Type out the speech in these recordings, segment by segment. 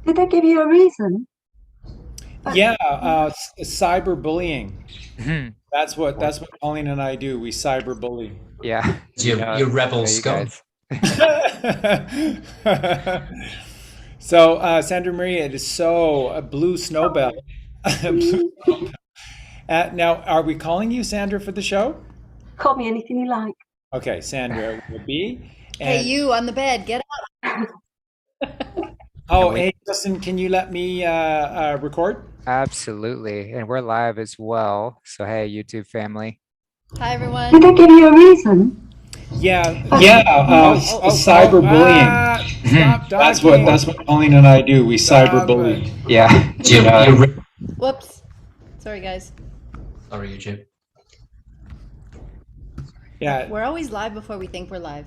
Did they give you a reason? Yeah, cyberbullying. Mhm. That's what Colleen and I do. We cyberbully. Yeah, Your rebel you scum. guys. So, Sandra Maria, it is so a blue snowbell. Blue snowbell. Now, are we calling you Sandra for the show? Call me anything you like. Okay, Sandra will be. Hey, And you on the bed, get oh, And we hey, Justin, can you let me record? absolutely, and we're live as well. So hey, YouTube family. up. Hi, everyone. Did they give you a reason? Yeah, cyberbullying. stop That's dodging. that's what Colleen and I do. We cyberbully. Yeah, Whoops. Sorry, guys. Sorry, Eugene. Yeah, We're always live before we think we're live.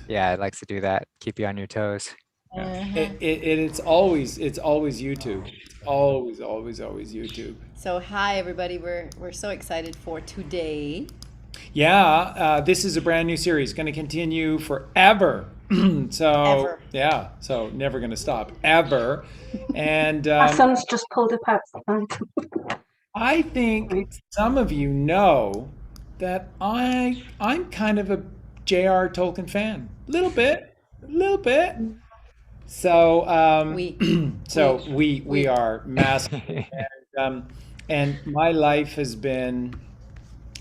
yeah, it likes to do that. Keep you on your toes. it's always YouTube. It's always YouTube. So, hi, everybody. We're so excited for today. Yeah, this is a brand new series, going to continue forever. So Ever. yeah, so never going to stop ever. And My son's just pulled up outside. I think some of you know that I'm kind of a J.R. Tolkien fan, a little bit. So we are massive, and my life has been.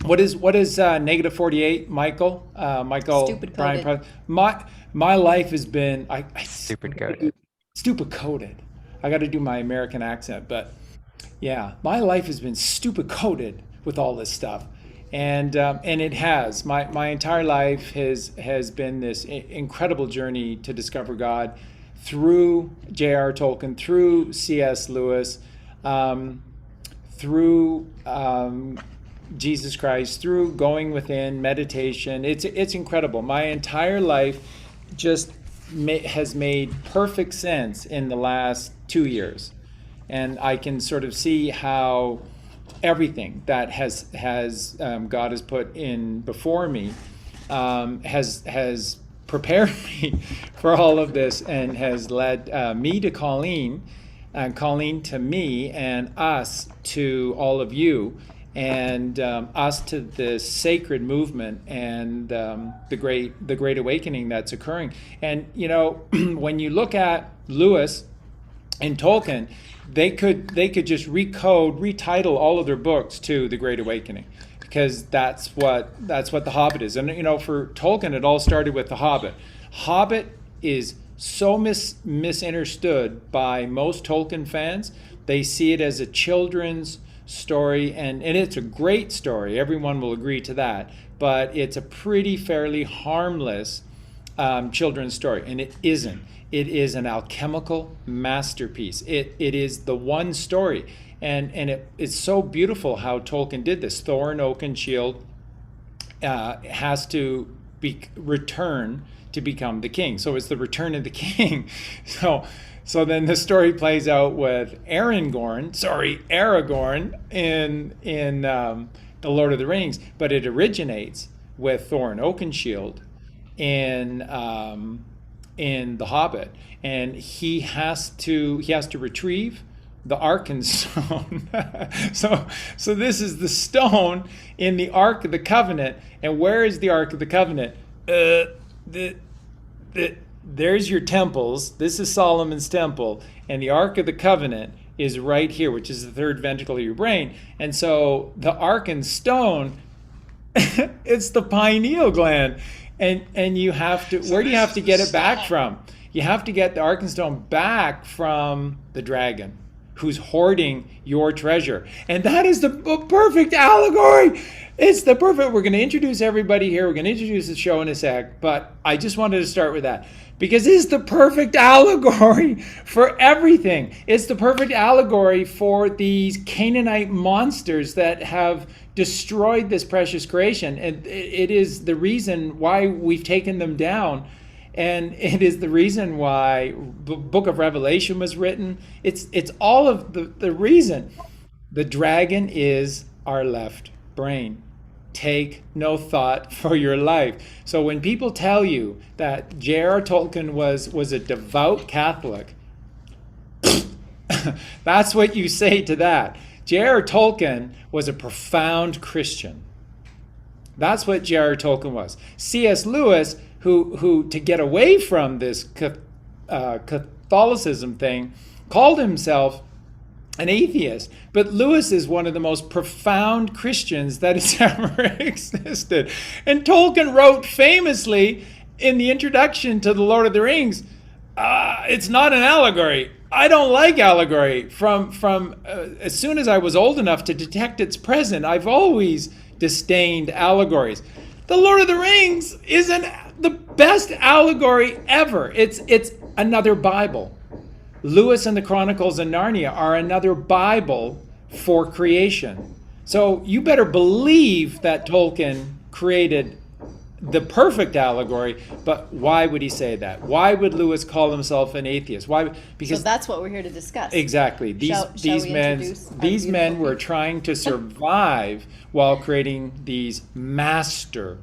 What is negative 48, Michael? Michael Stupid Brian. coded. My life has been Stupid coded. stupid coded. I got to do my American accent, but yeah, my life has been stupid coded with all this stuff, and it has my entire life has been this incredible journey to discover God through J.R. Tolkien, through C.S. Lewis, through Jesus Christ, through going within meditation. It's incredible. My entire life just has made perfect sense in the last 2 years, and I can sort of see how everything that God has put in before me has prepared me for all of this and has led me to Colleen, and Colleen to me, and us to all of you, and us to the sacred movement and the great awakening that's occurring. And you know, when you look at Lewis and Tolkien, they could just retitle all of their books to the Great Awakening, because that's what The Hobbit is. And you know, for Tolkien, it all started with The Hobbit. Hobbit is so misunderstood by most Tolkien fans. They see it as a children's story, and it's a great story. Everyone will agree to that. But it's a pretty fairly harmless children's story, and it isn't. It is an alchemical masterpiece. It is the one story, and it's so beautiful how Tolkien did this. Thorin Oakenshield has to return to become the king. So it's the return of the king. So then the story plays out with Aragorn in the Lord of the Rings, but it originates with Thorin Oakenshield in The Hobbit, and he has to retrieve the Arkenstone. so this is the stone in the Ark of the Covenant. And where is the Ark of the Covenant? There's your temples. This is Solomon's temple, and the Ark of the Covenant is right here, which is the third ventricle of your brain. And so the Arkenstone, it's the pineal gland. And you have to, where do you have to get it back from? You have to get the Arkenstone back from the dragon who's hoarding your treasure. And that is the perfect allegory. It's the perfect, we're going to introduce everybody here. We're going to introduce the show in a sec, but I just wanted to start with that because it's the perfect allegory for everything. It's the perfect allegory for these Canaanite monsters that have destroyed this precious creation. And it is the reason why we've taken them down. And it is the reason why the book of Revelation was written. It's all of the reason. The dragon is our left brain. Take no thought for your life. So when people tell you that J.R. Tolkien was a devout Catholic, That's what you say to that. J.R. Tolkien was a profound Christian. That's what J.R. Tolkien was. C.S. Lewis, who to get away from this Catholicism thing, called himself an atheist. But Lewis is one of the most profound Christians that has ever existed. And Tolkien wrote famously in the introduction to The Lord of the Rings, it's not an allegory. I don't like allegory. From as soon as I was old enough to detect its presence, I've always disdained allegories. The Lord of the Rings is the best allegory ever. It's another Bible. Lewis and the Chronicles of Narnia are another Bible for creation. So you better believe that Tolkien created the perfect allegory, but why would he say that? Why would Lewis call himself an atheist? Why? Because So that's what we're here to discuss. exactly. Shall we introduce our These men beautiful were trying to survive while creating these masterful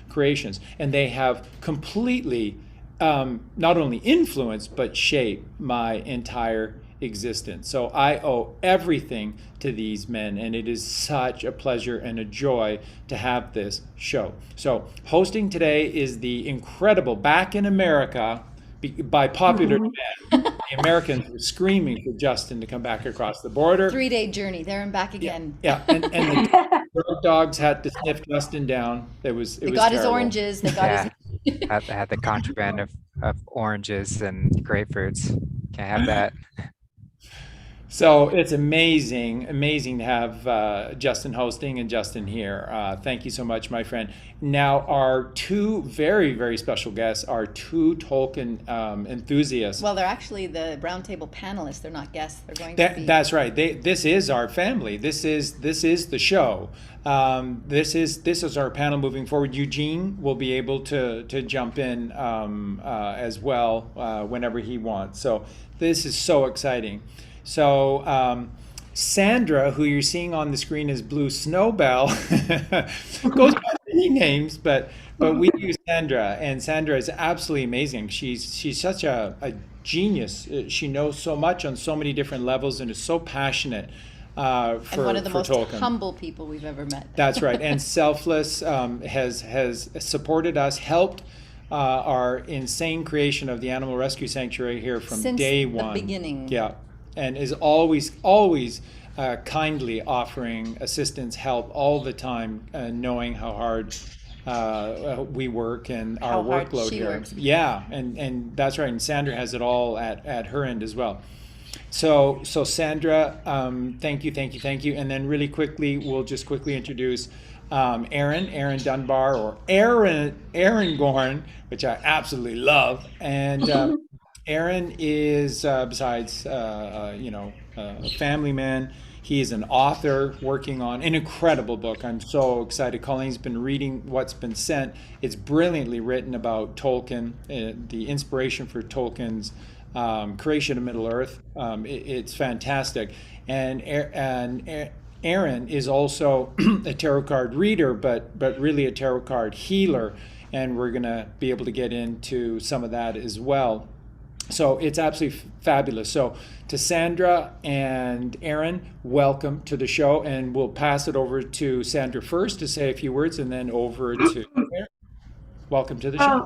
creations, and they have completely not only influenced but shaped my entire existence. So I owe everything to these men, and it is such a pleasure and a joy to have this show. So hosting today is the incredible, back in America, by popular demand. The Americans were screaming for Justin to come back across the border. 3-day journey there and back again. Yeah, and the bird dogs had to sniff Justin down. They got his terrible. oranges. They got Yeah, his. had the contraband of oranges and grapefruits. Can't have that. So it's amazing to have Justin hosting and Justin here. Thank you so much, my friend. Now, our two very, very special guests are two Tolkien enthusiasts. Well, they're actually the RoundTable panelists. They're not guests. They're going to be. That's right. This is our family. This is the show. This is our panel moving forward. Eugene will be able to jump in as well whenever he wants. So this is so exciting. So Sandra, who you're seeing on the screen as Blue Snowbell, goes by many names, but we use Sandra, and Sandra is absolutely amazing. She's such a genius. She knows so much on so many different levels and is so passionate and one of the most Tolkien. humble people we've ever met. That's right, and selfless, has supported us, helped our insane creation of the Animal Rescue Sanctuary here from Since day the one. beginning. Yeah, and is always kindly offering assistance, help all the time, knowing how hard we work and How our hard workload she here. works. Yeah, and that's right. And Sandra has it all at her end as well. So Sandra, thank you. And then really quickly, we'll just quickly introduce Aarongorn Dunbar, or Aarongorn, which I absolutely love. And Aaron is, besides a family man, he is an author working on an incredible book. I'm so excited. Colleen's been reading what's been sent. It's brilliantly written about Tolkien, the inspiration for Tolkien's creation of Middle Earth. It's fantastic. And Aaron is also a tarot card reader, but really a tarot card healer. And we're going to be able to get into some of that as well. So it's absolutely fabulous. So to Sandra and Aaron, welcome to the show. And we'll pass it over to Sandra first to say a few words, and then over to Aaron. Welcome to the show.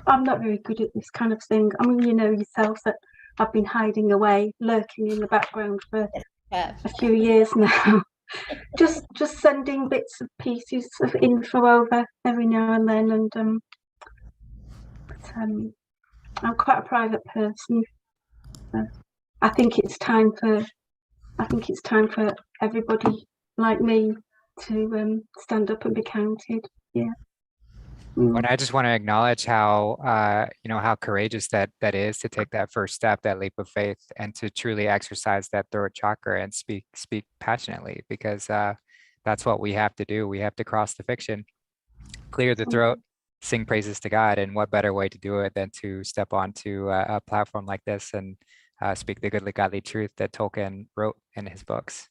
I'm not very good at this kind of thing. I mean, you know yourself that I've been hiding away, lurking in the background for a few years now. just sending bits and pieces of info over every now and then, and I'm quite a private person. I think it's time for everybody like me to stand up and be counted. Yeah. And I just want to acknowledge how how courageous that is to take that first step, that leap of faith, and to truly exercise that throat chakra and speak passionately, because that's what we have to do. We have to cross the fiction, clear the throat, sing praises to God, and what better way to do it than to step onto a platform like this and speak the goodly godly truth that Tolkien wrote in his books.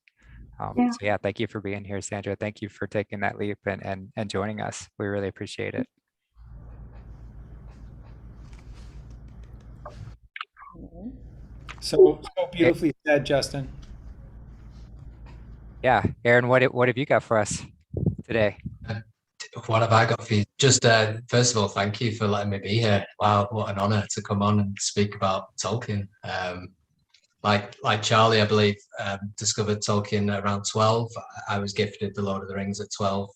So yeah, thank you for being here, Sandra. Thank you for taking that leap and joining us. We really appreciate it. So beautifully said, Justin. Yeah, Aaron, what have you got for us today? What have I got for you? Just first of all, thank you for letting me be here. Wow, what an honor to come on and speak about Tolkien. Like Charlie, I believe, discovered Tolkien around 12. I was gifted The Lord of the Rings at 12,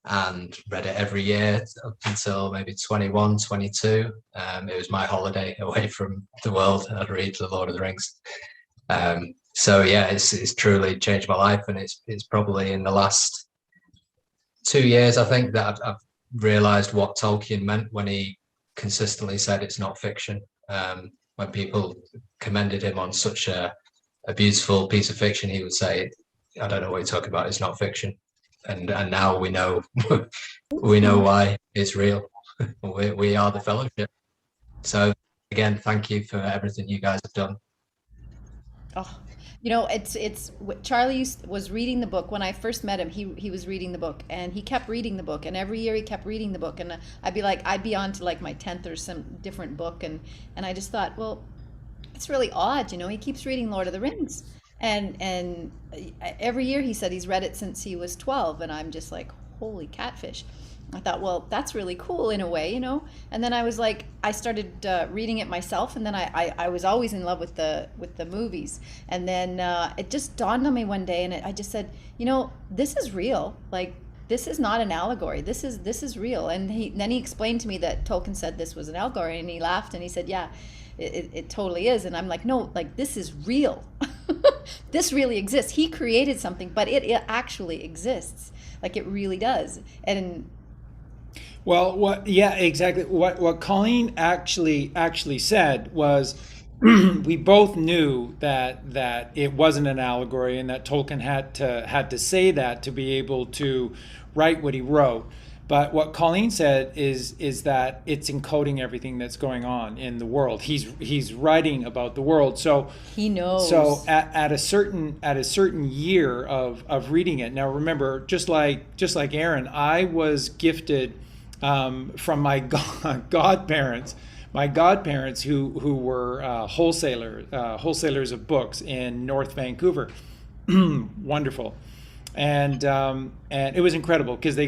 and read it every year up until maybe 21, 22. It was my holiday away from the world. I'd read The Lord of the Rings. So yeah, it's truly changed my life, and it's probably in the last 2 years, I think, that I've realized what Tolkien meant when he consistently said it's not fiction. When people commended him on such a beautiful piece of fiction, he would say, I don't know what you're talking about, it's not fiction. And now we know we know why it's real. We are the fellowship. So again, thank you for everything you guys have done. Oh, it's Charlie was reading the book when I first met him. He was reading the book, and he kept reading the book, and every year he kept reading the book, and I'd be on to like my 10th or some different book, and I just thought, well, it's really odd, he keeps reading Lord of the Rings, and every year he said he's read it since he was 12, and I'm just like, holy catfish. I thought, well, that's really cool in a way, And then I was like, I started reading it myself, and then I was always in love with the movies. And then it just dawned on me one day, and I just said, this is real. Like, this is not an allegory. This is real. And then he explained to me that Tolkien said this was an allegory, and he laughed and he said, yeah, it totally is. And I'm like, no, like, this is real. This really exists. He created something, but it actually exists. Like, it really does. And well, yeah, exactly. What Colleen actually said was, we both knew that it wasn't an allegory, and that Tolkien had to say that to be able to write what he wrote. But what Colleen said is that it's encoding everything that's going on in the world. He's writing about the world, so he knows. So at a certain year of reading it. Now remember, just like Aaron, I was gifted from my godparents who were wholesalers of books in North Vancouver. Wonderful. And it was incredible because they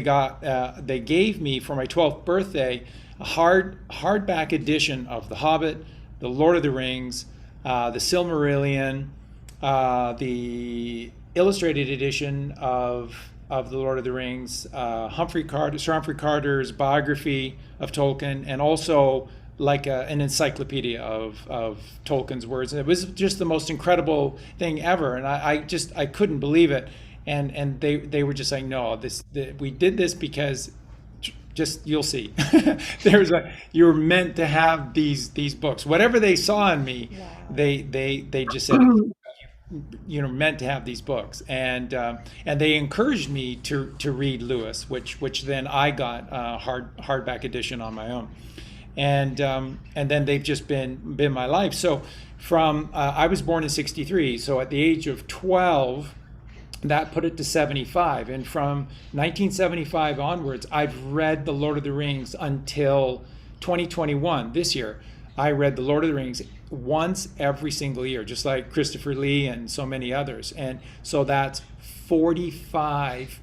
gave me for my 12th birthday a hardback edition of The Hobbit, The Lord of the Rings, the Silmarillion, the illustrated edition of The Lord of the Rings, Sir Humphrey Carter's biography of Tolkien, and also like an encyclopedia of Tolkien's words. And it was just the most incredible thing ever, and I couldn't believe it. And they were just saying, no, we did this because just you'll see. You're meant to have these books. Whatever they saw in me, wow. they just said, meant to have these books, and they encouraged me to read Lewis, which then I got a hardback edition on my own, and then they've just been my life. So from I was born in '63, so at the age of 12. That put it to 75, and from 1975 onwards, I've read The Lord of the Rings until 2021. This year, I read The Lord of the Rings once every single year, just like Christopher Lee and so many others. And so that's 45.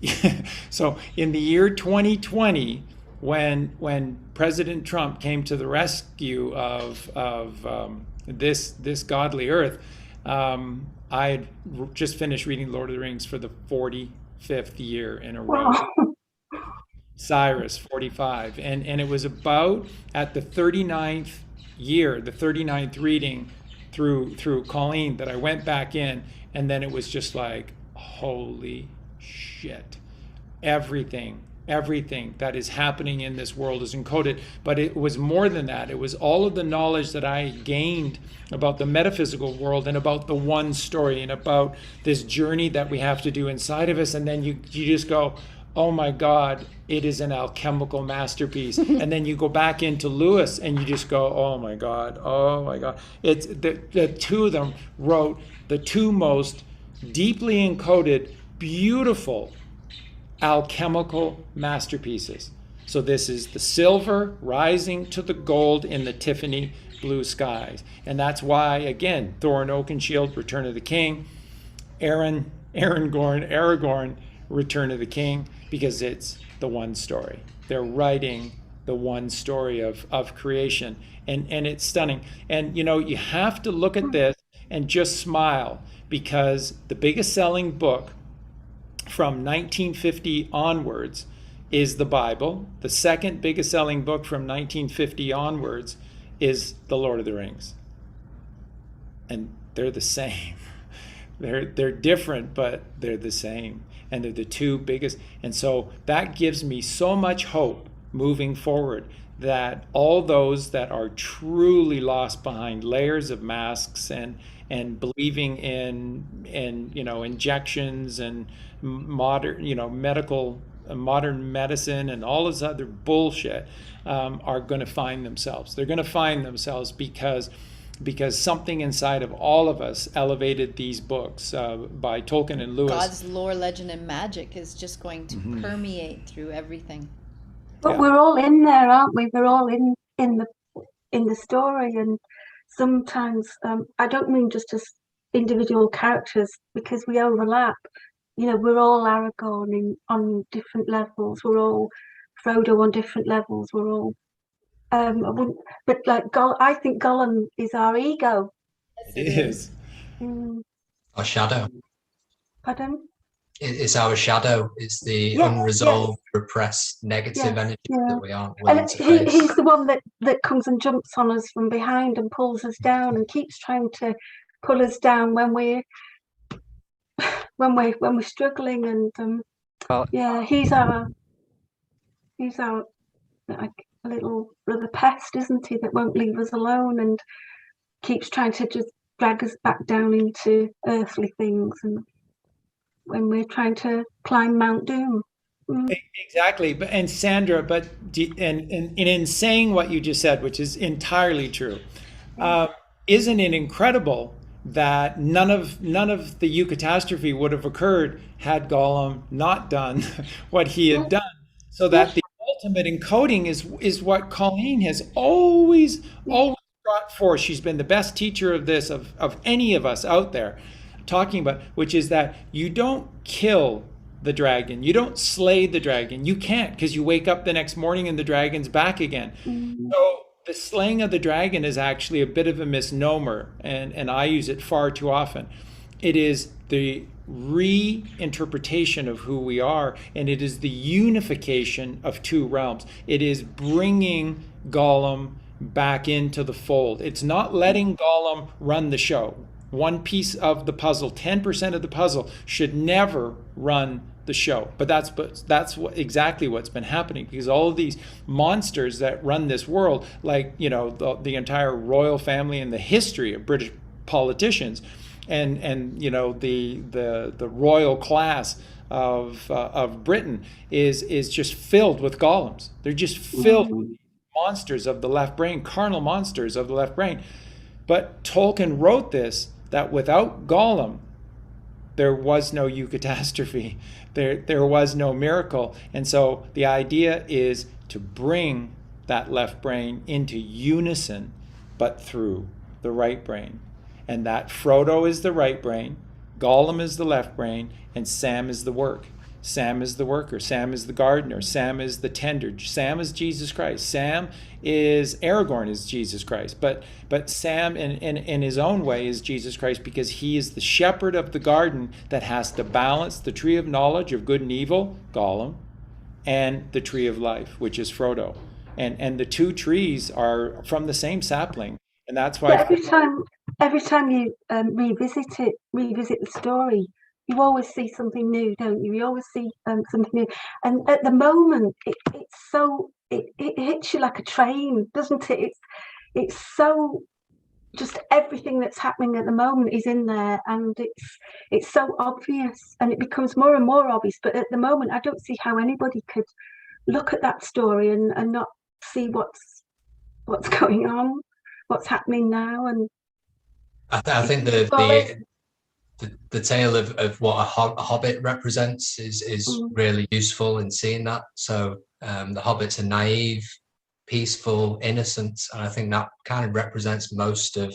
So in the year 2020, when President Trump came to the rescue of this godly earth, I had just finished reading Lord of the Rings for the 45th year in a row. Cyrus, 45. And it was about at the 39th year, the 39th reading through Colleen, that I went back in, and then it was just like, holy shit. Everything that is happening in this world is encoded. But it was more than that. It was all of the knowledge that I gained about the metaphysical world, and about the one story, and about this journey that we have to do inside of us. And then you just go, oh my God, it is an alchemical masterpiece. And then you go back into Lewis and you just go, oh my God. It's the two of them wrote the two most deeply encoded, beautiful alchemical masterpieces. So this is the silver rising to the gold in the Tiffany blue skies. And that's why, again, Thorin Oakenshield, Return of the King, Aarongorn, Return of the King, because it's the one story. They're writing the one story of creation, and it's stunning. And you have to look at this and just smile, because the biggest selling book from 1950 onwards is the Bible. The second biggest selling book from 1950 onwards is The Lord of the Rings. And they're the same. They're different, but they're the same. And they're the two biggest. And so that gives me so much hope moving forward, that all those that are truly lost behind layers of masks and believing in injections and modern medicine and all this other bullshit are going to find themselves. They're going to find themselves because something inside of all of us elevated these books by Tolkien and Lewis. God's lore, legend, and magic is just going to permeate through everything. But we're all in there, aren't we? We're all in the story, and sometimes I don't mean just as individual characters, because we overlap. We're all Aragorn on different levels. We're all Frodo on different levels. We're all. But like I think Gollum is our ego. It is. Our shadow. Pardon? It's our shadow. It's the unresolved, repressed, negative energy that we aren't willing to face. He's the one that comes and jumps on us from behind and pulls us down and keeps trying to pull us down when we're struggling. And he's our like a little brother pest, isn't he? That won't leave us alone and keeps trying to just drag us back down into earthly things, and when we're trying to climb Mount Doom. Exactly. And Sandra, in saying what you just said, which is entirely true, isn't it incredible that none of the eucatastrophe would have occurred had Gollum not done what he had done? So that the ultimate encoding is what Colleen has always brought forth. She's been the best teacher of this, of any of us out there talking about, which is that you don't kill the dragon, you don't slay the dragon. You can't, because you wake up the next morning and the dragon's back again. So the slaying of the dragon is actually a bit of a misnomer, and I use it far too often. It is the reinterpretation of who we are, and it is the unification of two realms. It is bringing Gollum back into the fold. It's not letting Gollum run the show. One piece of the puzzle, 10% of the puzzle, should never run the show. But that's exactly what's been happening, because all of these monsters that run this world, like the entire royal family and the history of British politicians, and the royal class of Britain is just filled with golems. They're just filled with monsters of the left brain, carnal monsters of the left brain. But Tolkien wrote this, that without Gollum, there was no eucatastrophe. There was no miracle. And so the idea is to bring that left brain into unison, but through the right brain. And that Frodo is the right brain, Gollum is the left brain, and Sam is the work. Sam is the worker. Sam is the gardener. Sam is the tender. Sam is Jesus Christ. Sam is Aragorn is Jesus Christ. But Sam in his own way is Jesus Christ, because he is the shepherd of the garden that has to balance the tree of knowledge of good and evil, Gollum, and the tree of life, which is Frodo. And the two trees are from the same sapling. And that's why every time you revisit the story, you always see something new, don't you? You always see something new. And at the moment, it hits you like a train, doesn't it? It's so, just everything that's happening at the moment is in there, and it's so obvious, and it becomes more and more obvious. But at the moment, I don't see how anybody could look at that story and not see what's going on, what's happening now. And I think the tale of what a hobbit represents is really useful in seeing that. So the hobbits are naive, peaceful, innocent, and I think that kind of represents most of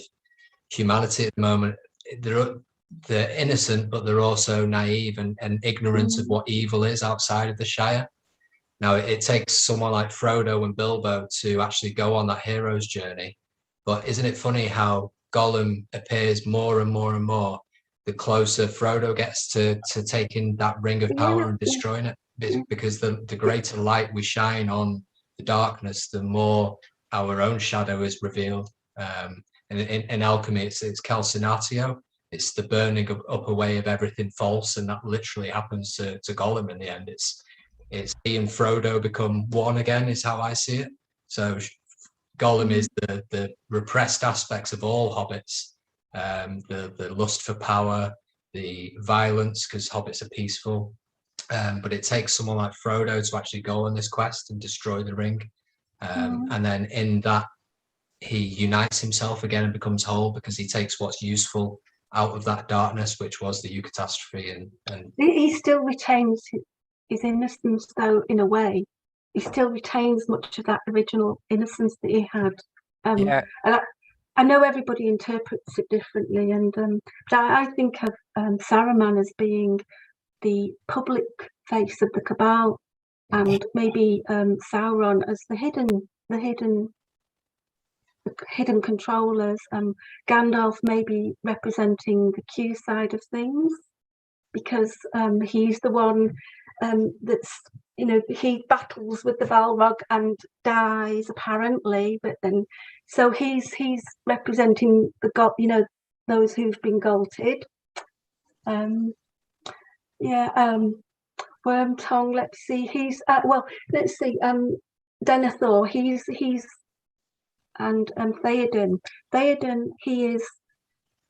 humanity at the moment. They're innocent, but they're also naive and ignorant of what evil is outside of the Shire. Now, it takes someone like Frodo and Bilbo to actually go on that hero's journey. But isn't it funny how Gollum appears more and more and more the closer Frodo gets to taking that ring of power and destroying it? Because the greater light we shine on the darkness, the more our own shadow is revealed. And in alchemy, it's calcinatio. It's the burning up away of everything false, and that literally happens to Gollum in the end. It's he and Frodo become one again, is how I see it. So Gollum is the repressed aspects of all hobbits, the lust for power, the violence, because hobbits are peaceful. But it takes someone like Frodo to actually go on this quest and destroy the ring. And then in that, he unites himself again and becomes whole, because he takes what's useful out of that darkness, which was the eucatastrophe. And he still retains his innocence, though, in a way. He still retains much of that original innocence that he had. And I know everybody interprets it differently, and but I think of Saruman as being the public face of the Cabal, and maybe Sauron as the hidden controllers. Gandalf maybe representing the Q side of things, because he's the one that's, he battles with the Balrog and dies apparently, but then so he's representing the those who've been galted. Wormtongue, let's see, he's Denethor, he's and Theoden. Theoden, he is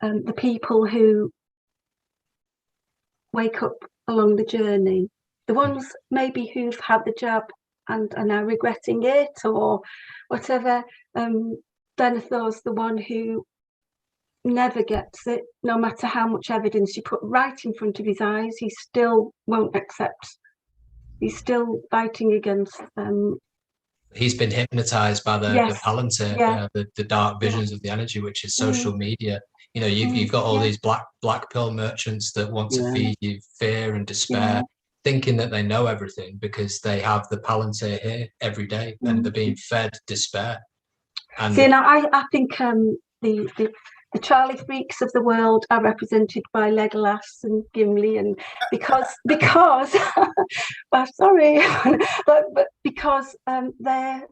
the people who wake up along the journey. The ones maybe who've had the jab and are now regretting it or whatever. Denethor's the one who never gets it, no matter how much evidence you put right in front of his eyes, he still won't accept. He's still fighting against. He's been hypnotized by the Palantir, the dark visions of the energy, which is social media. You've got all these black pill merchants that want to feed you fear and despair, thinking that they know everything because they have the Palantir here every day, and they're being fed despair. And I think the Charlie freaks of the world are represented by Legolas and Gimli, and because well, sorry, but because they're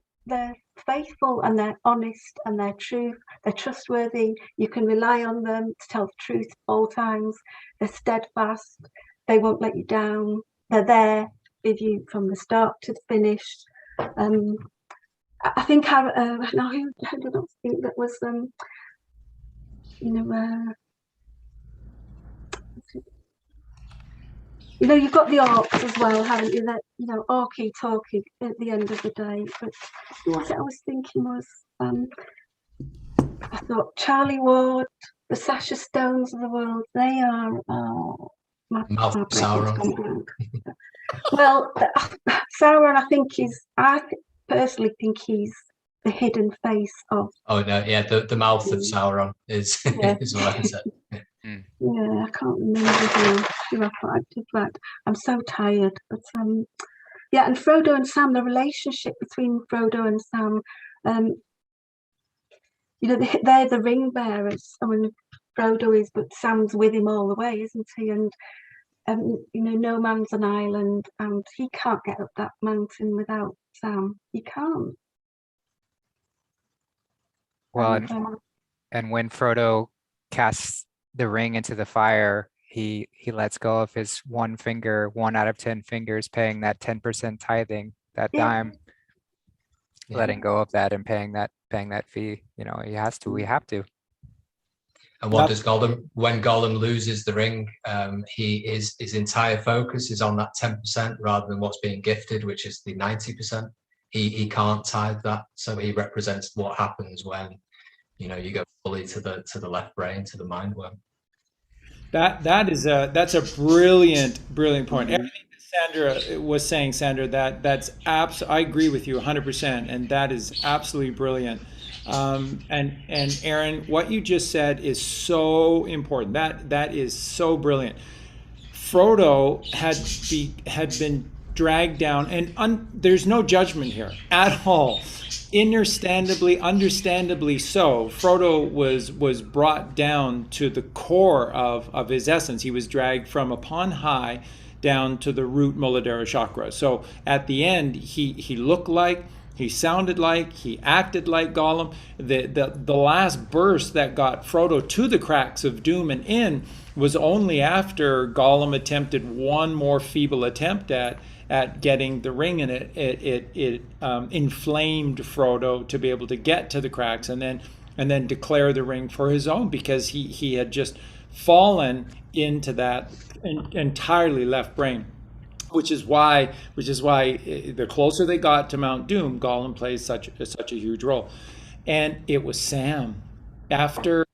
faithful and they're honest and they're true, they're trustworthy. You can rely on them to tell the truth at all times. They're steadfast. They won't let you down. They're there with you from the start to the finish. I think who did I think that was you've got the orcs as well, haven't you? That orky talky at the end of the day. But what I was thinking was, I thought Charlie Ward, the Sasha Stones of the world, they are mouth of Sauron. Well, Sauron, I personally think he's the hidden face of. Oh no, yeah, the mouth of Sauron is what I said. Yeah, I can't remember who I did that. I'm so tired, but and Frodo and Sam, the relationship between Frodo and Sam, they're the ring bearers. I mean, Frodo is, but Sam's with him all the way, isn't he? And no man's an island, and he can't get up that mountain without Sam. He can't. Well, and when Frodo casts the ring into the fire, he lets go of his 1 finger, 1 out of 10 fingers, paying that 10% tithing, that dime, letting go of that and paying that fee. He has to. We have to. And what does Gollum? When Gollum loses the ring, his entire focus is on that 10% rather than what's being gifted, which is the 90%. He can't tithe that, so he represents what happens when you go fully to the left brain, to the mind worm. That's a brilliant point. Everything that Sandra was saying, Sandra, I agree with you 100%, and that is absolutely brilliant. And Aaron, what you just said is so important. That is so brilliant. Frodo had been dragged down, and there's no judgment here at all. Understandably so. Frodo was brought down to the core of his essence. He was dragged from upon high down to the root Muladhara chakra. So at the end, he looked like, he sounded like, he acted like Gollum. The last burst that got Frodo to the cracks of doom and in was only after Gollum attempted one more feeble attempt at getting the ring, and it inflamed Frodo to be able to get to the cracks and then declare the ring for his own, because he had just fallen into that entirely left brain, which is why the closer they got to Mount Doom, Gollum plays such a huge role. And it was Sam after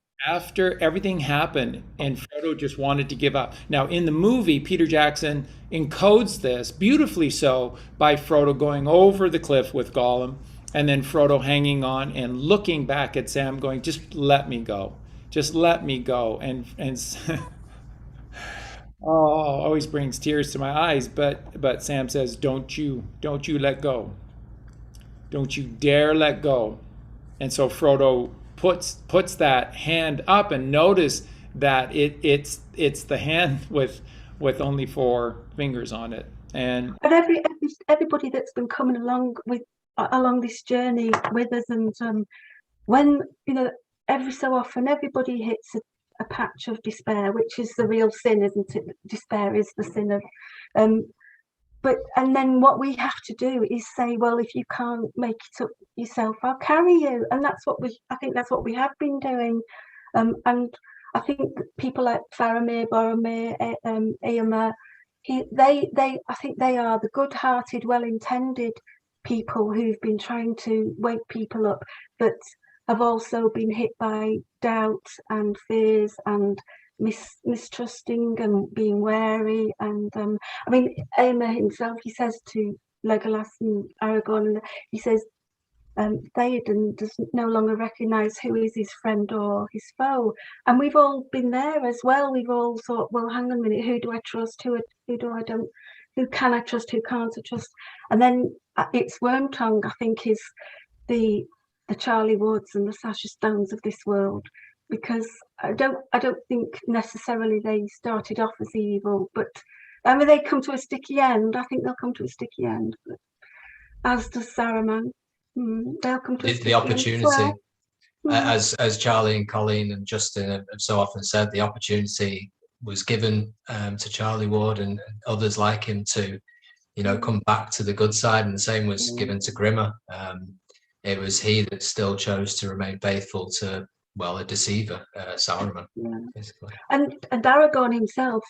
everything happened and Frodo just wanted to give up. Now in the movie, Peter Jackson encodes this beautifully so by Frodo going over the cliff with Gollum and then Frodo hanging on and looking back at Sam going, just let me go, and oh, always brings tears to my eyes. But Sam says, don't you let go, don't you dare let go. And so Frodo puts that hand up, and notice that it's the hand with only 4 fingers on it. And everybody that's been coming along this journey with us, and when every so often everybody hits a patch of despair, which is the real sin, isn't it? Despair is the sin of and then what we have to do is say, well, if you can't make it up yourself, I'll carry you. And I think that's what we have been doing. And I think people like Faramir, Boromir, Eomer, I think they are the good-hearted, well-intended people who've been trying to wake people up, but have also been hit by doubt and fears and mistrusting and being wary. And I mean, Eomer himself, he says to Legolas and Aragorn, he says Theoden does no longer recognise who is his friend or his foe. And we've all been there as well. We've all thought, well, hang on a minute, who do I trust? Who do I don't? Who can I trust? Who can't I trust? And then it's Wormtongue, I think, is the Charlie Woods and the Sasha Stones of this world, because I don't think necessarily they started off as evil, but I mean, they come to a sticky end. I think they'll come to a sticky end, but as does Saruman. They'll come to the opportunity. As Charlie and Colleen and Justin have so often said, the opportunity was given to Charlie Ward and others like him to, come back to the good side, and the same was given to Grimmer. It was he that still chose to remain faithful to, well, a deceiver, Saruman, basically. And Aragorn himself,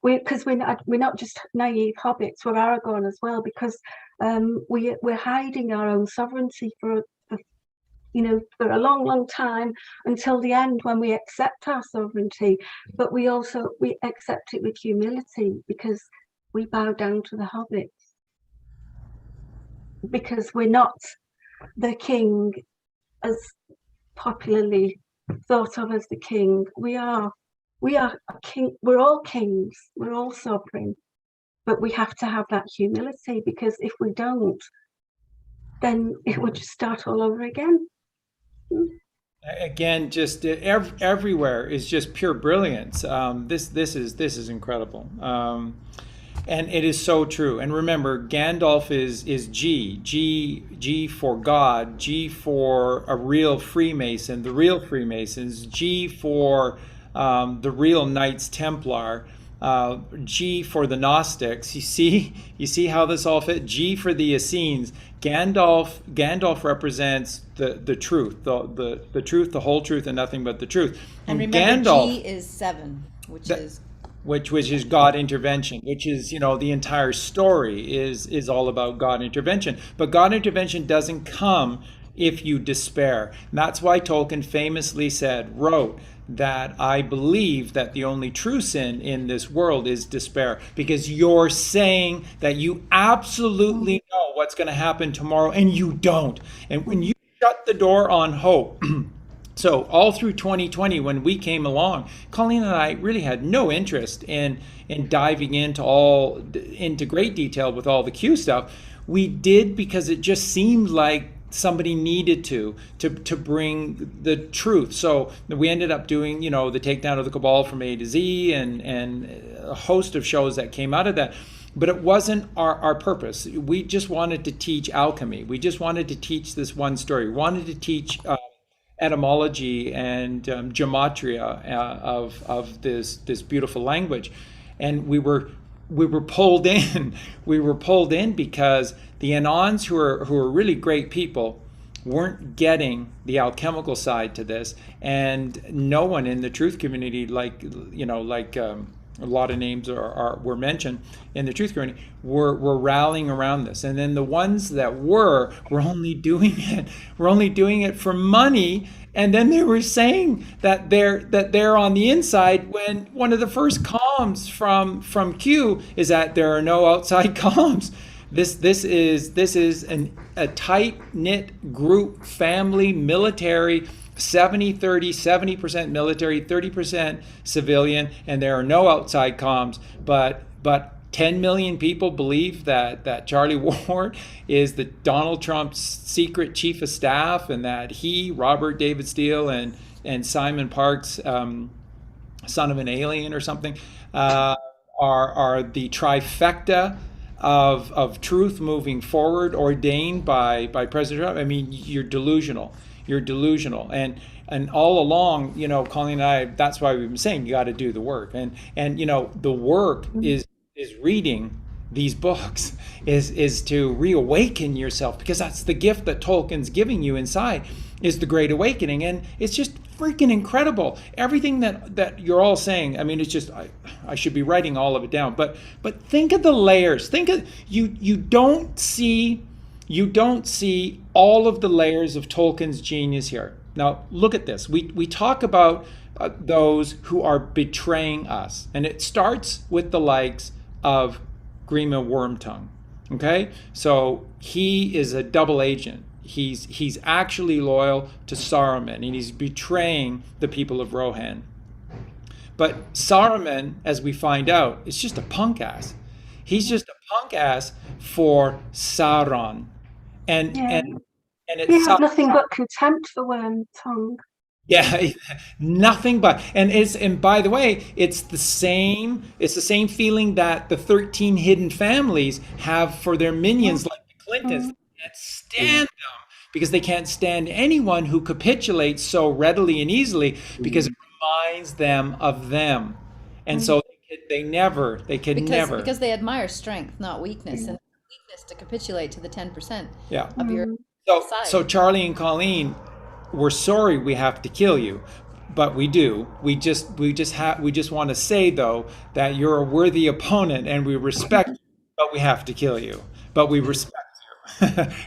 because we're not just naive hobbits, we're Aragorn as well, because we're hiding our own sovereignty for a long time, until the end when we accept our sovereignty. But we accept it with humility, because we bow down to the hobbits, because we're not the king as popularly thought of as the king. We are a king. We're all kings. We're all sovereign, but we have to have that humility, because if we don't, then it would just start all over again. Again, just everywhere is just pure brilliance. This is incredible. And it is so true. And remember, Gandalf is G for God, G for a real Freemason, the real Freemasons, G for the real Knights Templar, G for the Gnostics. You see how this all fit? G for the Essenes. Gandalf represents the truth, the truth, the whole truth, and nothing but the truth. And remember, Gandalf, G is 7, which is God intervention, which is, the entire story is all about God intervention. But God intervention doesn't come if you despair. And that's why Tolkien famously wrote that I believe that the only true sin in this world is despair, because you're saying that you absolutely know what's going to happen tomorrow and you don't. And when you shut the door on hope, so all through 2020, when we came along, Colleen and I really had no interest in diving into great detail with all the Q stuff. We did because it just seemed like somebody needed to bring the truth. So we ended up doing, the takedown of the Cabal from A to Z and a host of shows that came out of that. But it wasn't our purpose. We just wanted to teach alchemy. We just wanted to teach this one story. We wanted to teach etymology and gematria of this beautiful language. And we were pulled in. We were pulled in because the Anons, who are really great people, weren't getting the alchemical side to this, and no one in the truth community, like a lot of names were mentioned in the truth community, were rallying around this. And then the ones that were only doing it for money. And then they were saying that they're on the inside, when one of the first comms from Q is that there are no outside comms. This is a tight-knit group, family, military, 70-30, 70% military, 30% civilian, and there are no outside comms. But 10 million people believe that Charlie Ward is Donald Trump's secret chief of staff, and that he, Robert David Steele, and Simon Parkes, son of an alien or something, are the trifecta of truth moving forward, ordained by President Trump. I mean, you're delusional. You're delusional. And all along, Colleen and I, that's why we've been saying you got to do the work. And the work is reading these books, is to reawaken yourself, because that's the gift that Tolkien's giving you inside, is the Great Awakening. And it's just freaking incredible. Everything that you're all saying, I mean, it's just, I should be writing all of it down. But think of the layers. Think of, you don't see all of the layers of Tolkien's genius here. Now, look at this. We talk about those who are betraying us. And it starts with the likes of Grima Wormtongue. Okay? So he is a double agent. He's actually loyal to Saruman, and he's betraying the people of Rohan. But Saruman, as we find out, is just a punk ass. He's just a punk ass for Sauron. And it's he had nothing but contempt for Wormtongue. Yeah, nothing but, and by the way, it's the same feeling that the 13 hidden families have for their minions, like the Clintons. They can't stand them because they can't stand anyone who capitulates so readily and easily, because it reminds them of them. And so they could never. Because they admire strength, not weakness, and weakness to capitulate to the 10% of your side. So Charlie and Colleen, we're sorry we have to kill you, but we do. We just want to say, though, that you're a worthy opponent and we respect you, but we have to kill you. But we respect you.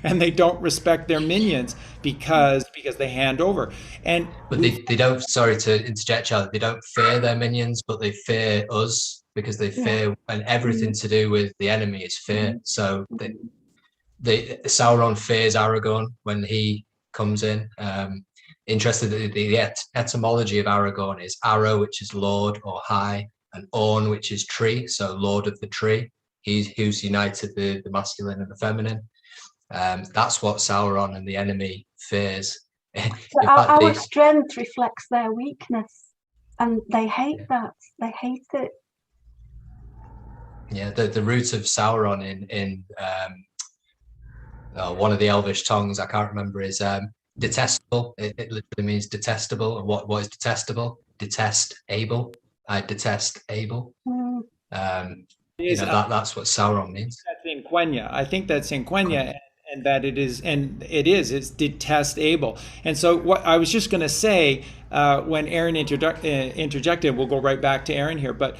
And they don't respect their minions because they hand over. But they don't, sorry to interject, Charlie, they don't fear their minions, but they fear us, because they fear, and everything to do with the enemy is fear. So Sauron fears Aragorn when he comes in. Interested that the etymology of Aragorn is arrow, which is lord or high, and orn, which is tree, so lord of the tree. Who's united the masculine and the feminine. That's what Sauron and the enemy fears. So our strength reflects their weakness, and they hate that. They hate it. Yeah, the root of Sauron in one of the Elvish tongues, I can't remember, is detestable. It literally means detestable. And what is detestable? Detest Abel. I detest Abel. That's what Sauron means. That's in Quenya. I think that's in Quenya, and that it's detest Abel. And so what I was just going to say, when Aaron interjected, we'll go right back to Aaron here. But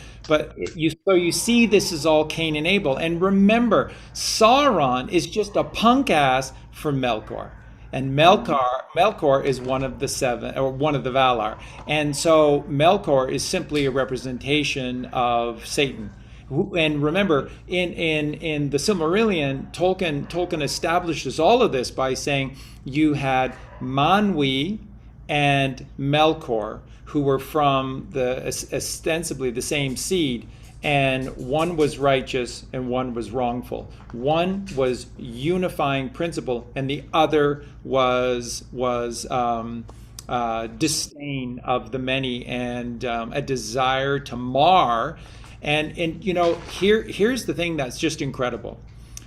you see, this is all Cain and Abel, and remember, Sauron is just a punk ass for Melkor. and Melkor is one of the seven, or one of the Valar, and so Melkor is simply a representation of Satan. And remember, in the Silmarillion, Tolkien establishes all of this by saying you had Manwë and Melkor, who were from ostensibly the same seed, and one was righteous and one was wrongful. One was unifying principle, and the other was disdain of the many, and a desire to mar. And you know, here's the thing that's just incredible.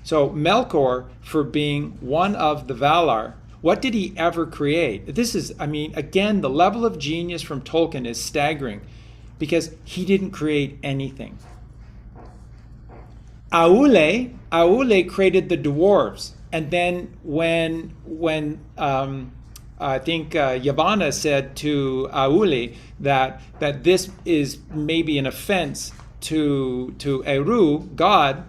So Melkor, for being one of the Valar, what did he ever create? This is, I mean, again, the level of genius from Tolkien is staggering, because he didn't create anything. Aule created the dwarves, and then when I think Yavanna said to Aule that this is maybe an offense to Eru, God,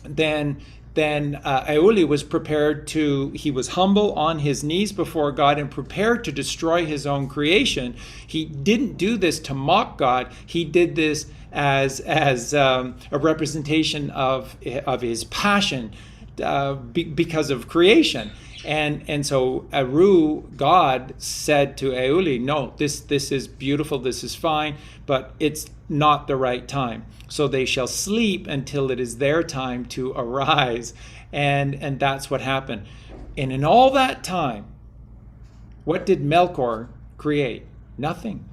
then Aule was prepared to, he was humble on his knees before God and prepared to destroy his own creation. He didn't do this to mock God. He did this as a representation of his passion because of creation. And so Eru, God, said to Aule, no, this is beautiful, this is fine, but it's not the right time. So they shall sleep until it is their time to arise. And that's what happened. And in all that time, what did Melkor create? Nothing.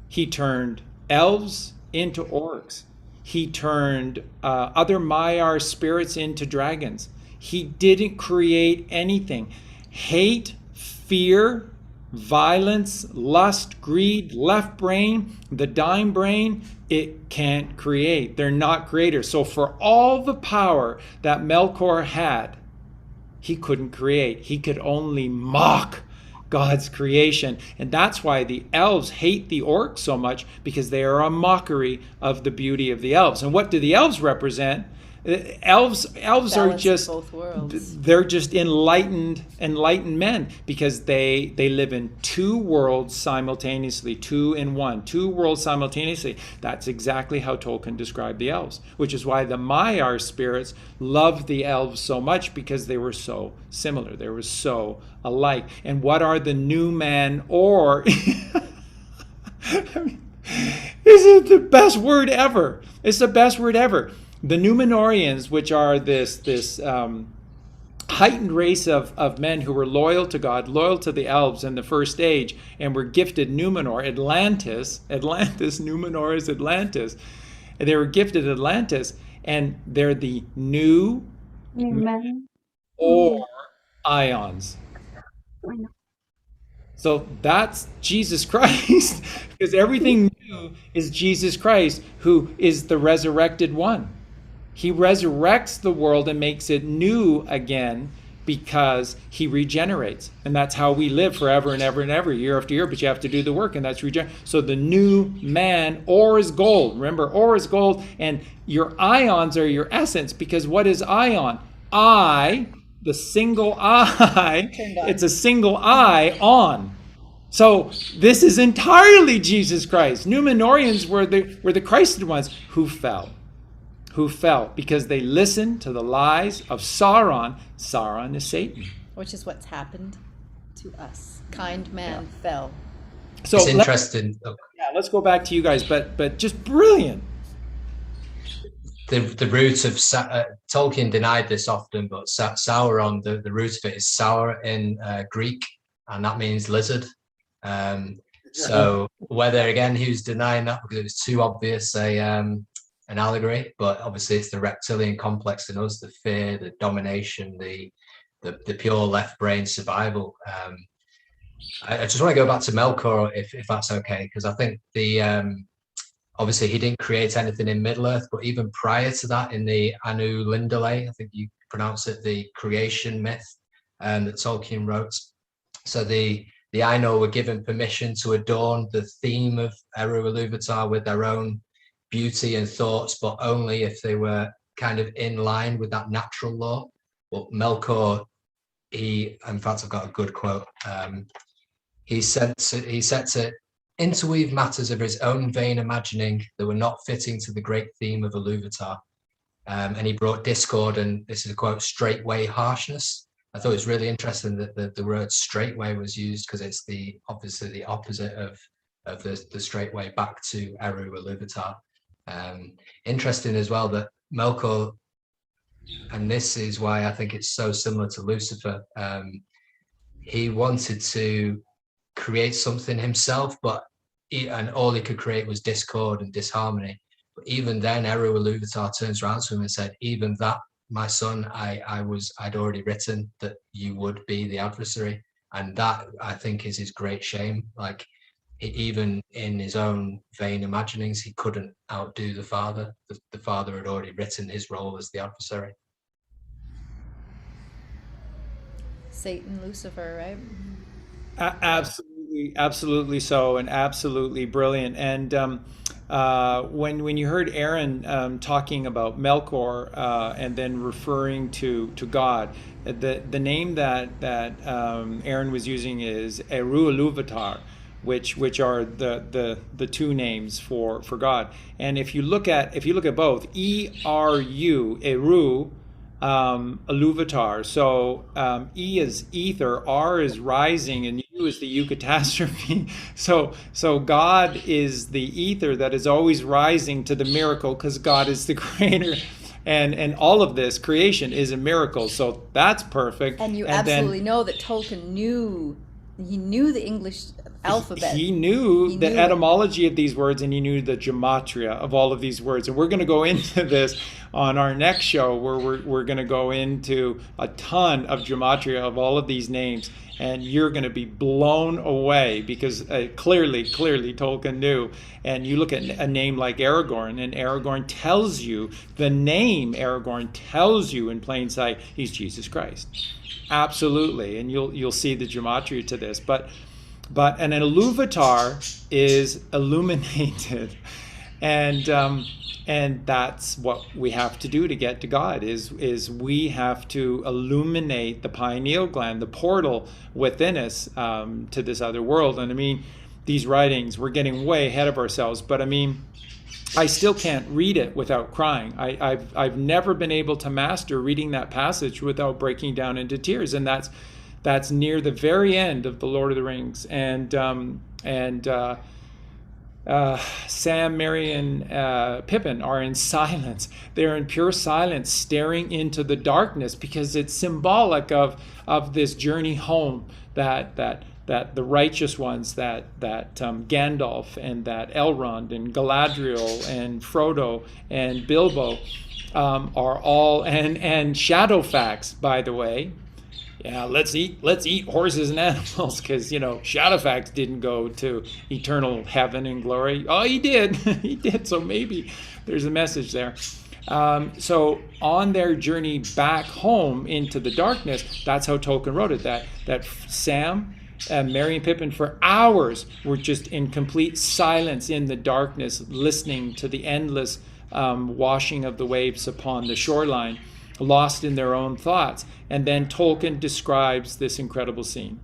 He turned elves into orcs. He turned other Maiar spirits into dragons. He didn't create anything. Hate, fear, violence, lust, greed, left brain, the dime brain, it can't create. They're not creators. So for all the power that Melkor had, he couldn't create. He could only mock God's creation. And that's why the elves hate the orcs so much, because they are a mockery of the beauty of the elves. And what do the elves represent? Elves are just, they're just enlightened men, because they live in two worlds simultaneously, two in one, two worlds simultaneously. That's exactly how Tolkien described the elves, which is why the Maiar spirits loved the elves so much, because they were so similar, they were so alike. And what are the new man, or I mean, this is the best word ever. It's the best word ever. The Númenóreans, which are this heightened race of men who were loyal to God, loyal to the elves in the first age, and were gifted Númenor, Atlantis, Númenor is Atlantis. And they were gifted Atlantis, and they're the new men or ions. So that's Jesus Christ, because everything new is Jesus Christ, who is the resurrected one. He resurrects the world and makes it new again, because he regenerates. And that's how we live forever and ever and ever, year after year, but you have to do the work, and that's regenerate. So the new man, ore is gold. Remember, ore is gold, and your ions are your essence, because what is ion? I, the single I, it's a single I on. So this is entirely Jesus Christ. Númenóreans were the Christed ones who fell because they listened to the lies of Sauron. Sauron is Satan. Which is what's happened to us. Kind man fell. So it's interesting. Let's go back to you guys, but just brilliant. The root of Tolkien denied this often, but Sauron, the root of it is sour in Greek, and that means lizard. So whether, again, he was denying that because it was too obvious an allegory, but obviously it's the reptilian complex in us, the fear, the domination, the pure left brain survival. I just want to go back to Melkor, if that's okay, because I think obviously he didn't create anything in Middle-earth, but even prior to that, in the Anu Lindale, I think you pronounce it, the creation myth that Tolkien wrote. So the Ainur were given permission to adorn the theme of Eru Ilúvatar with their own beauty and thoughts, but only if they were kind of in line with that natural law. But Melkor, in fact, I've got a good quote. He sets it interweave matters of his own vain imagining that were not fitting to the great theme of Iluvatar. And he brought discord, and this is a quote, straightway harshness. I thought it was really interesting that the word straightway was used, because it's obviously the opposite of the straightway back to Eru Iluvatar. Interesting as well that Melkor, and this is why I think it's so similar to Lucifer, he wanted to create something himself, and all he could create was discord and disharmony. But even then, Eru Iluvatar turns around to him and said, even that, my son, I'd already written that you would be the adversary. And that, I think, is his great shame. Like, even in his own vain imaginings, he couldn't outdo the father. The father had already written his role as the adversary. Satan, Lucifer, right? Absolutely so, and absolutely brilliant. And when you heard Aaron talking about Melkor and then referring to God, the name that Aaron was using is Eru Iluvatar, which are the two names for God. And if you look at both, Eru, Iluvatar. So E is ether, R is rising, and U is the eucatastrophe. So God is the ether that is always rising to the miracle, because God is the creator. And all of this creation is a miracle. So that's perfect. And you absolutely know that Tolkien knew the English alphabet. He knew the etymology of these words, and he knew the gematria of all of these words. And we're going to go into this on our next show, where we're going to go into a ton of gematria of all of these names, and you're going to be blown away, because clearly Tolkien knew. And you look at a name like Aarongorn, and Aarongorn tells you, the name Aarongorn tells you in plain sight, he's Jesus Christ. Absolutely. And you'll see the gematria to this. But an Iluvatar is illuminated, and that's what we have to do to get to God. Is we have to illuminate the pineal gland, the portal within us to this other world. And I mean, these writings, we're getting way ahead of ourselves. But I mean, I still can't read it without crying. I've never been able to master reading that passage without breaking down into tears, and that's near the very end of The Lord of the Rings. And Sam, Merry, and Pippin are in silence. They're in pure silence, staring into the darkness, because it's symbolic of this journey home that the righteous ones, that Gandalf and that Elrond and Galadriel and Frodo and Bilbo are all, and Shadowfax, by the way. Yeah, let's eat horses and animals, because Shadowfax didn't go to eternal heaven and glory. Oh, he did. He did. So maybe there's a message there. So on their journey back home into the darkness, that's how Tolkien wrote it. That Sam, Merry, and Pippin for hours were just in complete silence in the darkness, listening to the endless washing of the waves upon the shoreline, lost in their own thoughts. And then Tolkien describes this incredible scene.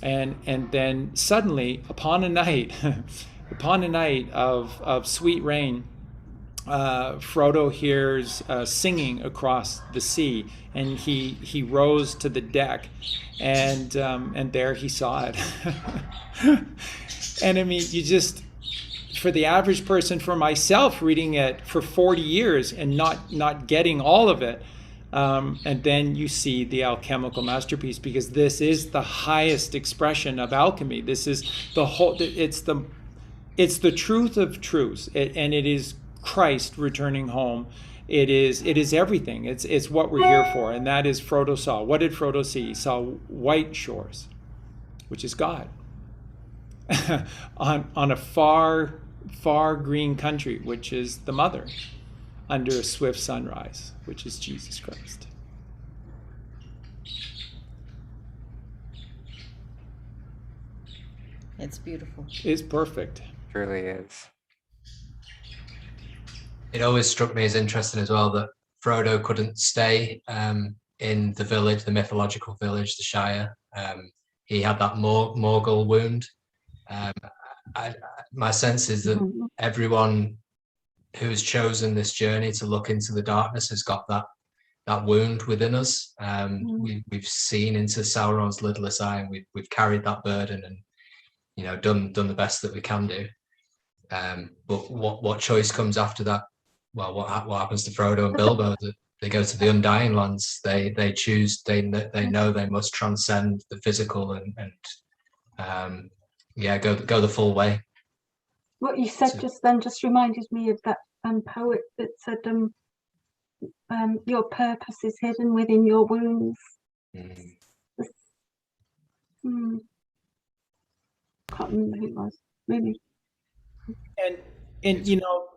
And then suddenly, upon a night of sweet rain, Frodo hears singing across the sea, and he rose to the deck, and there he saw it. And I mean, you just, for the average person, for myself, reading it for 40 years and not getting all of it, and then you see the alchemical masterpiece, because this is the highest expression of alchemy. This is the whole. It's the truth of truths, and it is Christ returning home. It is everything. It's what we're here for, and that is Frodo saw. What did Frodo see? He saw white shores, which is God, on a far green country, which is the mother, under a swift sunrise, which is Jesus Christ. It's beautiful. It's perfect. It really is. It always struck me as interesting as well that Frodo couldn't stay in the village, the mythological village, the Shire. He had that Morgul wound. My sense is that everyone who has chosen this journey to look into the darkness has got that wound within us. We've seen into Sauron's lidless eye, and we've carried that burden, and done the best that we can do. But what choice comes after that? Well, what happens to Frodo and Bilbo? They go to the Undying Lands. They choose. They know they must transcend the physical and go the full way. What you said just then just reminded me of that poet that said, your purpose is hidden within your wounds. Can't remember who it was. Maybe. And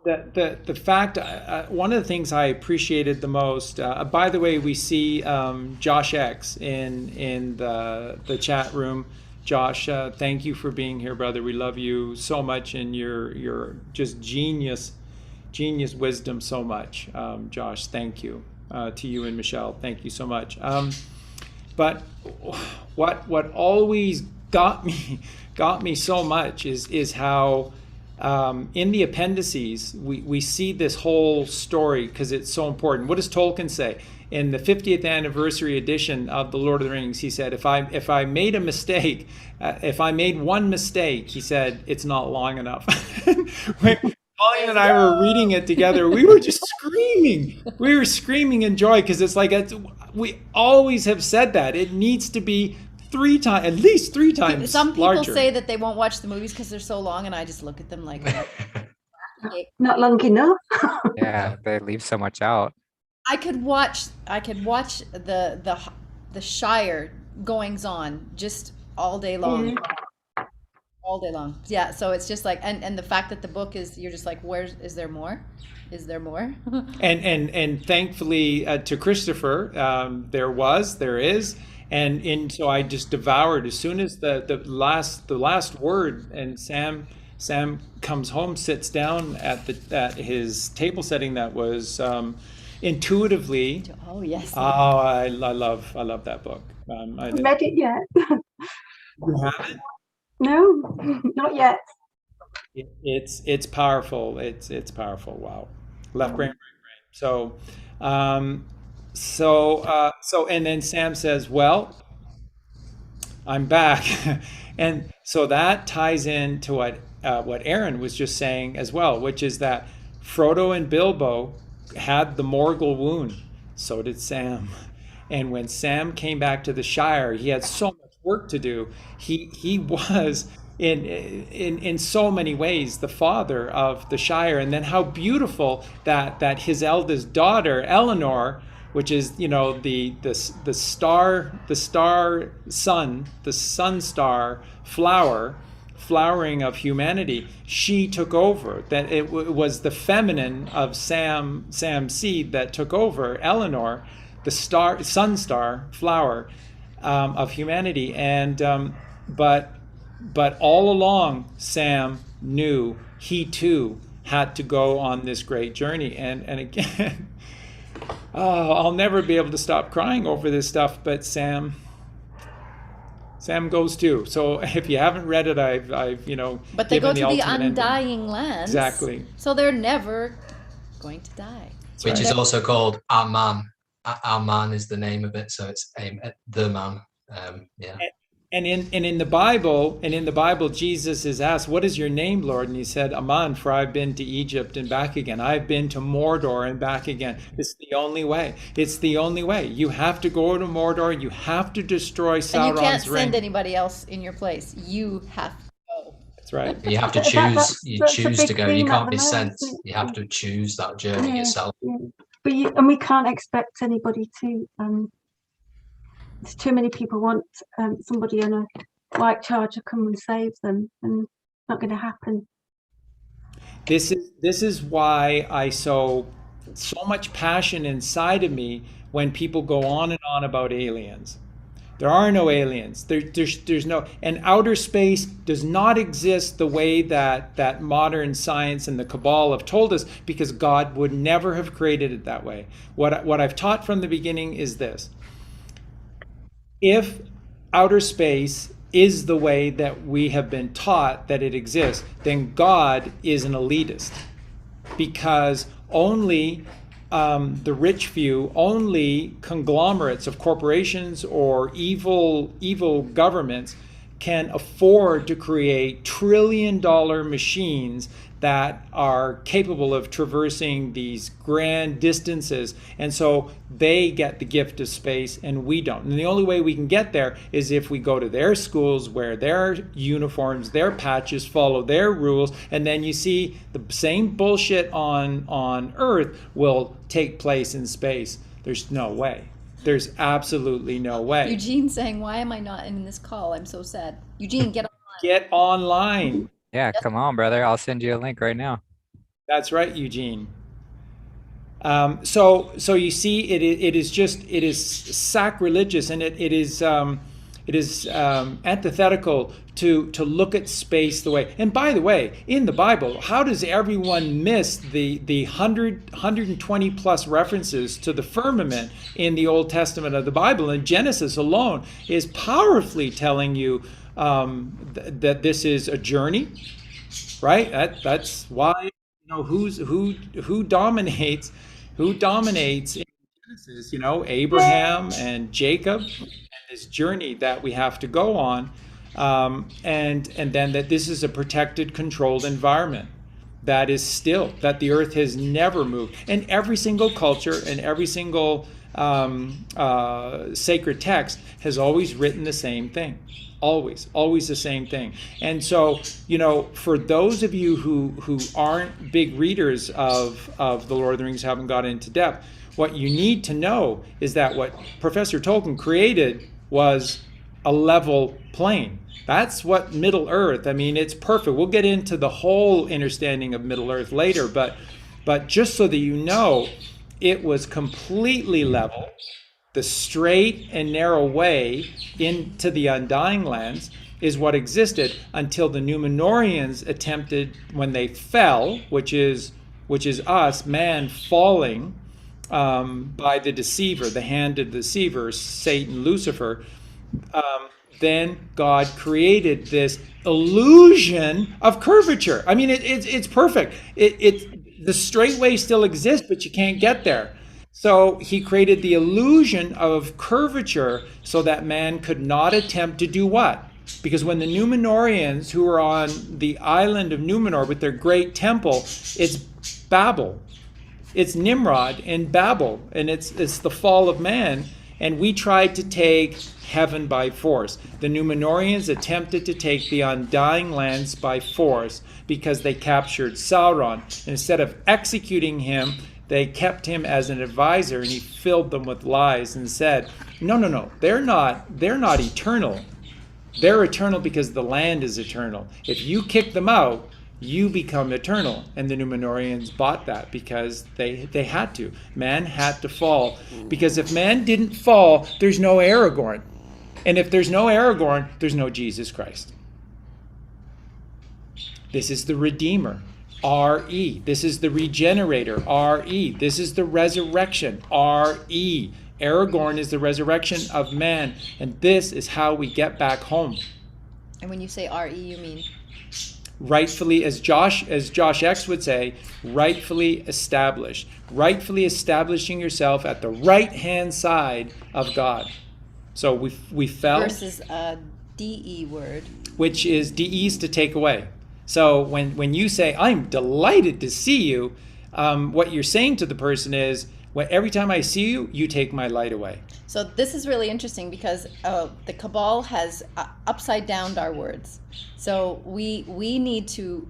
the fact, one of the things I appreciated the most, by the way, we see Josh X in the chat room. Josh, thank you for being here, brother. We love you so much, and your just genius wisdom so much. Josh, thank you. To you and Michelle, thank you so much. But what always got me so much is how in the appendices we see this whole story, because it's so important. What does Tolkien say? In the 50th anniversary edition of The Lord of the Rings, he said, if I made a mistake, if I made one mistake, he said, it's not long enough. When Colleen and I were reading it together, we were just screaming. We were screaming in joy, because it's like, we always have said that. It needs to be at least three times Some people larger. say that they won't watch the movies because they're so long, and I just look at them like, not long enough. Yeah, they leave so much out. I could watch the Shire goings on just all day long. All day long. Yeah, so it's just like, and the fact that the book is, you're just like, is there more? Is there more? and thankfully to Christopher, there is. And so I just devoured as soon as the last word, and Sam comes home, sits down at his table setting that was intuitively. Oh yes. Oh, I love that book. I haven't read it yet. You haven't? No, not yet. It's powerful. It's powerful. Wow. Left brain, right brain. So and then Sam says, well, I'm back. And so that ties into what Aaron was just saying as well, which is that Frodo and Bilbo had the Morgul wound. So did Sam. And when Sam came back to the Shire, he had so much work to do. He was in so many ways the father of the Shire. And then how beautiful that his eldest daughter, Eleanor, which is the sun star flowering of humanity, she took over. That it was the feminine of Sam's seed that took over Eleanor, the sun star flower of humanity. And but all along Sam knew he too had to go on this great journey. And again, oh, I'll never be able to stop crying over this stuff, but Sam goes too. So if you haven't read it, I've But they go to the ultimate Undying Lands. Exactly. So they're never going to die. Which is also called Aman. Aman is the name of it, so it's the man. Yeah. And in the Bible, Jesus is asked, "What is your name, Lord?" And he said, "Aman, for I've been to Egypt and back again. I've been to Mordor and back again." It's the only way. It's the only way. You have to go to Mordor. You have to destroy Sauron's ring. And you can't send anybody else in your place. You have to go. That's right. You have to choose. You choose to go. You can't be sent. You have to choose that journey yourself. Yeah. But we can't expect anybody to. There's too many people want somebody in a white charger come and save them, and it's not going to happen. This is why I so much passion inside of me when people go on and on about aliens. There are no aliens. There's no, and outer space does not exist the way that modern science and the Cabal have told us, because God would never have created it that way. What I've taught from the beginning is this: if outer space is the way that we have been taught that it exists, then God is an elitist, because only the rich few, only conglomerates of corporations or evil governments can afford to create trillion-dollar machines that are capable of traversing these grand distances. And so they get the gift of space and we don't. And the only way we can get there is if we go to their schools, wear their uniforms, their patches, follow their rules, and then you see the same bullshit on Earth will take place in space. There's no way. There's absolutely no way. Eugene saying, why am I not in this call? I'm so sad. Eugene, get online. Get online. Yeah, come on, brother. I'll send you a link right now. That's right, Eugene. So you see, it is sacrilegious, and it is antithetical to look at space the way. And by the way, in the Bible, how does everyone miss the 120 plus references to the firmament in the Old Testament of the Bible? And Genesis alone is powerfully telling you that this is a journey, right? That's why, who dominates in Genesis, Abraham and Jacob, and this journey that we have to go on, and then that this is a protected, controlled environment that is still, that the earth has never moved. And every single culture and every single sacred text has always written the same thing. Always the same thing. And so, for those of you who aren't big readers of the Lord of the Rings, haven't got into depth, what you need to know is that what Professor Tolkien created was a level plane. That's what Middle Earth, it's perfect. We'll get into the whole understanding of Middle Earth later, but just so that you know, it was completely level. The straight and narrow way into the Undying Lands is what existed until the Númenóreans attempted, when they fell, which is us, man falling by the deceiver, the hand of the deceiver, Satan, Lucifer. Then God created this illusion of curvature. It's perfect. The straight way still exists, but you can't get there. So he created the illusion of curvature so that man could not attempt to do what? Because when the Númenóreans, who are on the island of Númenor with their great temple, it's Babel. It's Nimrod and Babel, and it's the fall of man. And we tried to take heaven by force. The Númenóreans attempted to take the Undying Lands by force because they captured Sauron. And instead of executing him, they kept him as an advisor, and he filled them with lies and said, no, they're not eternal. They're eternal because the land is eternal. If you kick them out, you become eternal. And the Númenóreans bought that because they had to. Man had to fall. Because if man didn't fall, there's no Aarongorn. And if there's no Aarongorn, there's no Jesus Christ. This is the Redeemer. R-E. This is the regenerator. R-E. This is the resurrection. R-E. Aarongorn is the resurrection of man, and this is how we get back home. And when you say R-E, you mean? Rightfully, as Josh X would say, rightfully established. Rightfully establishing yourself at the right-hand side of God. So we fell. Versus a D-E word. Which is D-E's to take away. So when you say, I'm delighted to see you, what you're saying to the person is, every time I see you, you take my light away. So this is really interesting because the Cabal has upside downed our words. So we need to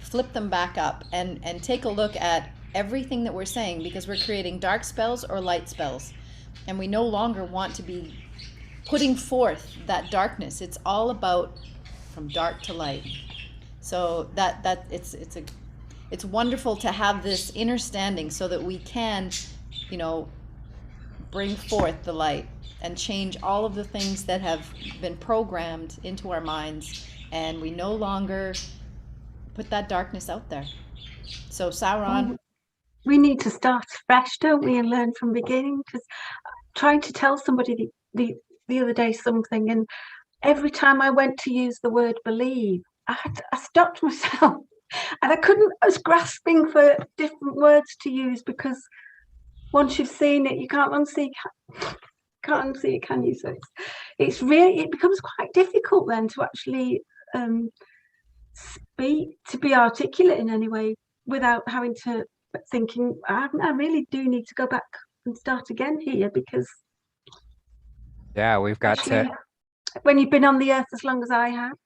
flip them back up and take a look at everything that we're saying, because we're creating dark spells or light spells. And we no longer want to be putting forth that darkness. It's all about from dark to light. So that it's wonderful to have this understanding so that we can, bring forth the light and change all of the things that have been programmed into our minds, and we no longer put that darkness out there. So Sauron. We need to start fresh, don't we, and learn from the beginning, because trying to tell somebody the the other day something, and every time I went to use the word believe, I stopped myself, and I was grasping for different words to use, because once you've seen it, you can't unsee it, can you? So it becomes quite difficult then to actually speak, to be articulate in any way, without having to thinking, I really do need to go back and start again here, because Yeah, we've got actually, when you've been on the earth as long as I have,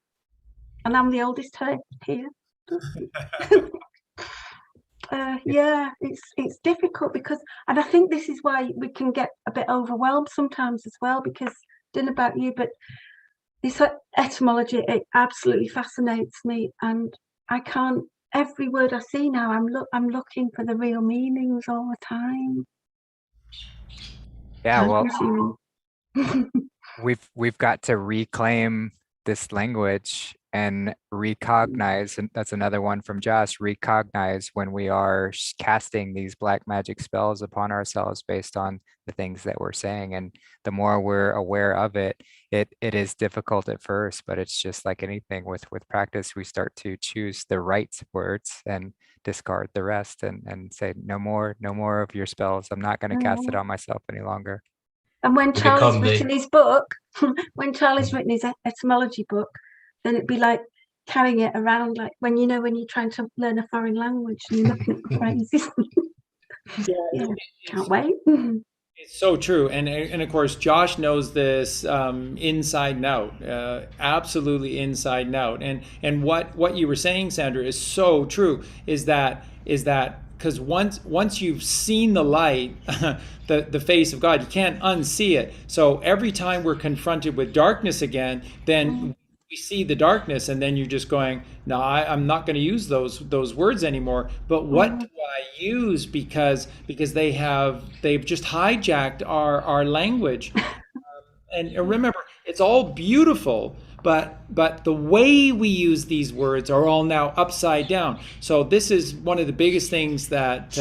and I'm the oldest here, yeah, it's difficult, because, and I think this is why we can get a bit overwhelmed sometimes as well, because I don't know about you, but this etymology, it absolutely fascinates me, and I can't, every word I see now, I'm looking for the real meanings all the time. Yeah, well, we've got to reclaim this language and recognize, and that's another one from Josh, recognize when we are casting these black magic spells upon ourselves based on the things that we're saying. And the more we're aware of it, it is difficult at first, but it's just like anything with practice, we start to choose the right words and discard the rest, and say, no more of your spells. I'm not going to cast it on myself any longer. And when Charlie's written his book, when Charlie's written his etymology book, then it'd be like carrying it around, like when you're trying to learn a foreign language and you're looking at the phrases. Yeah, can't wait. It's so true, and of course Josh knows this inside and out, absolutely inside and out. And what you were saying, Sandra, is so true. Is that because once you've seen the light, the face of God, you can't unsee it. So every time we're confronted with darkness again, then we see the darkness, and then you're just going, no, I'm not going to use those words anymore. But what do I use? Because they've just hijacked our language. And remember, it's all beautiful, but the way we use these words are all now upside down. So this is one of the biggest things that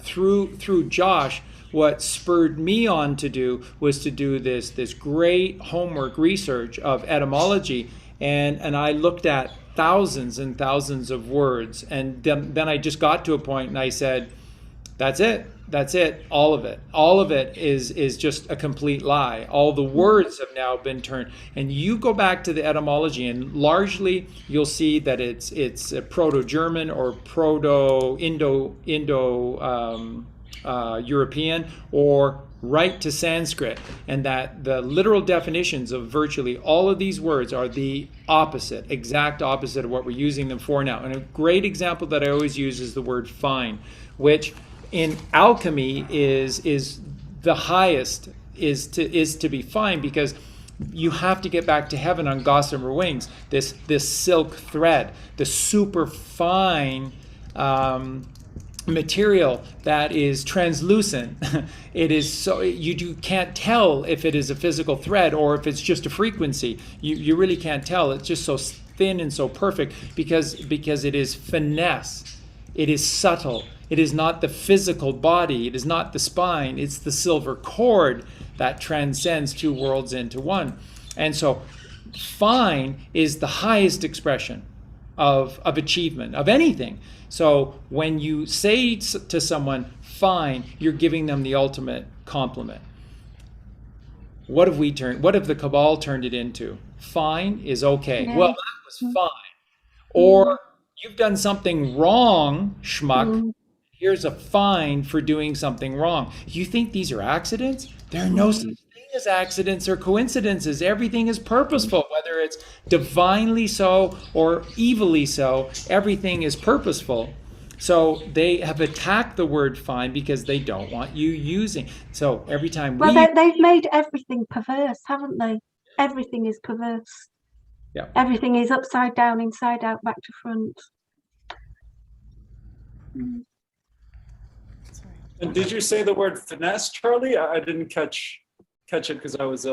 through Josh, what spurred me on to do was to do this great homework research of etymology, and I looked at thousands and thousands of words, and then I just got to a point and I said, that's it, all of it is just a complete lie. All the words have now been turned, and you go back to the etymology, and largely you'll see that it's a Proto-German or Proto-Indo European, or right to Sanskrit, and that the literal definitions of virtually all of these words are the exact opposite of what we're using them for now. And a great example that I always use is the word fine, which in alchemy is the highest, is to be fine, because you have to get back to heaven on gossamer wings, this silk thread, the super fine material that is translucent. It is so you can't tell if it is a physical thread or if it's just a frequency. You really can't tell. It's just so thin and so perfect, because it is finesse. It is subtle. It is not the physical body. It is not the spine. It's the silver cord that transcends two worlds into one. And so fine is the highest expression of achievement, of anything. So when you say to someone, fine, you're giving them the ultimate compliment. What have the Cabal turned it into? Fine is okay. Yeah. Well, that was fine. Or you've done something wrong, schmuck. Here's a fine for doing something wrong. You think these are accidents? There are no such thing as accidents or coincidences. Everything is purposeful, whether it's divinely so or evilly so. Everything is purposeful. So they have attacked the word fine because they don't want you using. So every time they've made everything perverse, haven't they? Everything is perverse. Yeah. Everything is upside down, inside out, back to front. And did you say the word finesse, Charlie? I didn't catch it because I was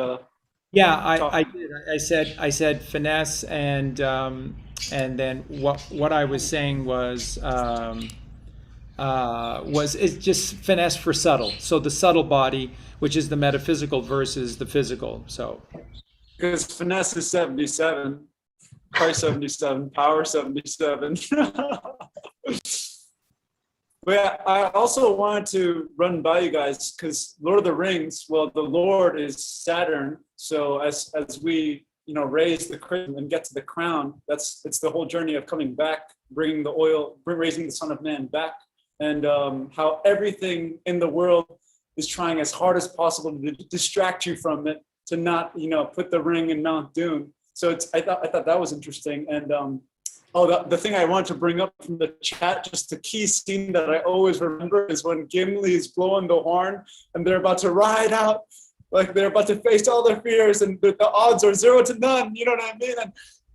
Yeah, I did. I said finesse, and then what I was saying was it's just finesse for subtle. So the subtle body, which is the metaphysical versus the physical. So because finesse is 77, price 77, power 77. But yeah, I also wanted to run by you guys because Lord of the Rings, well, the Lord is Saturn. So as we raise the chrism and get to the crown, it's the whole journey of coming back, bringing the oil, raising the Son of Man back, and how everything in the world is trying as hard as possible to distract you from it, to not put the ring in Mount Doom. So I thought that was interesting. And the thing I wanted to bring up from the chat, just the key scene that I always remember, is when Gimli is blowing the horn and they're about to ride out, like they're about to face all their fears, and the odds are 0 to none. You know what I mean?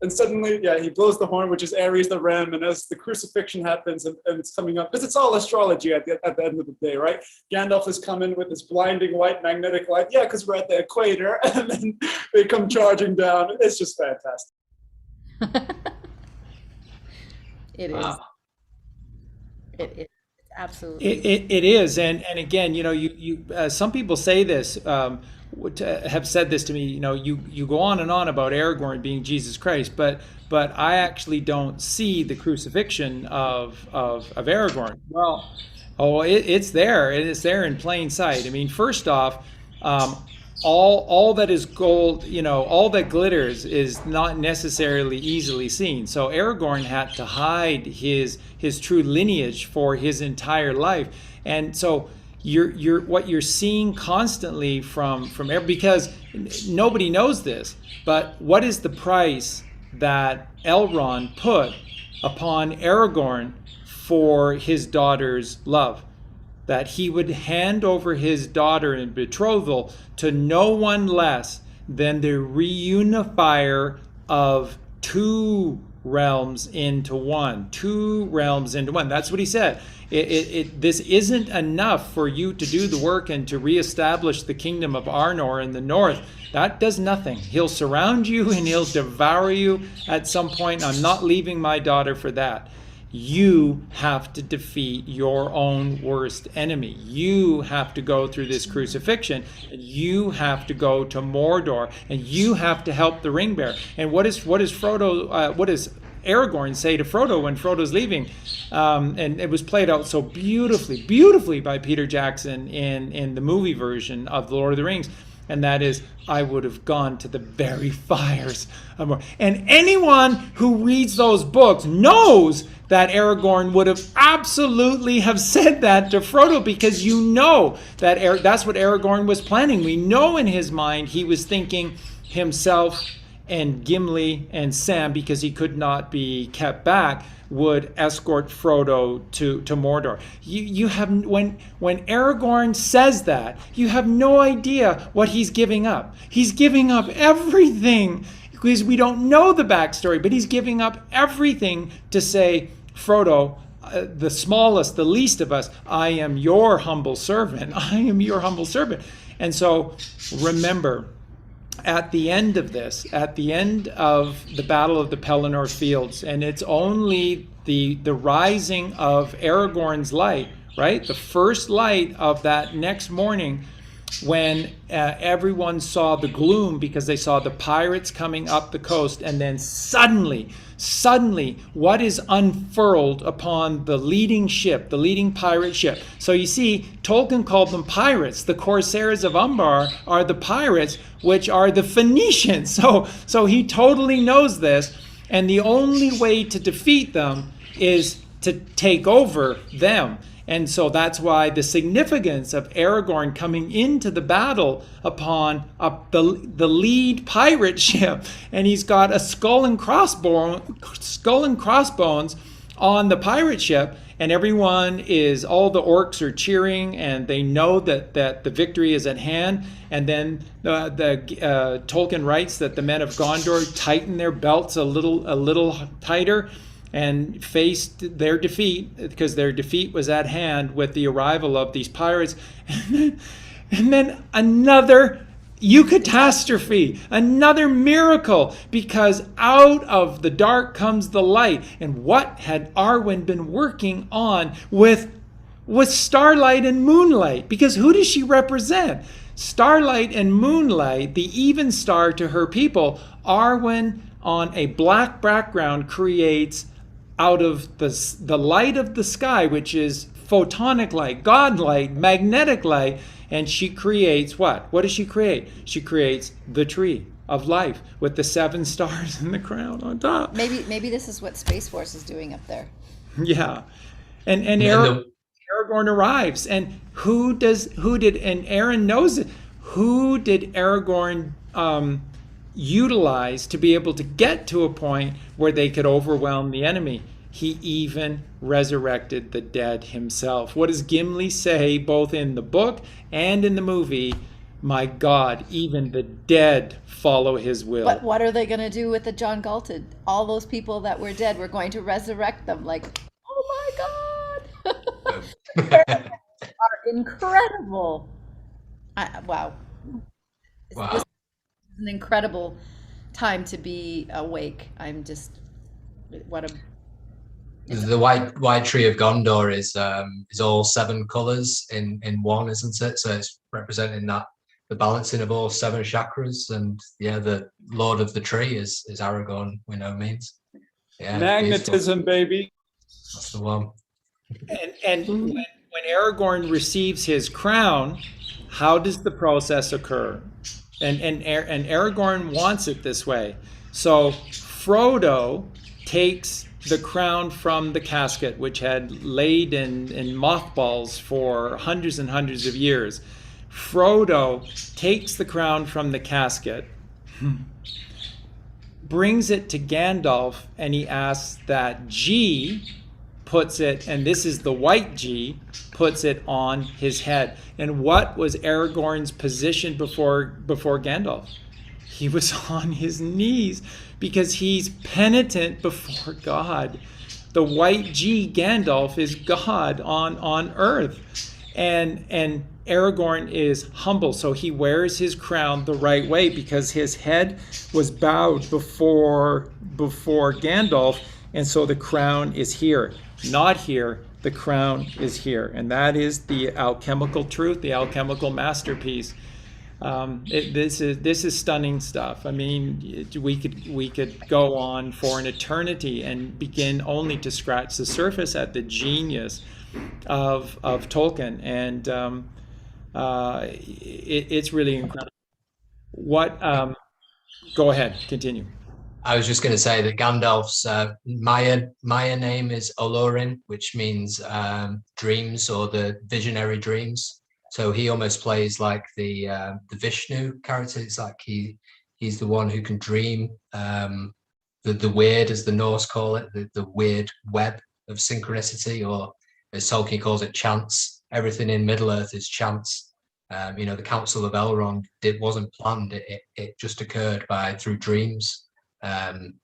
And suddenly, he blows the horn, which is Aries the ram, and as the crucifixion happens and it's coming up, because it's all astrology at the end of the day, right? Gandalf is coming with his blinding white magnetic light, because we're at the equator, and then they come charging down. It's just fantastic. It is. Wow. It is. Absolutely. It is, and again, you some people say this, have said this to me. You go on and on about Aarongorn being Jesus Christ, but I actually don't see the crucifixion of Aarongorn. Well, it's there, and it's there in plain sight. I mean, first off, all that is gold, all that glitters is not necessarily easily seen. So Aarongorn had to hide his true lineage for his entire life, and so you're what you're seeing constantly from because nobody knows this, but what is the price that Elrond put upon Aarongorn for his daughter's love? That he would hand over his daughter in betrothal to no one less than the reunifier of two realms into one. That's what he said. This isn't enough for you to do the work and to reestablish the kingdom of Arnor in the north. That does nothing. He'll surround you and he'll devour you at some point. I'm not leaving my daughter for that. You have to defeat your own worst enemy. You have to go through this crucifixion. You have to go to Mordor, and you have to help the ring bearer. And what does Frodo? What does Aragorn say to Frodo when Frodo's leaving? And it was played out so beautifully by Peter Jackson in the movie version of The Lord of the Rings. And that is, I would have gone to the very fires of Mordor. And anyone who reads those books knows that Aragorn would have absolutely have said that to Frodo, because that that's what Aragorn was planning. We know in his mind he was thinking himself and Gimli and Sam, because he could not be kept back, would escort Frodo to Mordor. You have, when Aragorn says that, you have no idea what he's giving up. He's giving up everything, because we don't know the backstory, but he's giving up everything to say, Frodo, the smallest, the least of us, I am your humble servant. I am your humble servant. And so remember, at the end of this, at the end of the Battle of the Pelennor Fields, and it's only the rising of Aragorn's light, right? The first light of that next morning, when everyone saw the gloom because they saw the pirates coming up the coast, and then suddenly, what is unfurled upon the leading ship, the leading pirate ship? So you see, Tolkien called them pirates. The Corsairs of Umbar are the pirates, which are the Phoenicians. So he totally knows this, and the only way to defeat them is to take over them. And so that's why the significance of Aragorn coming into the battle upon the lead pirate ship, and he's got a skull and crossbones on the pirate ship, and all the orcs are cheering, and they know that the victory is at hand. And then Tolkien writes that the men of Gondor tighten their belts a little tighter, and faced their defeat, because their defeat was at hand with the arrival of these pirates. And then another eucatastrophe, another miracle, because out of the dark comes the light. And what had Arwen been working on with with starlight and moonlight, because who does she represent? Starlight and moonlight, the even star to her people, Arwen on a black background creates out of the light of the sky, which is photonic light, God light, magnetic light, and she creates what? What does she create? She creates the tree of life with the 7 stars and the crown on top. Maybe this is what Space Force is doing up there. Yeah. And Aragorn arrives, and and Aaron knows it, who did Aragorn utilize to be able to get to a point where they could overwhelm the enemy? He even resurrected the dead himself. What does Gimli say both in the book and in the movie? My God, even the dead follow his will. But what are they going to do with the John Galton? All those people that were dead, we're going to resurrect them. Like, oh my God. Are incredible. Wow. This is an incredible time to be awake. I'm just, the white tree of Gondor is all 7 colors in one, isn't it? So it's representing that, the balancing of all 7 chakras, and yeah, the Lord of the Tree is Aragorn, we know means. Yeah, magnetism, beautiful. Baby. That's the one. And when Aragorn receives his crown, how does the process occur? And Aragorn wants it this way. So Frodo takes the crown from the casket, which had laid in mothballs for hundreds and hundreds of years. Frodo takes the crown from the casket, brings it to Gandalf, and he asks that G puts it, and this is the white G, puts it on his head. And what was Aragorn's position before Gandalf? He was on his knees because he's penitent before God. The white G, Gandalf, is God on earth. And Aragorn is humble, so he wears his crown the right way because his head was bowed before Gandalf, and so the crown is here, not here. The crown is here, and that is the alchemical truth, the alchemical masterpiece. This is stunning stuff. I mean, we could go on for an eternity and begin only to scratch the surface at the genius of Tolkien, and it's really incredible. What? Go ahead, continue. I was just going to say that Gandalf's Maya name is Olorin, which means dreams, or the visionary dreams. So he almost plays like the Vishnu character. It's like he's the one who can dream the weird, as the Norse call it, the weird web of synchronicity, or as Tolkien calls it, chance. Everything in Middle-earth is chance. The Council of Elrond wasn't planned. It just occurred through dreams. And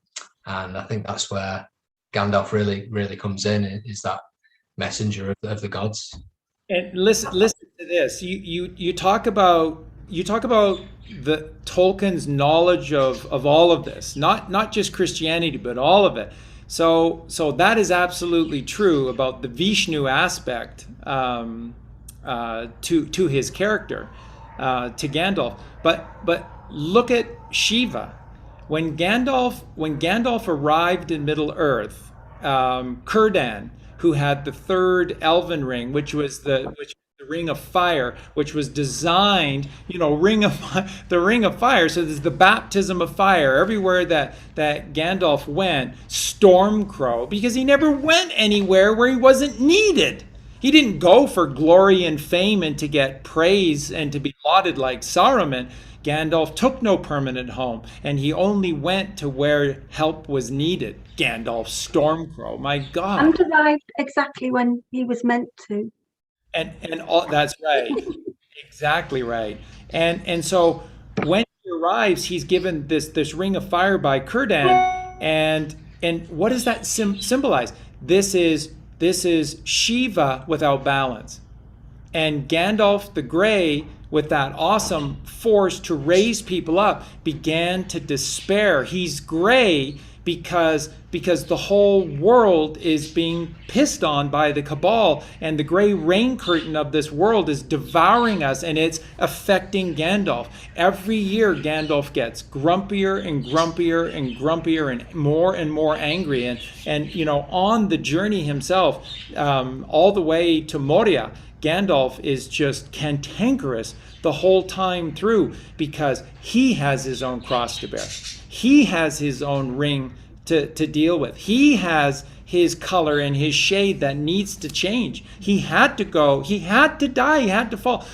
I think that's where Gandalf really comes in, is that messenger of the gods. And listen to this. You talk about the Tolkien's knowledge of all of this, not just Christianity, but all of it. So that is absolutely true about the Vishnu aspect to his character, to Gandalf. But look at Shiva. When Gandalf arrived in Middle Earth, Círdan, who had the 3rd Elven ring, which was the Ring of Fire, which was designed, the Ring of Fire. So there's the baptism of fire everywhere that Gandalf went. Stormcrow, because he never went anywhere where he wasn't needed. He didn't go for glory and fame and to get praise and to be lauded like Saruman. Gandalf took no permanent home, and he only went to where help was needed. Gandalf, Stormcrow, my God. And arrived exactly when he was meant to. And all, that's right. Exactly right. And so when he arrives, he's given this ring of fire by Círdan, and what does that symbolize? This is Shiva without balance. And Gandalf the Grey, with that awesome force to raise people up, began to despair. He's gray because the whole world is being pissed on by the cabal, and the gray rain curtain of this world is devouring us, and it's affecting Gandalf. Every year Gandalf gets grumpier and grumpier and grumpier and more angry, and you know, on the journey himself, all the way to Moria, Gandalf is just cantankerous the whole time through, because he has his own cross to bear. He has his own ring to deal with. He has his color and his shade that needs to change. He had to go. He had to die. He had to fall.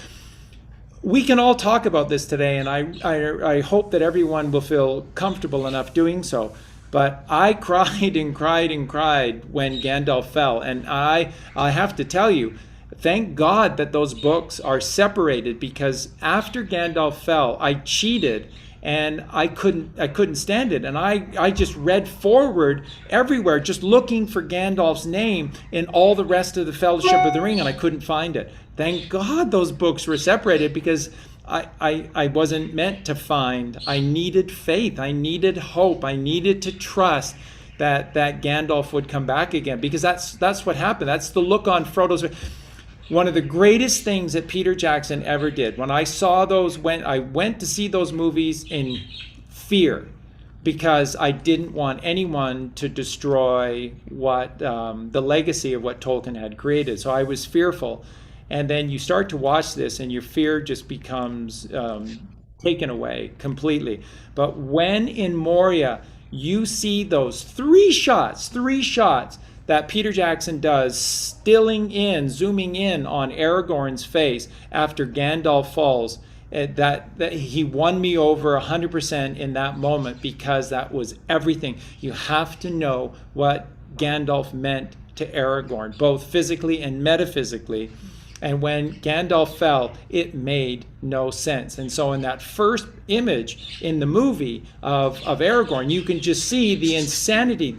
We can all talk about this today, and I hope that everyone will feel comfortable enough doing so. But I cried and cried and cried when Gandalf fell. And I have to tell you, thank God that those books are separated, because after Gandalf fell, I cheated and I couldn't stand it. And I just read forward everywhere, just looking for Gandalf's name in all the rest of the Fellowship of the Ring, and I couldn't find it. Thank God those books were separated, because I wasn't meant to find. I needed faith. I needed hope. I needed to trust that Gandalf would come back again, because that's what happened. That's the look on Frodo's face. One of the greatest things that Peter Jackson ever did, when I saw those, when I went to see those movies in fear, because I didn't want anyone to destroy what the legacy of what Tolkien had created. So I was fearful. And then you start to watch this, and your fear just becomes taken away completely. But when in Moria, you see those three shots that Peter Jackson does, zooming in on Aragorn's face after Gandalf falls, that he won me over 100% in that moment, because that was everything. You have to know what Gandalf meant to Aragorn, both physically and metaphysically. And when Gandalf fell, it made no sense. And so in that first image in the movie of Aragorn, you can just see the insanity.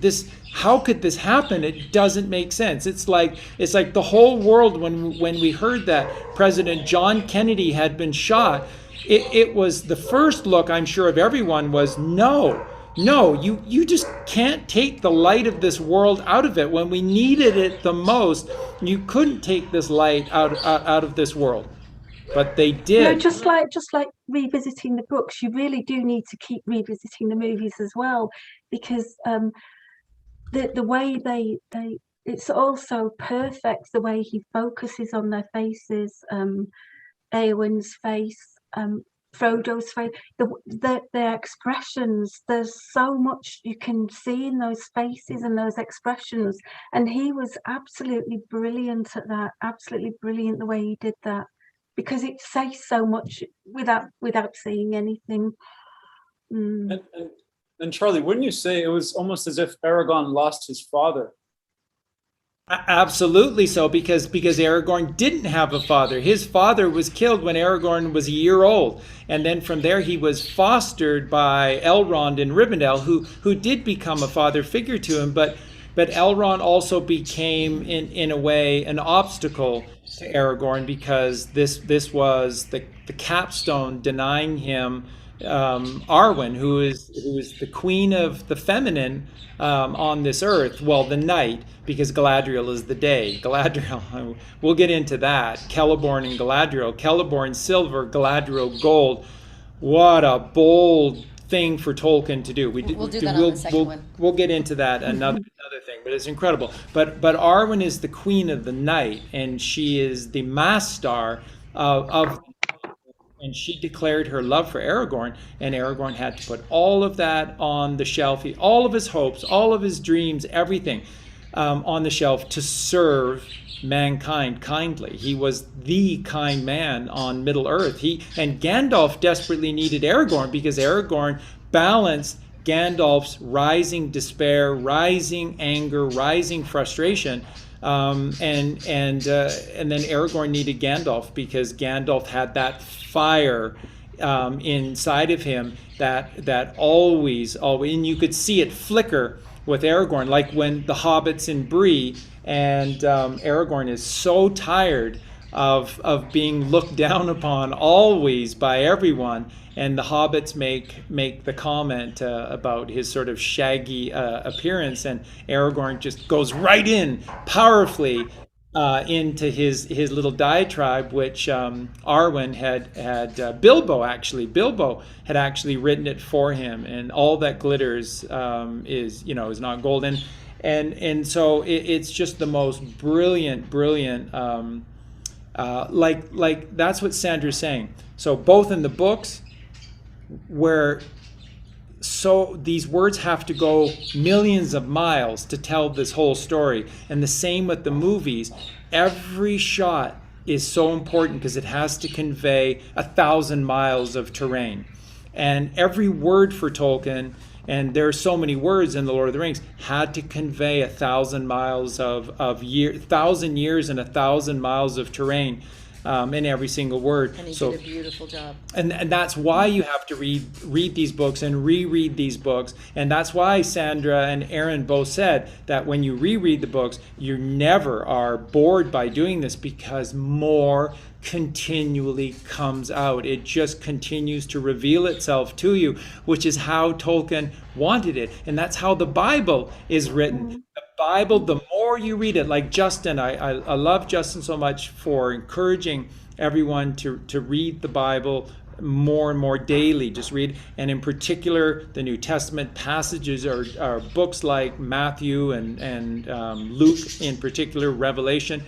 How could this happen? It doesn't make sense. It's like the whole world, when we heard that President John Kennedy had been shot, it was the first look, I'm sure, of everyone was, no, you just can't take the light of this world out of it. When we needed it the most, you couldn't take this light out of this world. But they did. No, just like revisiting the books, you really do need to keep revisiting the movies as well, because the way they it's also perfect, the way he focuses on their faces, Eowyn's face, Frodo's face, their expressions. There's so much you can see in those faces and those expressions, and he was absolutely brilliant at that. Absolutely brilliant the way he did that, because it says so much without saying anything. And Charlie, wouldn't you say it was almost as if Aragorn lost his father? Absolutely so, because Aragorn didn't have a father. His father was killed when Aragorn was a year old, and then from there he was fostered by Elrond in Rivendell, who did become a father figure to him. But Elrond also became in a way an obstacle to Aragorn, because this was the capstone denying him Arwen, who is the queen of the feminine on this earth. Well, the night, because Galadriel is the day. Galadriel, we'll get into that. Celeborn and Galadriel. Celeborn silver, Galadriel gold. What a bold thing for Tolkien to do. We'll do that on the second one. We'll get into that another thing, but it's incredible. But Arwen is the queen of the night, and she is the mass star of and she declared her love for Aragorn, and Aragorn had to put all of that on the shelf, all of his hopes, all of his dreams, everything on the shelf to serve mankind kindly. He was the kind man on Middle Earth. And Gandalf desperately needed Aragorn, because Aragorn balanced Gandalf's rising despair, rising anger, rising frustration. And then Aragorn needed Gandalf, because Gandalf had that fire inside of him that always, and you could see it flicker with Aragorn, like when the hobbits in Bree, and Aragorn is so tired of being looked down upon always by everyone. And the hobbits make the comment about his sort of shaggy appearance, and Aragorn just goes right in powerfully into his little diatribe, which Arwen had Bilbo had actually written it for him, and all that glitters is not gold, and so it's just the most brilliant like that's what Sandra's saying. So both in the books, where these words have to go millions of miles to tell this whole story, and the same with the movies. Every shot is so important because it has to convey 1,000 miles of terrain, and every word for Tolkien, and there are so many words in the Lord of the Rings, had to convey 1,000 miles of 1,000 years and 1,000 miles of terrain in every single word. And he did a beautiful job. And that's why you have to read these books and reread these books. And that's why Sandra and Aaron both said that when you reread the books, you never are bored by doing this, because more continually comes out. It just continues to reveal itself to you, which is how Tolkien wanted it. And that's how the Bible is written. The Bible, the more you read it, like Justin, I love Justin so much for encouraging everyone to read the Bible more and more daily. Just read, and in particular the New Testament passages are books like Matthew and Luke, in particular Revelation,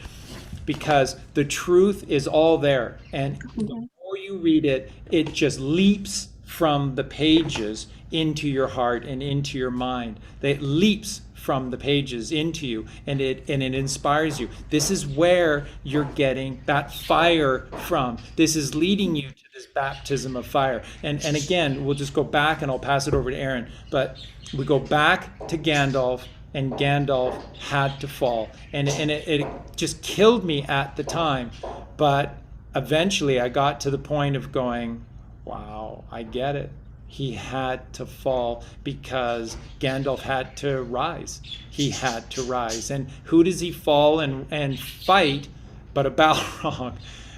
because the truth is all there, and the more you read it, it just leaps from the pages into your heart and into your mind. It leaps from the pages into you, and it inspires you. This is where you're getting that fire from. This is leading you to this baptism of fire. And again, we'll just go back, and I'll pass it over to Aaron, but we go back to Gandalf, and Gandalf had to fall, and it just killed me at the time, but eventually I got to the point of going, wow, I get it. He had to fall because Gandalf had to rise. He had to rise. And who does he fall and fight but a Balrog?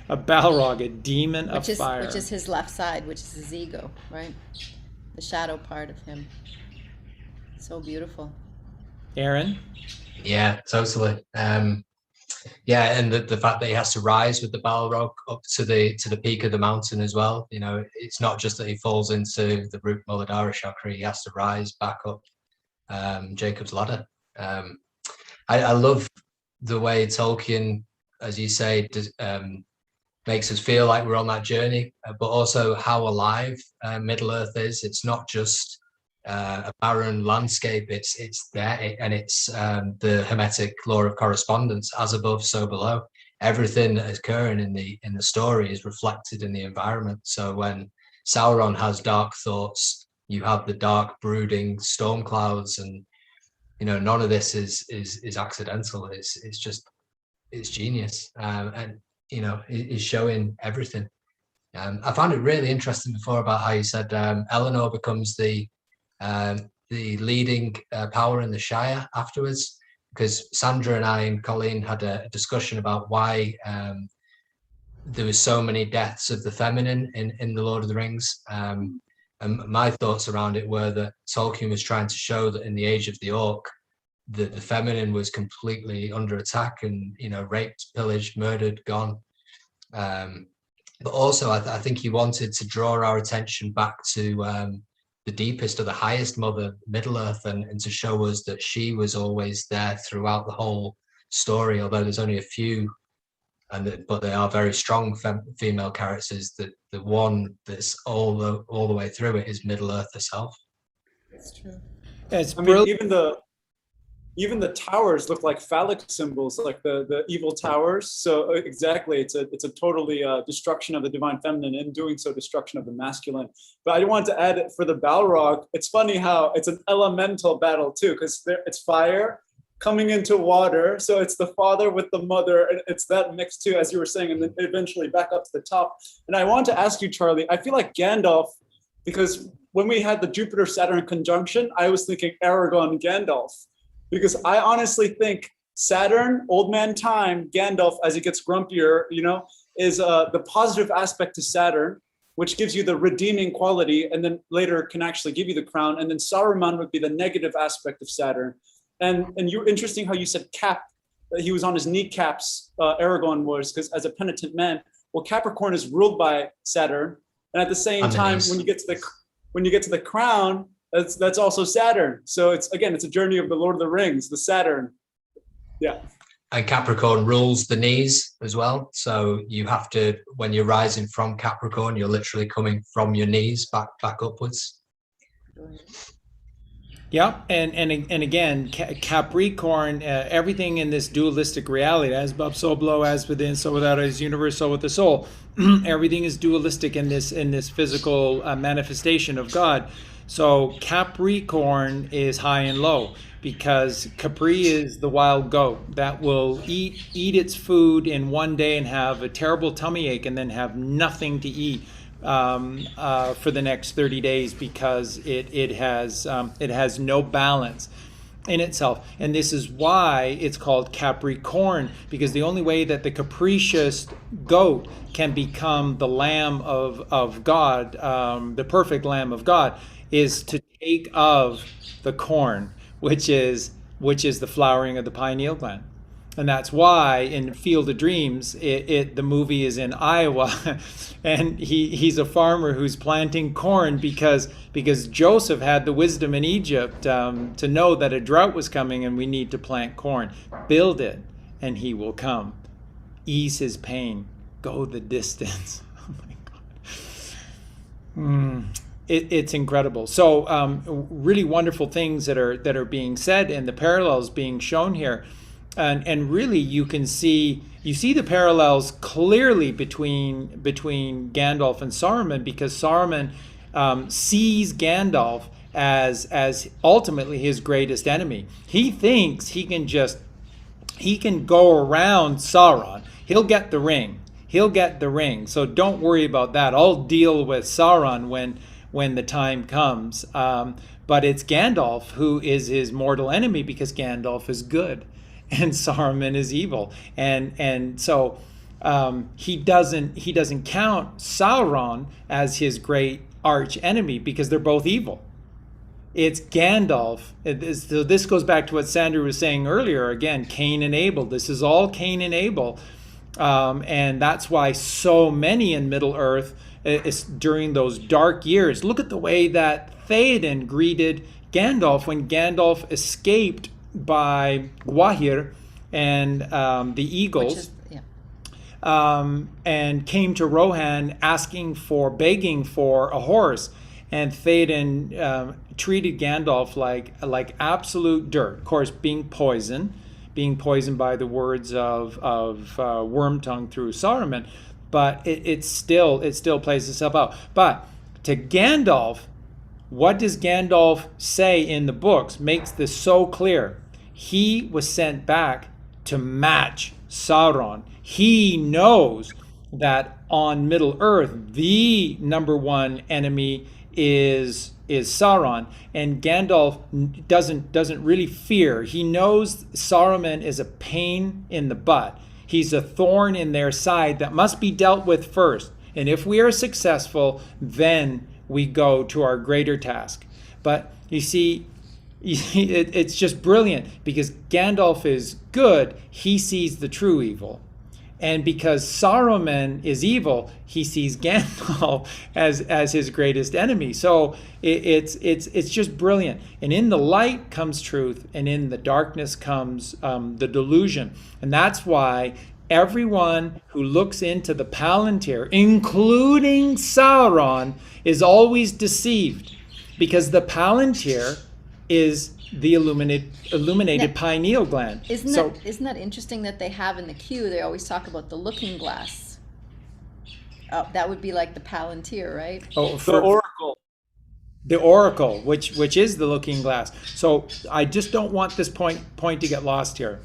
A Balrog, a demon of fire. Which is his left side, which is his ego, right? The shadow part of him. So beautiful. Aaron? Yeah, totally. Yeah, and the fact that he has to rise with the Balrog up to the peak of the mountain as well. It's not just that he falls into the root Muladhara chakra; he has to rise back up Jacob's ladder. I love the way Tolkien, as you say, makes us feel like we're on that journey, but also how alive Middle Earth is. It's not just a barren landscape. It's there, and it's the Hermetic law of correspondence: as above, so below. Everything that is occurring in the story is reflected in the environment. So when Sauron has dark thoughts, you have the dark brooding storm clouds, and none of this is accidental. It's genius, and it's showing everything. I found it really interesting before about how you said Eleanor becomes the leading power in the Shire afterwards, because Sandra and I and Colleen had a discussion about why there was so many deaths of the feminine in the Lord of the Rings, and my thoughts around it were that Tolkien was trying to show that in the age of the Orc, the feminine was completely under attack and raped, pillaged, murdered, gone. But also I think he wanted to draw our attention back to the deepest or the highest mother, Middle Earth, and to show us that she was always there throughout the whole story, although there's only a few, but they are very strong female characters. That the one that's all the way through it is Middle Earth herself. That's true. Even the towers look like phallic symbols, like the evil towers. So exactly, it's a totally destruction of the divine feminine, and doing so destruction of the masculine. But I want to add it for the Balrog. It's funny how it's an elemental battle too, because it's fire coming into water. So it's the father with the mother, and it's that mix too, as you were saying, and then eventually back up to the top. And I want to ask you, Charlie, I feel like Gandalf, because when we had the Jupiter-Saturn conjunction, I was thinking Aragorn Gandalf. Because I honestly think Saturn, old man time, Gandalf, as he gets grumpier, is the positive aspect to Saturn, which gives you the redeeming quality, and then later can actually give you the crown. And then Saruman would be the negative aspect of Saturn. And you interesting how you said cap, that he was on his kneecaps, Aragorn was, because as a penitent man, well, Capricorn is ruled by Saturn. And at the same time, when you get to the crown, that's also Saturn. So it's a journey of the Lord of the Rings, the Saturn. Yeah. And Capricorn rules the knees as well. So you have to, when you're rising from Capricorn, you're literally coming from your knees back upwards. Yeah, and again, Capricorn, everything in this dualistic reality, as above, so below, as within, so without, as universe, so with the soul. Everything is dualistic in this physical manifestation of God. So Capricorn is high and low, because Capri is the wild goat that will eat its food in one day and have a terrible tummy ache, and then have nothing to eat for the next 30 days because it has no balance in itself. And this is why it's called Capricorn, because the only way that the capricious goat can become the Lamb of God, the perfect Lamb of God, is to take of the corn, which is the flowering of the pineal gland. And that's why in Field of Dreams, the movie is in Iowa, and he's a farmer who's planting corn because Joseph had the wisdom in Egypt to know that a drought was coming and we need to plant corn. Build it, and he will come. Ease his pain. Go the distance. Oh my God. It's incredible. So really wonderful things that are being said, and the parallels being shown here. And really you see the parallels clearly between Gandalf and Saruman, because Saruman sees Gandalf as ultimately his greatest enemy. He thinks he can go around Sauron. He'll get the ring. So don't worry about that. I'll deal with Sauron when the time comes. But it's Gandalf who is his mortal enemy, because Gandalf is good and Saruman is evil, and so he doesn't count Sauron as his great arch enemy, because they're both evil. It's Gandalf. So this goes back to what Sandra was saying earlier. Again, Cain and Abel. This is all Cain and Abel, and that's why so many in Middle Earth, during those dark years. Look at the way that Theoden greeted Gandalf when Gandalf escaped by Gwahir and the Eagles, and came to Rohan begging for a horse, and Theoden treated Gandalf like absolute dirt. Of course, being poisoned by the words of Wormtongue through Saruman, but it still plays itself out. But to Gandalf, what does Gandalf say in the books makes this so clear? He was sent back to match Sauron. He knows that on Middle Earth, the number one enemy is Sauron, and Gandalf doesn't really fear. He knows Saruman is a pain in the butt. He's a thorn in their side that must be dealt with first. And if we are successful, then we go to our greater task. But you see, it's just brilliant, because Gandalf is good, he sees the true evil. And because Saruman is evil, he sees Gandalf as his greatest enemy. So it's just brilliant. And in the light comes truth, and in the darkness comes the delusion. And that's why everyone who looks into the Palantir, including Sauron, is always deceived, because the Palantir is the illuminated pineal gland. Isn't that interesting that they have in the queue, they always talk about the looking glass? That would be like the Palantir, right? Oh, the oracle. The oracle, which is the looking glass. So I just don't want this point to get lost here.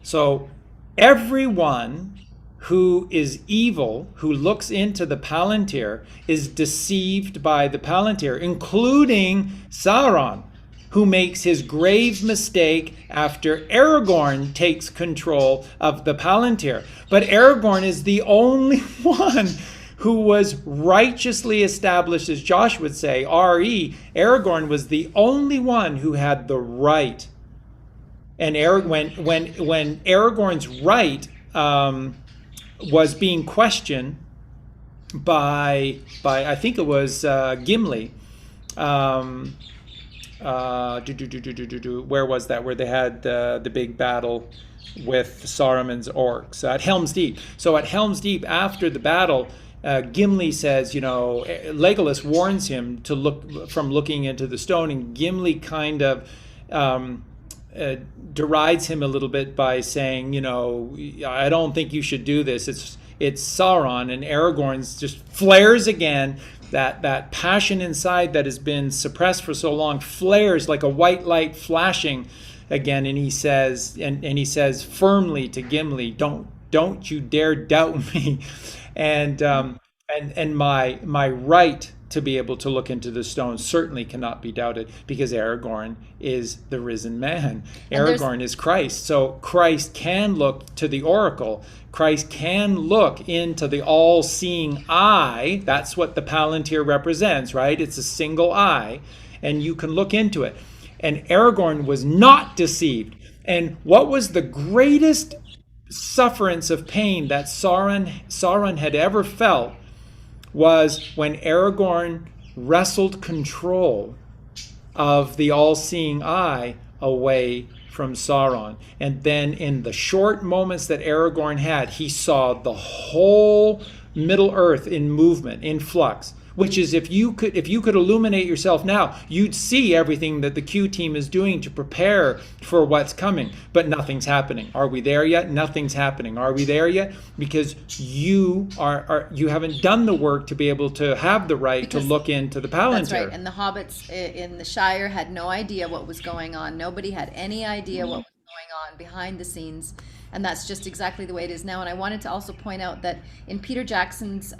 So everyone who is evil, who looks into the Palantir, is deceived by the Palantir, including Sauron, who makes his grave mistake after Aarongorn takes control of the Palantir. But Aarongorn is the only one who was righteously established, as Josh would say, R.E. Aarongorn was the only one who had the right. And when Aragorn's right was being questioned by I think it was Gimli. Where was that? Where they had the big battle with Saruman's orcs at Helm's Deep. So at Helm's Deep, after the battle, Gimli says, Legolas warns him to look from looking into the stone, and Gimli kind of derides him a little bit by saying, I don't think you should do this. It's Sauron, and Aragorn's just flares again. That passion inside that has been suppressed for so long flares like a white light flashing again, and he says, and he says firmly to Gimli, "Don't you dare doubt me," and my right to be able to look into the stone certainly cannot be doubted, because Aragorn is the risen man. Aragorn is Christ. So Christ can look to the oracle. Christ can look into the all-seeing eye. That's what the Palantir represents, right? It's a single eye, and you can look into it. And Aragorn was not deceived. And what was the greatest sufferance of pain that Sauron had ever felt was when Aragorn wrestled control of the all-seeing eye away from Sauron. And then in the short moments that Aragorn had, he saw the whole Middle Earth in movement, in flux. Which is, if you could illuminate yourself now, you'd see everything that the Q team is doing to prepare for what's coming. But nothing's happening. Are we there yet? Nothing's happening. Are we there yet? Because you haven't done the work to be able to have the right to look into the Palantir. That's right. And the hobbits in the Shire had no idea what was going on. Nobody had any idea what was going on behind the scenes. And that's just exactly the way it is now. And I wanted to also point out that in Peter Jackson's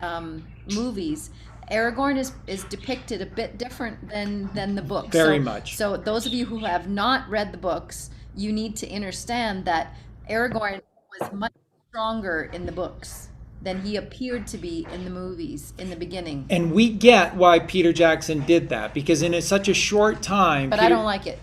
movies, Aragorn is depicted a bit different than the books. Very much. So those of you who have not read the books, you need to understand that Aragorn was much stronger in the books than he appeared to be in the movies in the beginning. And we get why Peter Jackson did that, because in such a short time. But I don't like it.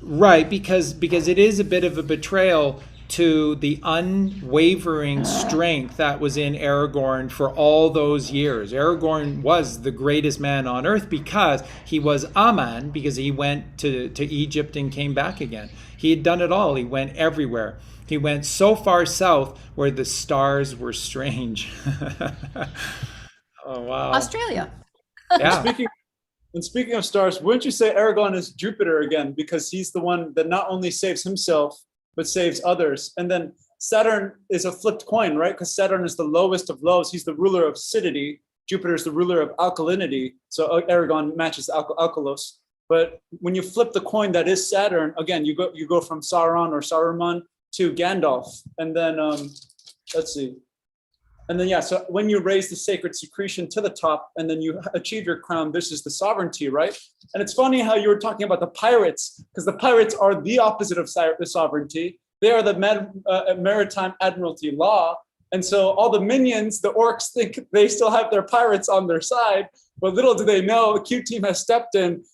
Right, because it is a bit of a betrayal to the unwavering strength that was in Aragorn for all those years. Aragorn was the greatest man on earth because he was a man, because he went to Egypt and came back again. He had done it all. He went everywhere. He went so far south where the stars were strange. Oh, wow. Australia. Yeah. Speaking of stars, wouldn't you say Aragorn is Jupiter again? Because he's the one that not only saves himself, but saves others. And then Saturn is a flipped coin, right? Because Saturn is the lowest of lows. He's the ruler of acidity. Jupiter is the ruler of alkalinity. So Aragorn matches alkalos. But when you flip the coin that is Saturn, again, you go from Sauron or Saruman to Gandalf. And then, let's see. And then, so when you raise the sacred secretion to the top and then you achieve your crown, this is the sovereignty, right? And it's funny how you were talking about the pirates, because the pirates are the opposite of the sovereignty. They are the maritime admiralty law. And so all the minions, the orcs, think they still have their pirates on their side, but little do they know, the Q team has stepped in,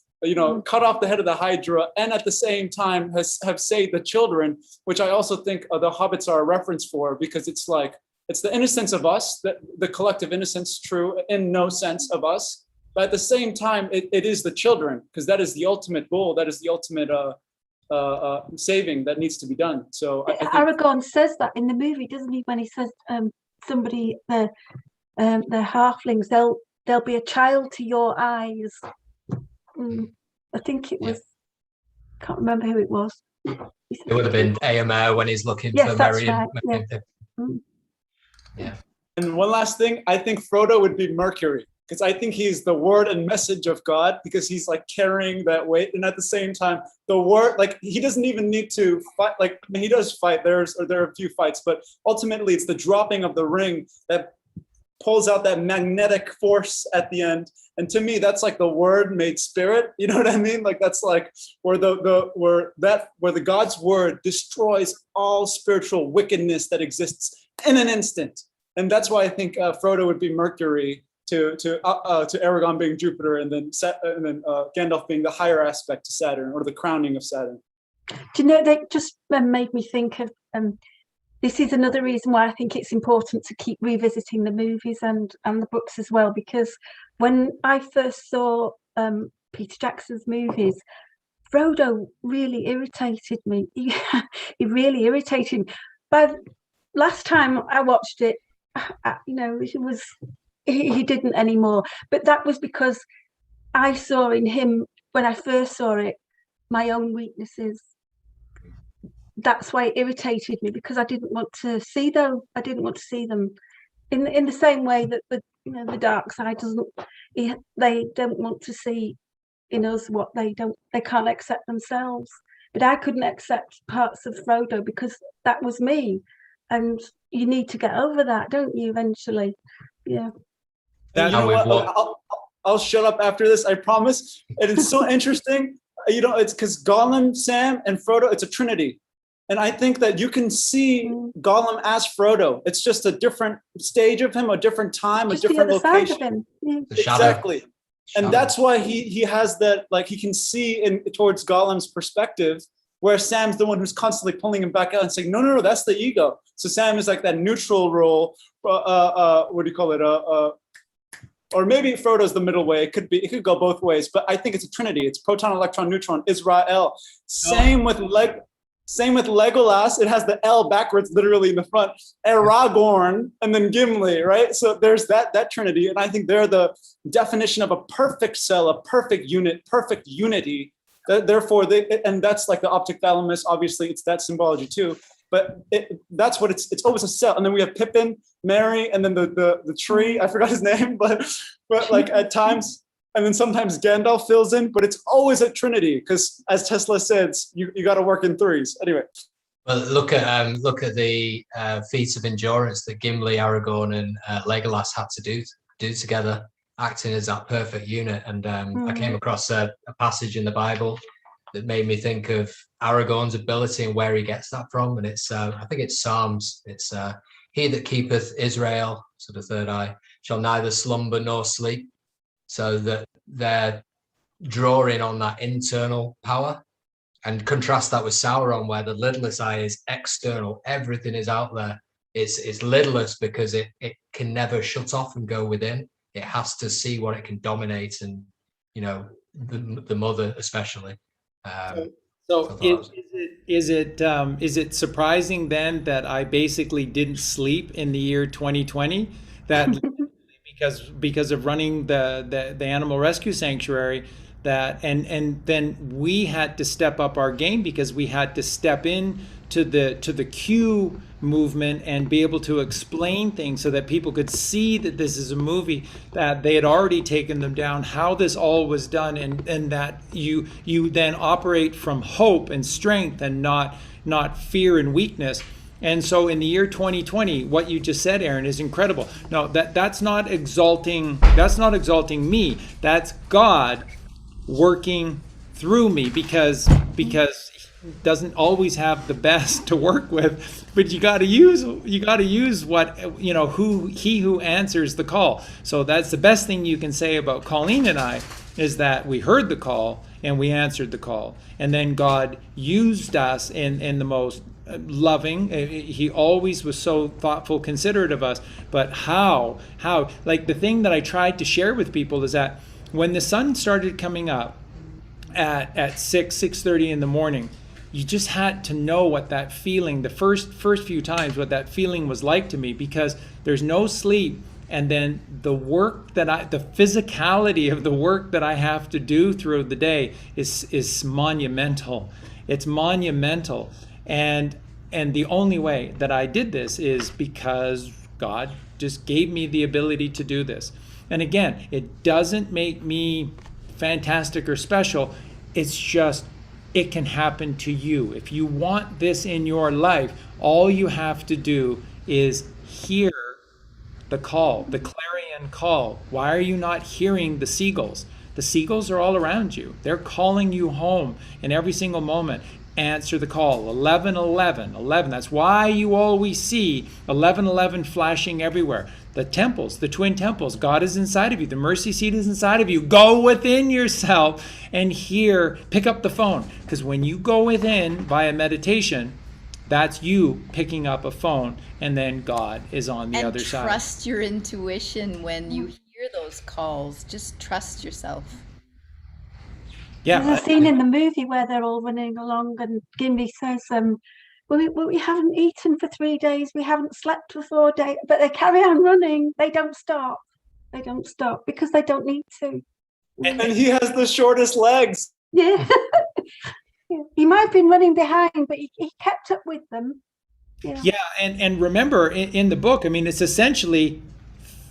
cut off the head of the Hydra, and at the same time have saved the children, which I also think the hobbits are a reference for, because it's like, it's the innocence of us, the collective innocence, true in no sense of us. But at the same time, it is the children, because that is the ultimate goal. That is the ultimate saving that needs to be done. So I think Aragorn says that in the movie, doesn't he? When he says somebody, the halflings, they'll be a child to your eyes. I think it was. Can't remember who it was. It would have been AMR when he's looking for Merry. Right, Yeah. And one last thing, I think Frodo would be Mercury, because I think he's the word and message of God, because he's like carrying that weight. And at the same time, the word, like he doesn't even need to fight. Like he does fight. There are a few fights, but ultimately it's the dropping of the ring that pulls out that magnetic force at the end. And to me, that's like the Word made spirit. You know what I mean? Like that's like where the God's Word destroys all spiritual wickedness that exists in an instant. And that's why I think Frodo would be Mercury, to Aragorn being Jupiter, and then Gandalf being the higher aspect to Saturn, or the crowning of Saturn. Do you know, that just made me think of this is another reason why I think it's important to keep revisiting the movies and the books as well, because when I first saw Peter Jackson's movies, Frodo really irritated me. He really irritated me. But last time I watched it, he didn't anymore. But that was because I saw in him, when I first saw it, my own weaknesses. That's why it irritated me, because I didn't want to see them. I didn't want to see them in the same way that the dark side doesn't. They don't want to see in us what they can't accept themselves. But I couldn't accept parts of Frodo because that was me, and you need to get over that, don't you? Eventually, yeah. You know what? I'll shut up after this, I promise. And it's so interesting. It's because Gollum, Sam, and Frodo, it's a trinity. And I think that you can see Gollum as Frodo. It's just a different stage of him, a different time, just a different location. Side of him. Yeah. Exactly. And that's why he has that, like, he can see towards Gollum's perspective, where Sam's the one who's constantly pulling him back out and saying, no, that's the ego. So Sam is like that neutral role. What do you call it? Or maybe Frodo's the middle way. It could go both ways, but I think it's a trinity. It's proton, electron, neutron, Israel. Same with Legolas. It has the L backwards, literally in the front. Aragorn, and then Gimli, right? So there's that trinity, and I think they're the definition of a perfect cell, a perfect unit, perfect unity. Therefore, and that's like the optic thalamus. Obviously, it's that symbology too. But that's what it's always a cell. And then we have Pippin, Merry, and then the tree. I forgot his name, but like at times, and then sometimes Gandalf fills in. But it's always a trinity, because as Tesla says, you got to work in threes. Anyway. Well, look at the feats of endurance that Gimli, Aragorn, and Legolas had to do together, acting as that perfect unit. And I came across a passage in the Bible that made me think of Aragorn's ability and where he gets that from. And it's I think it's Psalms. It's he that keepeth Israel, so the third eye, shall neither slumber nor sleep. So that they're drawing on that internal power, and contrast that with Sauron, where the lidless eye is external. Everything is out there. It's lidless because it can never shut off and go within. It has to see what it can dominate, and the mother especially. So is it surprising then that I basically didn't sleep in the year 2020? That because of running the animal rescue sanctuary, and then we had to step up our game, because we had to step in to the Q movement and be able to explain things so that people could see that this is a movie, that they had already taken them down, how this all was done, and that you then operate from hope and strength and not fear and weakness. And so in the year 2020, what you just said, Aaron, is incredible. No, that's not exalting me. That's God working through me, because doesn't always have the best to work with, but you got to use what who answers the call. So that's the best thing you can say about Colleen and I, is that we heard the call and we answered the call, and then God used us in the most loving. He always was so thoughtful, considerate of us. But how like the thing that I tried to share with people is that when the sun started coming up at 6:30 in the morning, you just had to know what that feeling, the first few times, what that feeling was like to me, because there's no sleep. And then the physicality of the work that I have to do throughout the day is monumental. It's monumental. And the only way that I did this is because God just gave me the ability to do this. And again, it doesn't make me fantastic or special. It's just, it can happen to you. If you want this in your life, all you have to do is hear the call, the clarion call. Why are you not hearing the seagulls? The seagulls are all around you. They're calling you home in every single moment. Answer the call. 11:11, 11. That's why you always see 11:11 flashing everywhere. The temples, the twin temples, God is inside of you. The mercy seat is inside of you. Go within yourself and pick up the phone. Because when you go within via meditation, that's you picking up a phone, and then God is on the other side. And trust your intuition when you hear those calls. Just trust yourself. Yeah. There's a scene in the movie where they're all running along and Gimli says, we haven't eaten for 3 days, we haven't slept for 4 days, but they carry on running. They don't stop. They don't stop because they don't need to. And he has the shortest legs. Yeah. He might have been running behind, but he kept up with them. Yeah, and remember, in the book, I mean, it's essentially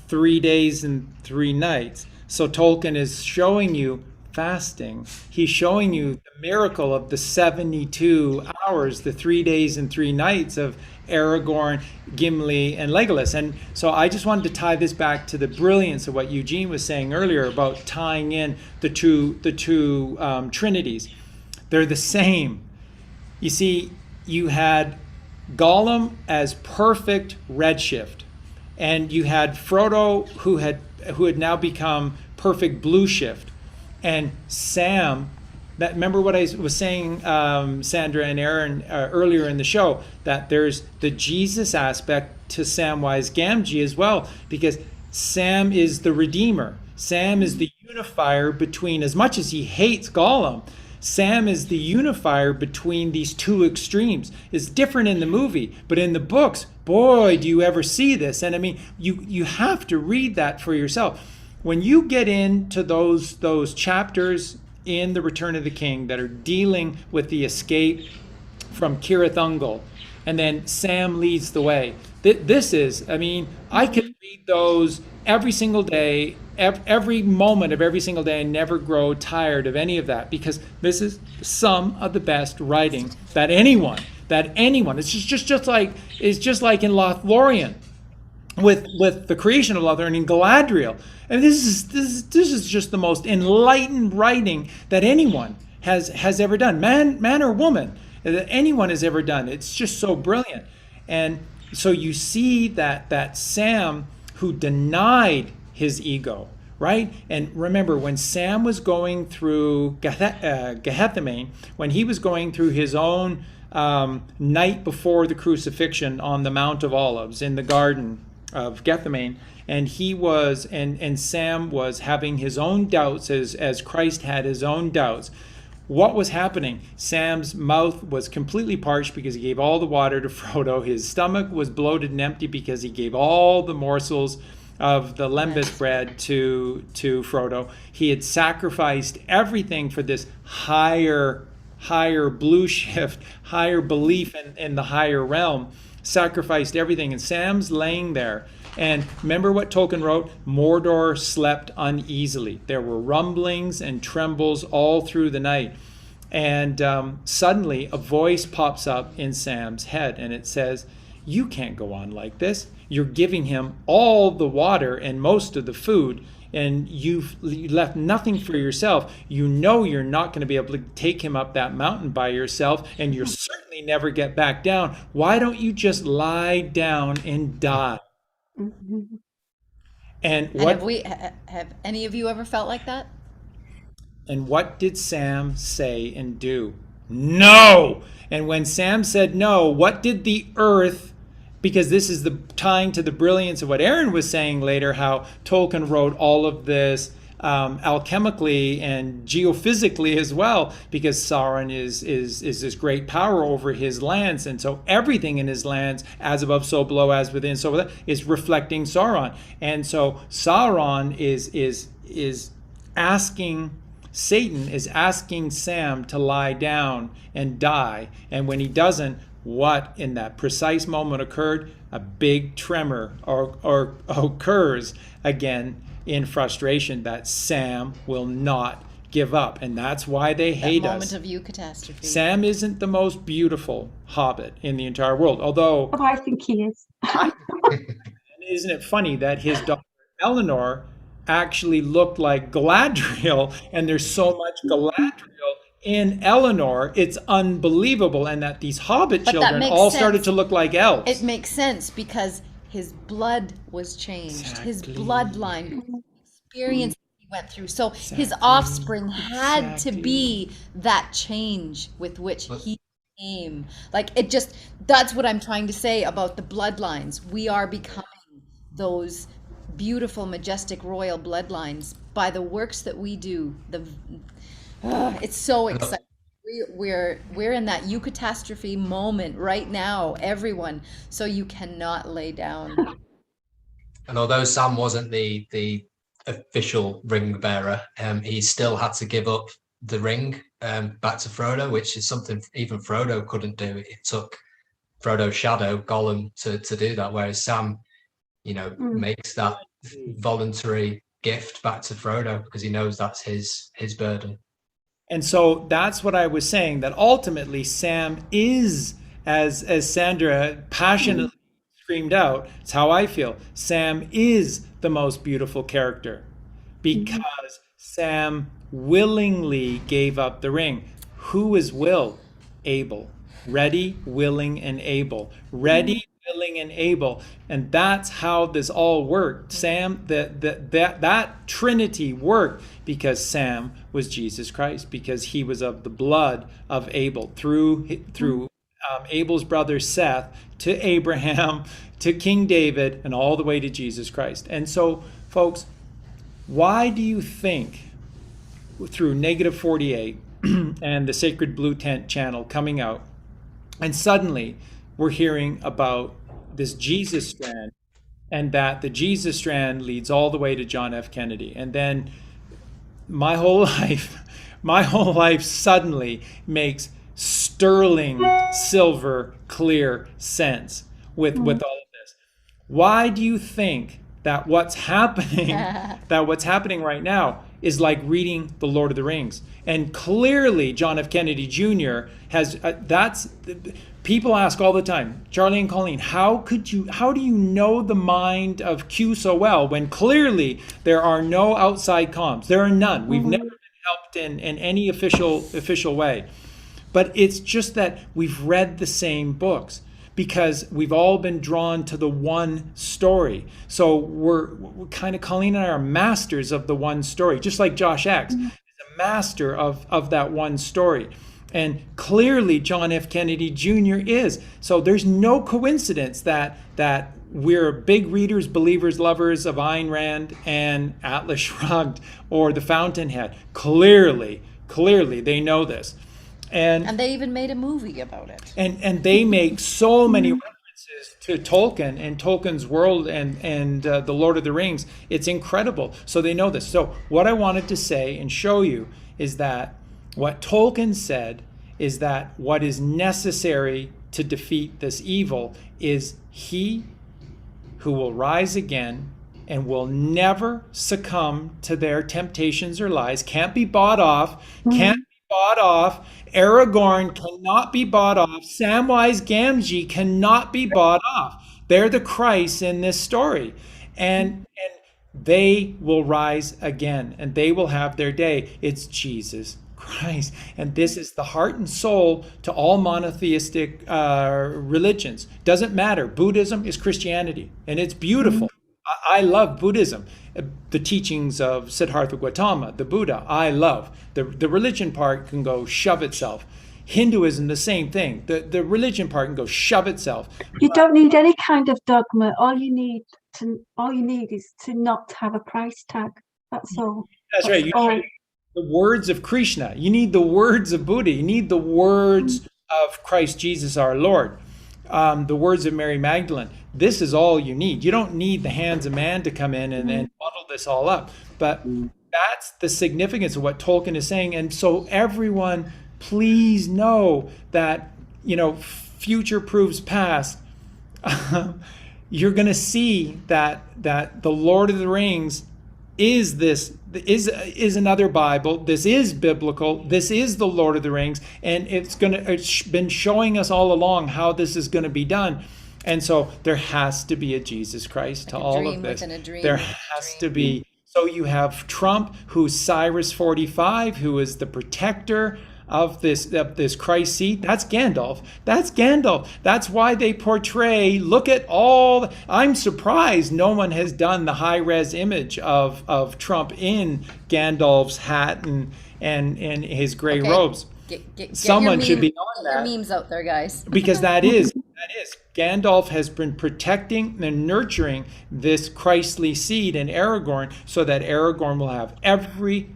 3 days and 3 nights. So Tolkien is showing you fasting. He's showing you the miracle of the 72 hours, the 3 days and 3 nights of Aragorn, Gimli, and Legolas. And so I just wanted to tie this back to the brilliance of what Eugene was saying earlier about tying in the two trinities. They're the same. You see, you had Gollum as perfect redshift, and you had Frodo who had now become perfect blue shift. And Sam, remember what I was saying, Sandra and Aaron, earlier in the show, that there's the Jesus aspect to Samwise Gamgee as well, because Sam is the redeemer. Sam is the unifier between, as much as he hates Gollum, Sam is the unifier between these two extremes. It's different in the movie, but in the books, boy, do you ever see this. And I mean, you have to read that for yourself. When you get into those chapters in The Return of the King that are dealing with the escape from Cirith Ungol, and then Sam leads the way. This is, I mean, I could read those every single day, every moment of every single day, and never grow tired of any of that, because this is some of the best writing that anyone, it's just like in Lothlorien, with the creation of Lothlorien in Galadriel. And this is just the most enlightened writing that anyone has ever done, man or woman, that anyone has ever done. It's just so brilliant. And so you see that Sam, who denied his ego, right? And remember, when Sam was going through Gethsemane, when he was going through his own night before the crucifixion on the Mount of Olives in the Garden of Gethsemane, and Sam was having his own doubts as Christ had his own doubts. What was happening? Sam's mouth was completely parched because he gave all the water to Frodo. His stomach was bloated and empty because he gave all the morsels of the lembas bread to Frodo. He had sacrificed everything for this higher blue shift, higher belief in the higher realm, sacrificed everything. And Sam's laying there. And remember what Tolkien wrote? Mordor slept uneasily. There were rumblings and trembles all through the night. And suddenly a voice pops up in Sam's head, and it says, "You can't go on like this. You're giving him all the water and most of the food, and you've left nothing for yourself. You know you're not going to be able to take him up that mountain by yourself, and you'll certainly never get back down. Why don't you just lie down and die?" Mm-hmm. And have any of you ever felt like that? And what did Sam say and do? No! And when Sam said no, what did the earth, because this is tying to the brilliance of what Aaron was saying later, how Tolkien wrote all of this alchemically and geophysically as well, because Sauron is this great power over his lands, and so everything in his lands, as above so below, as within so without, is reflecting Sauron. And so Sauron is asking, Satan is asking Sam to lie down and die, and when he doesn't, what in that precise moment occurred? A big tremor or occurs again in frustration that Sam will not give up, and that's why they hate us. Moment of eucatastrophe. Sam isn't the most beautiful hobbit in the entire world, although I think he is. isn't it funny that his daughter Eleanor actually looked like Galadriel, and there's so much Galadriel in Eleanor, it's unbelievable, and that these Hobbit children all started to look like elves. It makes sense because his blood was changed, his bloodline, experience he went through. So his offspring had to be that change with which he came. Like, it just, that's what I'm trying to say about the bloodlines. We are becoming those beautiful, majestic, royal bloodlines by the works that we do. It's so exciting. We're in that eucatastrophe moment right now, everyone. So you cannot lay down. And although Sam wasn't the official ring bearer, he still had to give up the ring back to Frodo, which is something even Frodo couldn't do. It took Frodo's shadow, Gollum, to do that, whereas Sam, makes that voluntary gift back to Frodo because he knows that's his burden. And so that's what I was saying, that ultimately Sam is, as Sandra passionately screamed out, it's how I feel, Sam is the most beautiful character because Sam willingly gave up the ring. Who is will? Abel. Ready, willing, and able. Ready, willing, and able. And that's how this all worked. Sam, that Trinity worked because Sam was Jesus Christ, because he was of the blood of Abel, through Abel's brother Seth to Abraham to King David and all the way to Jesus Christ. And so, folks, why do you think through Negative 48 and the Sacred Blue Tent channel coming out, and suddenly we're hearing about this Jesus strand, and that the Jesus strand leads all the way to John F. Kennedy? And then my whole life suddenly makes sterling silver clear sense with all of this. Why do you think that what's happening right now is like reading The Lord of the Rings? And clearly John F. Kennedy Jr. has people ask all the time, Charlie and Colleen, how do you know the mind of Q so well when clearly there are no outside comms? There are none. We've never been helped in any official way. But it's just that we've read the same books because we've all been drawn to the one story. So we're kind of, Colleen and I are masters of the one story, just like Josh X is a master of that one story. And clearly John F. Kennedy Jr. is. So there's no coincidence that we're big readers, believers, lovers of Ayn Rand and Atlas Shrugged or The Fountainhead. Clearly they know this. And they even made a movie about it. And they make so many references to Tolkien and Tolkien's world and the Lord of the Rings. It's incredible. So they know this. So what I wanted to say and show you is that what Tolkien said is that what is necessary to defeat this evil is he who will rise again and will never succumb to their temptations or lies, can't be bought off, Aarongorn cannot be bought off. Samwise Gamgee cannot be bought off. They're the Christ in this story. And they will rise again and they will have their day. It's Jesus Christ. And this is the heart and soul to all monotheistic religions. Doesn't matter. Buddhism is Christianity and it's beautiful. I love Buddhism. The teachings of Siddhartha Gautama, the Buddha, I love. The religion part can go shove itself. Hinduism, the same thing. The religion part can go shove itself. You don't need any kind of dogma. All you need is to not have a price tag. That's all. That's right. You need the words of Krishna. You need the words of Buddha. You need the words of Christ Jesus our Lord. The words of Mary Magdalene. This is all you need. You don't need the hands of man to come in and muddle this all up. But that's the significance of what Tolkien is saying. And so everyone, please know that, future proves past. You're going to see that the Lord of the Rings is another Bible. This is biblical. This is the Lord of the Rings, and it's been showing us all along how this is going to be done. And so there has to be a Jesus Christ to Like a all dream of this. within a dream There within a has dream. to be. So you have Trump, who's Cyrus 45, who is the protector of this Christ seed. That's Gandalf. That's Gandalf. That's why they portray. Look at all. I'm surprised no one has done the high res image of Trump in Gandalf's hat and his gray Okay. robes. Get Someone your should be get on your that, memes out there, guys. because that is Gandalf has been protecting and nurturing this Christly seed in Aragorn, so that Aragorn will have every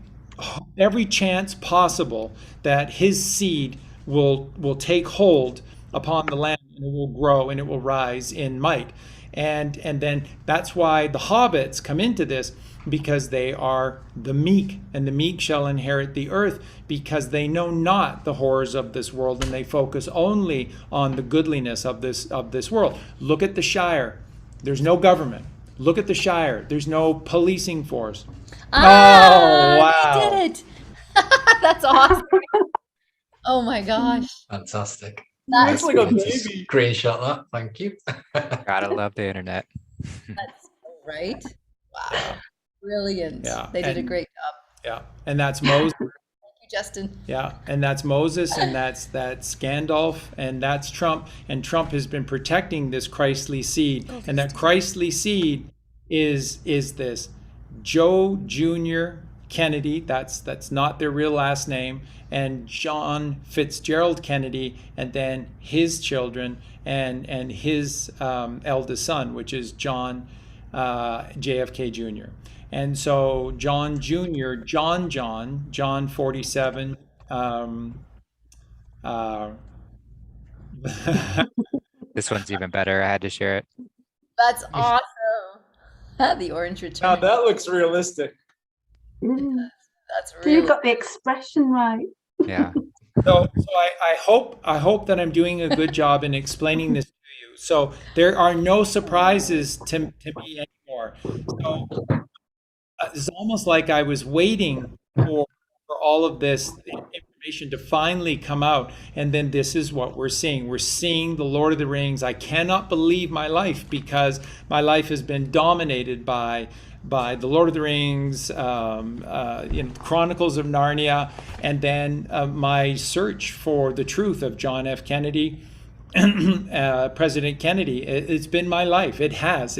chance possible that his seed will take hold upon the land, and it will grow and it will rise in might. And then that's why the hobbits come into this, because they are the meek, and the meek shall inherit the earth, because they know not the horrors of this world, and they focus only on the goodliness of this world. Look at the Shire. There's no government. Look at the Shire. There's no policing force. Oh, wow. They did it. That's awesome. Oh my gosh. Fantastic. That's Looks like a Just baby. screenshot that. Thank you. Gotta love the internet. right. Wow. Brilliant. Yeah, They did a and- great job. Yeah, and that's Moses. Thank you, Justin. Yeah, and that's Moses, and that's Gandalf, and that's Trump. And Trump has been protecting this Christly seed, and that Christly seed is this Joe Jr. Kennedy. That's not their real last name, and John Fitzgerald Kennedy, and then his children and his eldest son, which is John JFK Jr. And so John Jr., John 47. This one's even better. I had to share it. That's awesome. The orange Now return. that looks realistic. That's So you real. got the expression right. Yeah. So I hope that I'm doing a good job in explaining this to you. So there are no surprises to me anymore. So it's almost like I was waiting for all of this information to finally come out, and then this is what we're seeing. We're seeing the Lord of the Rings. I cannot believe my life, because my life has been dominated by the Lord of the Rings, Chronicles of Narnia, and then my search for the truth of John F. Kennedy, President Kennedy. It's been my life. It has.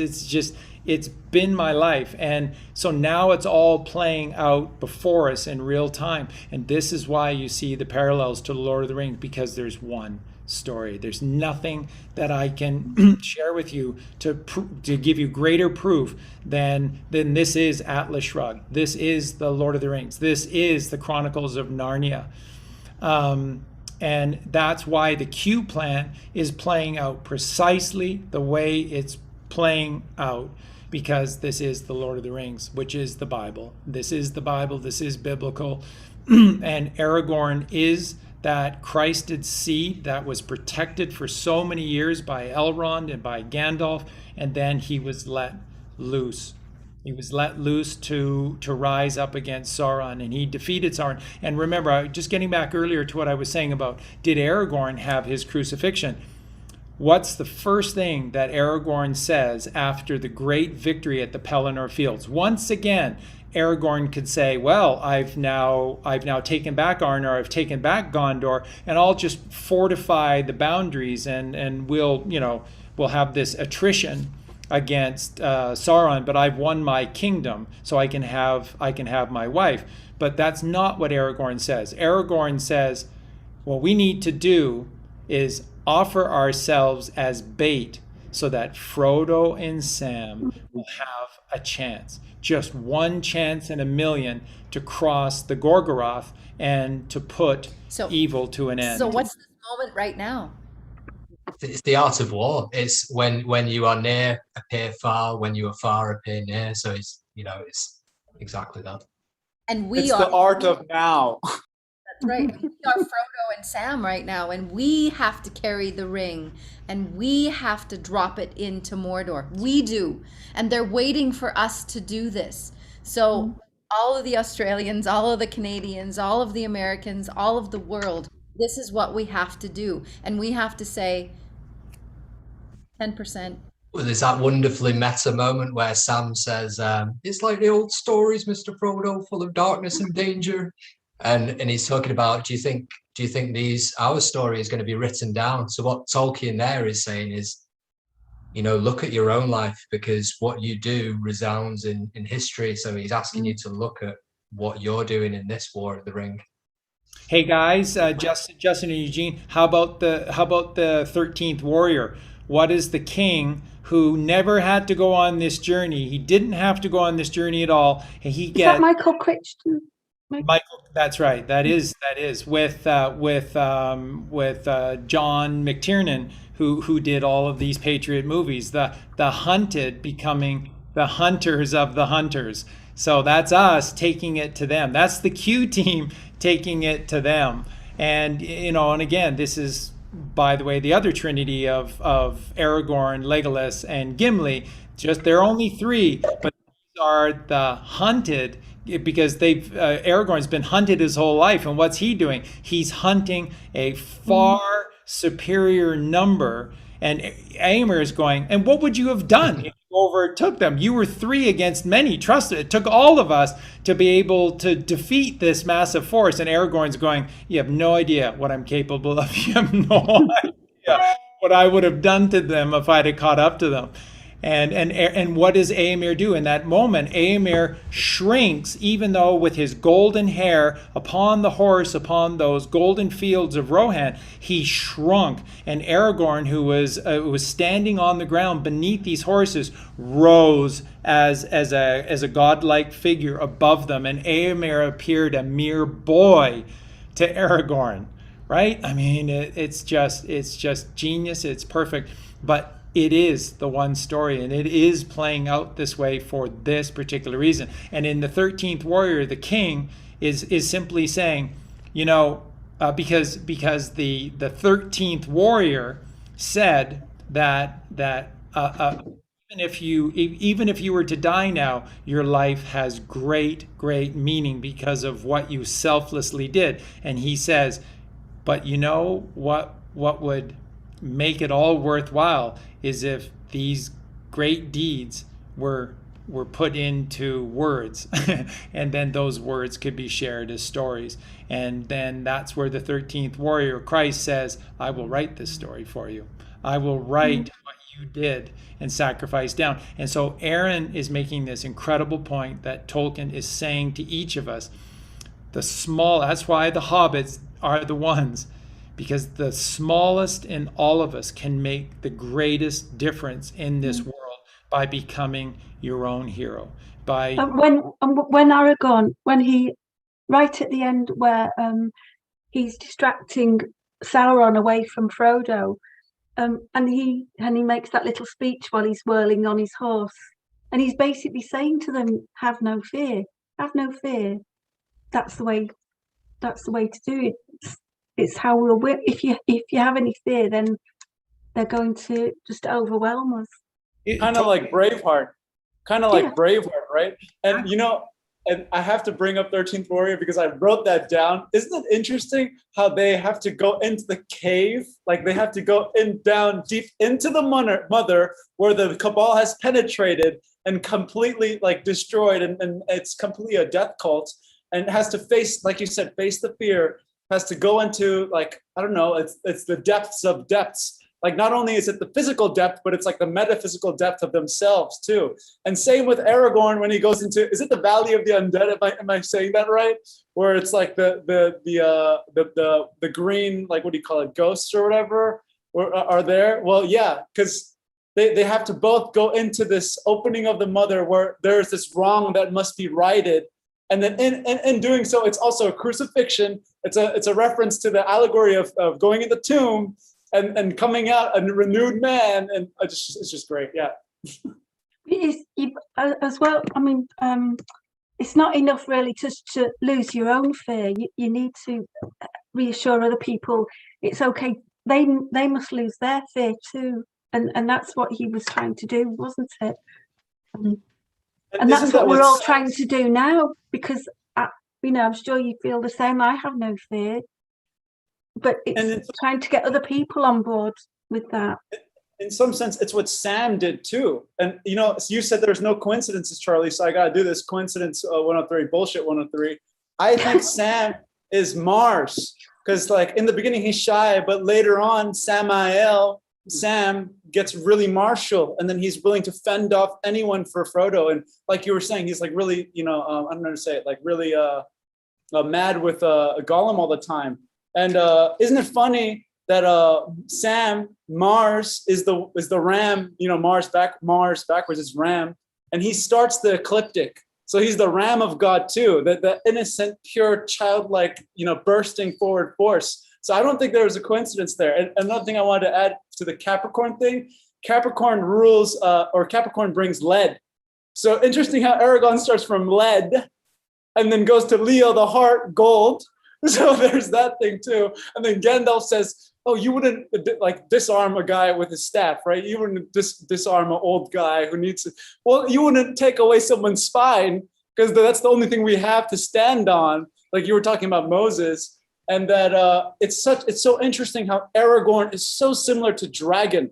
It's been my life. And so now it's all playing out before us in real time. And this is why you see the parallels to the Lord of the Rings, because there's one story. There's nothing that I can share with you to give you greater proof than this is Atlas Shrugged. This is the Lord of the Rings. This is the Chronicles of Narnia. And that's why the Q plan is playing out precisely the way it's playing out, because this is the Lord of the Rings, which is the Bible. This is the Bible. This is biblical. And Aragorn is that Christed seed that was protected for so many years by Elrond and by Gandalf, and then he was let loose. He was let loose to rise up against Sauron, and he defeated Sauron. And remember, just getting back earlier to what I was saying about, did Aragorn have his crucifixion? What's the first thing that Aragorn says after the great victory at the Pelennor Fields? Once again, Aragorn could say, well, I've now taken back Arnor, I've taken back Gondor, and I'll just fortify the boundaries, and we'll have this attrition against Sauron, but I've won my kingdom, so I can have my wife. But that's not what Aragorn says. Aragorn says, what we need to do is offer ourselves as bait so that Frodo and Sam will have a chance, just one chance in a million, to cross the Gorgoroth and to put evil to an end. So what's this moment right now? It's the art of war. It's when you are near, appear far; when you are far, appear near. So it's exactly that. And it's the art of now. That's right. We are Frodo and Sam right now, and we have to carry the ring, and we have to drop it into Mordor. We do, and they're waiting for us to do this. So all of the Australians, all of the Canadians, all of the Americans, all of the world, this is what we have to do. And we have to say, 10%. Well, there's that wonderfully meta moment where Sam says, "It's like the old stories, Mr. Frodo, full of darkness and danger," and he's talking about, do you think our story is going to be written down? So what Tolkien there is saying is, look at your own life, because what you do resounds in history. So he's asking you to look at what you're doing in this War of the Ring. Hey guys, Justin and Eugene, how about the 13th warrior? What is the king who never had to go on this journey? He didn't have to go on this journey at all. And he gets, is that Michael Crichton? Michael, that's right. That is with John McTiernan, who did all of these Patriot movies. The hunted becoming the hunters of the hunters. So that's us taking it to them. That's the Q team taking it to them. And and again, this is, by the way, the other trinity of Aragorn, Legolas, and Gimli. Just they're only three, but these are the hunted, because Aragorn's been hunted his whole life. And what's he doing? He's hunting a far superior number. And Éomer is going, and what would you have done if you overtook them? You were 3 against many. Trust it. It took all of us to be able to defeat this massive force. And Aragorn's going, you have no idea what I'm capable of. You have no idea what I would have done to them if I'd have caught up to them. And what does Éomer do in that moment? Éomer shrinks, even though with his golden hair upon the horse, upon those golden fields of Rohan, he shrunk. And Aragorn, who was standing on the ground beneath these horses, rose as a godlike figure above them. And Éomer appeared a mere boy to Aragorn. Right? I mean, it's just genius. It's perfect. But it is the one story, and it is playing out this way for this particular reason. And in the 13th warrior, the king is simply saying, because the 13th warrior said that even if you were to die now, your life has great meaning because of what you selflessly did. And he says, but what would make it all worthwhile is if these great deeds were put into words, and then those words could be shared as stories. And then that's where the 13th warrior, Christ, says, I will write this story for you. I will write what you did and sacrifice down. And so Aaron is making this incredible point that Tolkien is saying to each of us, that's why the hobbits are the ones, because the smallest in all of us can make the greatest difference in this world by becoming your own hero. When Aragorn, when he, right at the end where he's distracting Sauron away from Frodo, and he makes that little speech while he's whirling on his horse, and he's basically saying to them, have no fear, that's the way to do it. It's how we'll win. If you have any fear, then they're going to just overwhelm us. Kind of like Braveheart. Right? And and I have to bring up 13th Warrior because I wrote that down. Isn't it interesting how they have to go into the cave? Like they have to go down deep into the mother where the Cabal has penetrated and completely destroyed, and it's completely a death cult, and has to face, like you said, face the fear. Has to go into I don't know, it's the depths of depths. Not only is it the physical depth, but it's the metaphysical depth of themselves too. And same with Aragorn when he goes into, is it the Valley of the Undead? Am I saying that right? Where it's the green, what do you call it, ghosts or whatever, are there? Well, yeah, because they have to both go into this opening of the mother where there's this wrong that must be righted. And then in doing so, it's also a crucifixion. It's a reference to the allegory of going in the tomb and coming out a renewed man. And it's just great. Yeah. It is, as well. I mean, it's not enough really to lose your own fear. You need to reassure other people it's okay. They must lose their fear too. And that's what he was trying to do, wasn't it? And that's what we're all trying to do now, because I'm sure you feel the same. I have no fear, but it's trying to get other people on board with that. in some sense, it's what Sam did too. And you said there's no coincidences, Charlie. So I got to do this coincidence 103, bullshit 103. I think Sam is Mars, because like in the beginning he's shy, but later on Sam gets really martial, and then he's willing to fend off anyone for Frodo. And like you were saying, he's like really, I don't know how to say it, like really mad with Gollum all the time. And isn't it funny that Mars is the ram, Mars backwards is ram, and he starts the ecliptic. So he's the ram of God too, the innocent, pure, childlike, bursting forward force. So I don't think there was a coincidence there. And another thing I wanted to add to the Capricorn thing, Capricorn rules, or Capricorn brings lead. So interesting how Aragorn starts from lead and then goes to Leo, the heart, gold. So there's that thing too. And then Gandalf says, oh, you wouldn't like disarm a guy with his staff, right? You wouldn't disarm an old guy who needs to, well, you wouldn't take away someone's spine, because that's the only thing we have to stand on. Like you were talking about Moses, and that it's so interesting how Aragorn is so similar to dragon.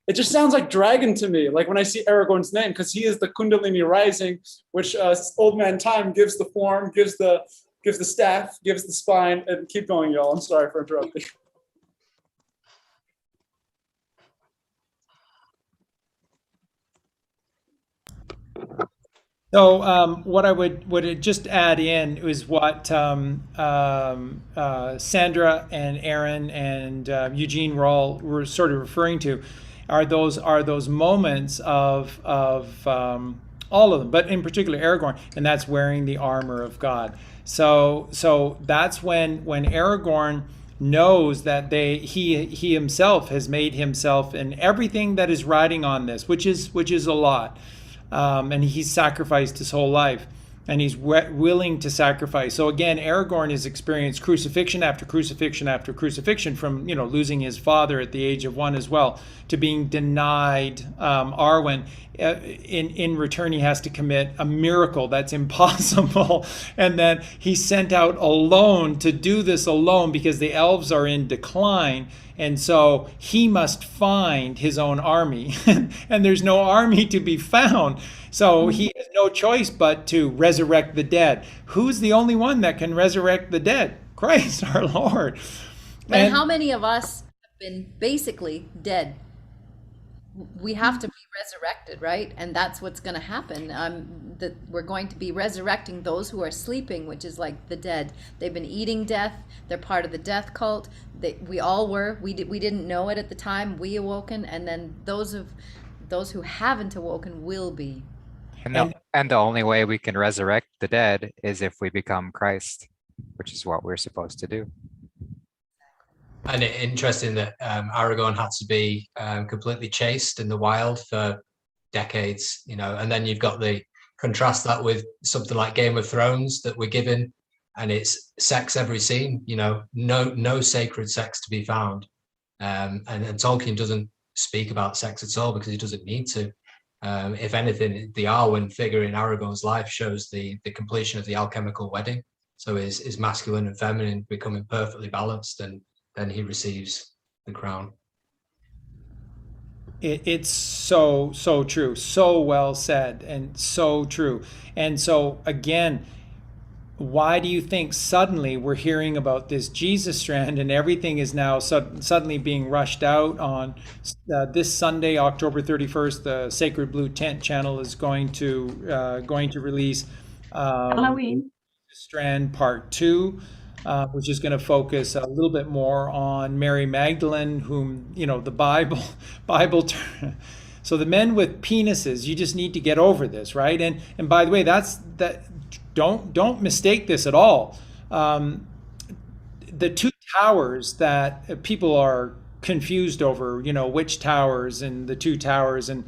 It just sounds like dragon to me. Like when I see Aragorn's name, because he is the Kundalini rising, which old man time gives the form, gives the staff, gives the spine, and keep going, y'all. I'm sorry for interrupting. So what I would just add in is what Sandra and Aaron and Eugene were sort of referring to, are those moments of all of them, but in particular Aragorn, and that's wearing the armor of God. So that's when Aragorn knows that he himself has made himself and everything that is riding on this, which is a lot. And he's sacrificed his whole life, and he's willing to sacrifice. So again, Aragorn has experienced crucifixion after crucifixion after crucifixion, from losing his father at the age of 1 as well, to being denied Arwen. In return, he has to commit a miracle that's impossible, and then he's sent out alone to do this alone because the elves are in decline. And so he must find his own army, and there's no army to be found. So he has no choice but to resurrect the dead. Who's the only one that can resurrect the dead? Christ, our Lord. And how many of us have been basically dead? We have to be resurrected, right? And that's what's going to happen. That we're going to be resurrecting those who are sleeping, which is like the dead. They've been eating death. They're part of the death cult. We all were. We didn't know it at the time. We awoken, and then those who haven't awoken will be. And the only way we can resurrect the dead is if we become Christ, which is what we're supposed to do. And it's interesting that Aragorn had to be completely chaste in the wild for decades, and then you've got the contrast that with something like Game of Thrones that we're given, and it's sex every scene, no sacred sex to be found. And Tolkien doesn't speak about sex at all because he doesn't need to. If anything, the Arwen figure in Aragorn's life shows the completion of the alchemical wedding. So his masculine and feminine becoming perfectly balanced, and then he receives the crown. It's so true, so well said, and so true. And so again, why do you think suddenly we're hearing about this Jesus strand, and everything is now suddenly being rushed out on this Sunday, October 31st? The Sacred Blue Tent channel is going to release Halloween Strand Part 2. Which is going to focus a little bit more on Mary Magdalene, whom, the Bible. So the men with penises, you just need to get over this, right? And by the way, don't mistake this at all. The two towers that people are confused over, which towers and the two towers, and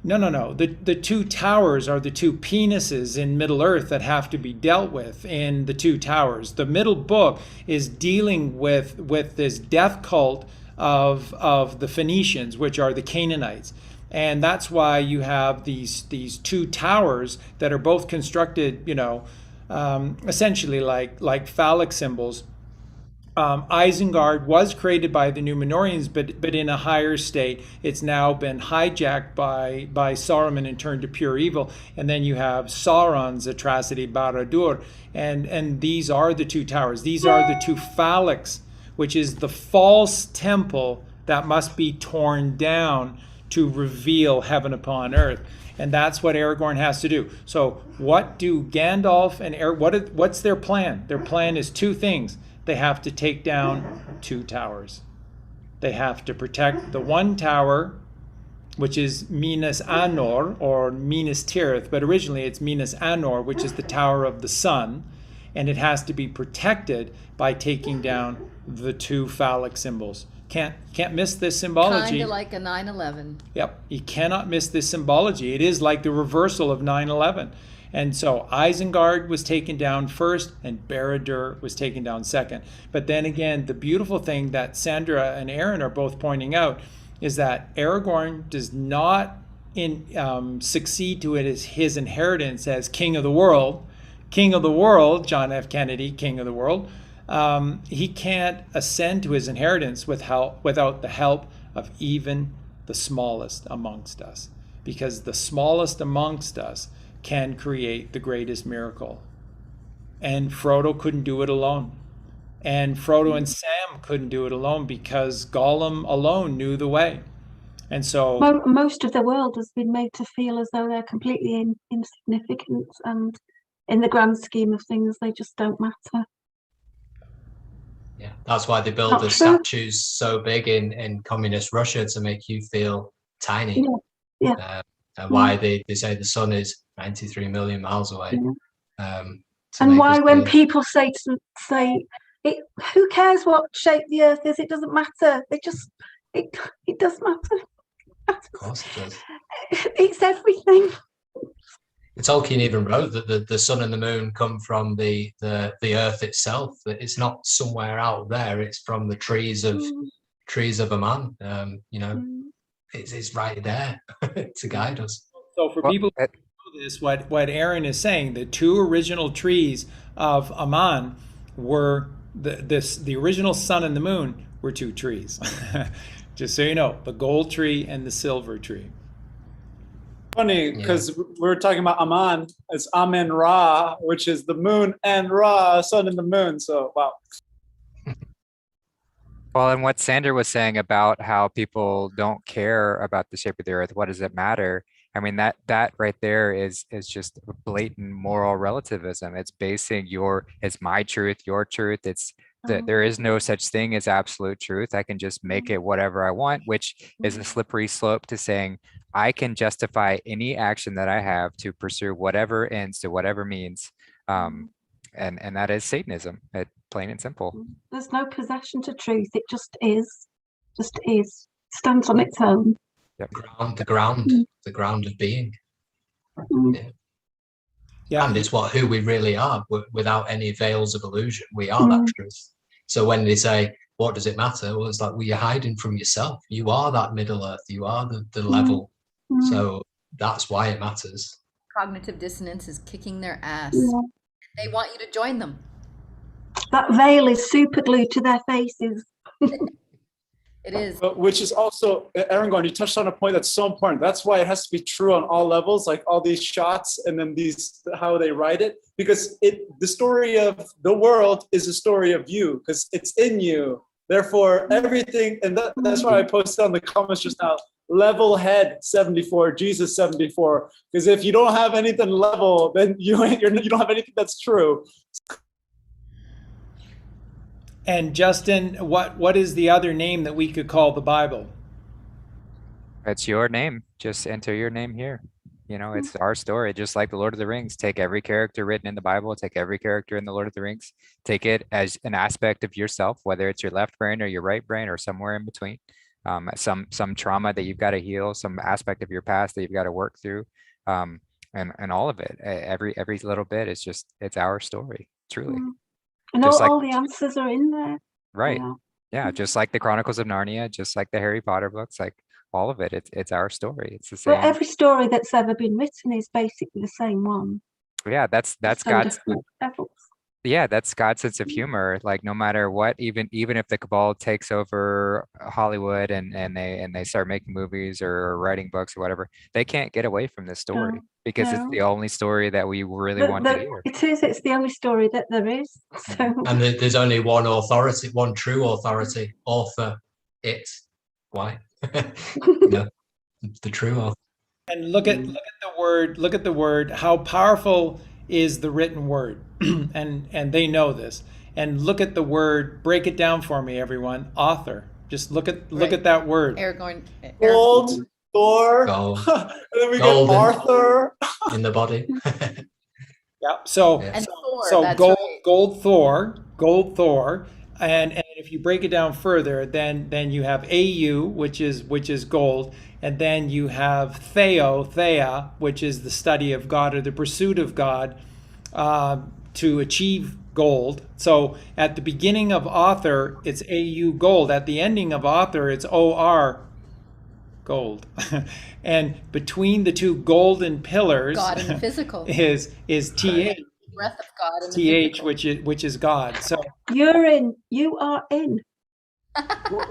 no. The two towers are the two penises in Middle Earth that have to be dealt with in the two towers. The middle book is dealing with this death cult of the Phoenicians, which are the Canaanites. And that's why you have these two towers that are both constructed, essentially like phallic symbols, Isengard was created by the Númenóreans, but in a higher state. It's now been hijacked by Saruman and turned to pure evil. And then you have Sauron's atrocity, Barad-dûr, and these are the two towers. These are the two phalanx, which is the false temple that must be torn down to reveal heaven upon earth. And that's what Aragorn has to do. So what do Gandalf and what's their plan? Their plan is two things. They have to take down two towers. They have to protect the one tower, which is Minas Anor or Minas Tirith, but originally it's Minas Anor, which is the Tower of the Sun, and it has to be protected by taking down the two phallic symbols. Can't miss this symbology. Kind of like a 9/11. Yep, you cannot miss this symbology. It is like the reversal of 9/11. And so Isengard was taken down first and Barad-dûr was taken down second. But then again, the beautiful thing that Sandra and Aaron are both pointing out is that Aragorn does not succeed to it as his inheritance as king of the world. King of the world, John F. Kennedy, king of the world. He can't ascend to his inheritance without the help of even the smallest amongst us. Because the smallest amongst us can create the greatest miracle. And Frodo couldn't do it alone. And Frodo and Sam couldn't do it alone because Gollum alone knew the way. And so most of the world has been made to feel as though they're completely insignificant, and in the grand scheme of things, they just don't matter. Yeah, that's why they build the statues so big in communist Russia, to make you feel tiny. Yeah. And why they say the sun is 93 million miles away. And why when people say who cares what shape the earth is, it doesn't matter. It does matter. Of course it does. It's everything. Tolkien even wrote that the sun and the moon come from the earth itself. That it's not somewhere out there. It's from the trees of a man. It's right there to guide us. So for people who know this, what Aaron is saying, the two original trees of Aman were the original sun and the moon were two trees. Just so you know, the gold tree and the silver tree. Funny, because we were talking about Aman. It's Amen Ra, which is the moon and Ra, sun and the moon. So wow. Well, and what Sandra was saying about how people don't care about the shape of the earth, what does it matter? I mean, that right there is just blatant moral relativism. It's basing it's my truth, your truth. It's that there is no such thing as absolute truth. I can just make it whatever I want, which is a slippery slope to saying I can justify any action that I have to pursue whatever ends to whatever means. And that is Satanism, plain and simple. There's no possession to truth. It just is. Stands on its own. Yep. The ground of being. Yeah. And it's who we really are, without any veils of illusion. We are that truth. So when they say, what does it matter? Well, it's like, you're hiding from yourself. You are that Middle Earth. You are the level. So that's why it matters. Cognitive dissonance is kicking their ass. Yeah. They want you to join them. That veil is super glued to their faces. It is. Which is also, Aarongorn, you touched on a point that's so important. That's why it has to be true on all levels, like all these shots and then how they write it. Because the story of the world is a story of you, because it's in you. Therefore, everything, and that's why I posted on the comments just now, level head 74, Jesus 74. Because if you don't have anything level, then you don't have anything that's true. And Justin, what is the other name that we could call the Bible? It's your name. Just enter your name here. It's our story, just like the Lord of the Rings. Take every character written in the Bible, take every character in the Lord of the Rings, take it as an aspect of yourself, whether it's your left brain or your right brain or somewhere in between. Some trauma that you've got to heal, some aspect of your past that you've got to work through, and all of it. Every little bit is it's our story, truly. And all the answers are in there. Right. Yeah. Just like the Chronicles of Narnia, just like the Harry Potter books, like all of it. It's our story. It's the same. But every story that's ever been written is basically the same one. Yeah, that's God's. Yeah, that's God's sense of humor. Like no matter what, even if the cabal takes over Hollywood and they start making movies or writing books or whatever, they can't get away from this story No, because it's no. the only story that we really want to hear. It's the only story that there is. So. And there's only one authority, one true authority, author, it. Why? No, the true author. And look at the word, how powerful is the written word. and they know this. And look at the word, break it down for me, everyone. Author. Just look at that word. Aragorn. Gold, Thor, Gold. and then we Golden. get Arthur. In the body. Yeah. So Yeah. And Thor, so that's gold, right. gold Thor, and if you break it down further, then you have AU, which is gold, and then you have Thea, which is the study of God or the pursuit of God, to achieve gold. So at the beginning of author, it's AU gold. At the ending of author, it's OR gold. And between the two golden pillars, God in the physical. is TH. Breath of God in the TH, physical. which is God. So You're in. You are in.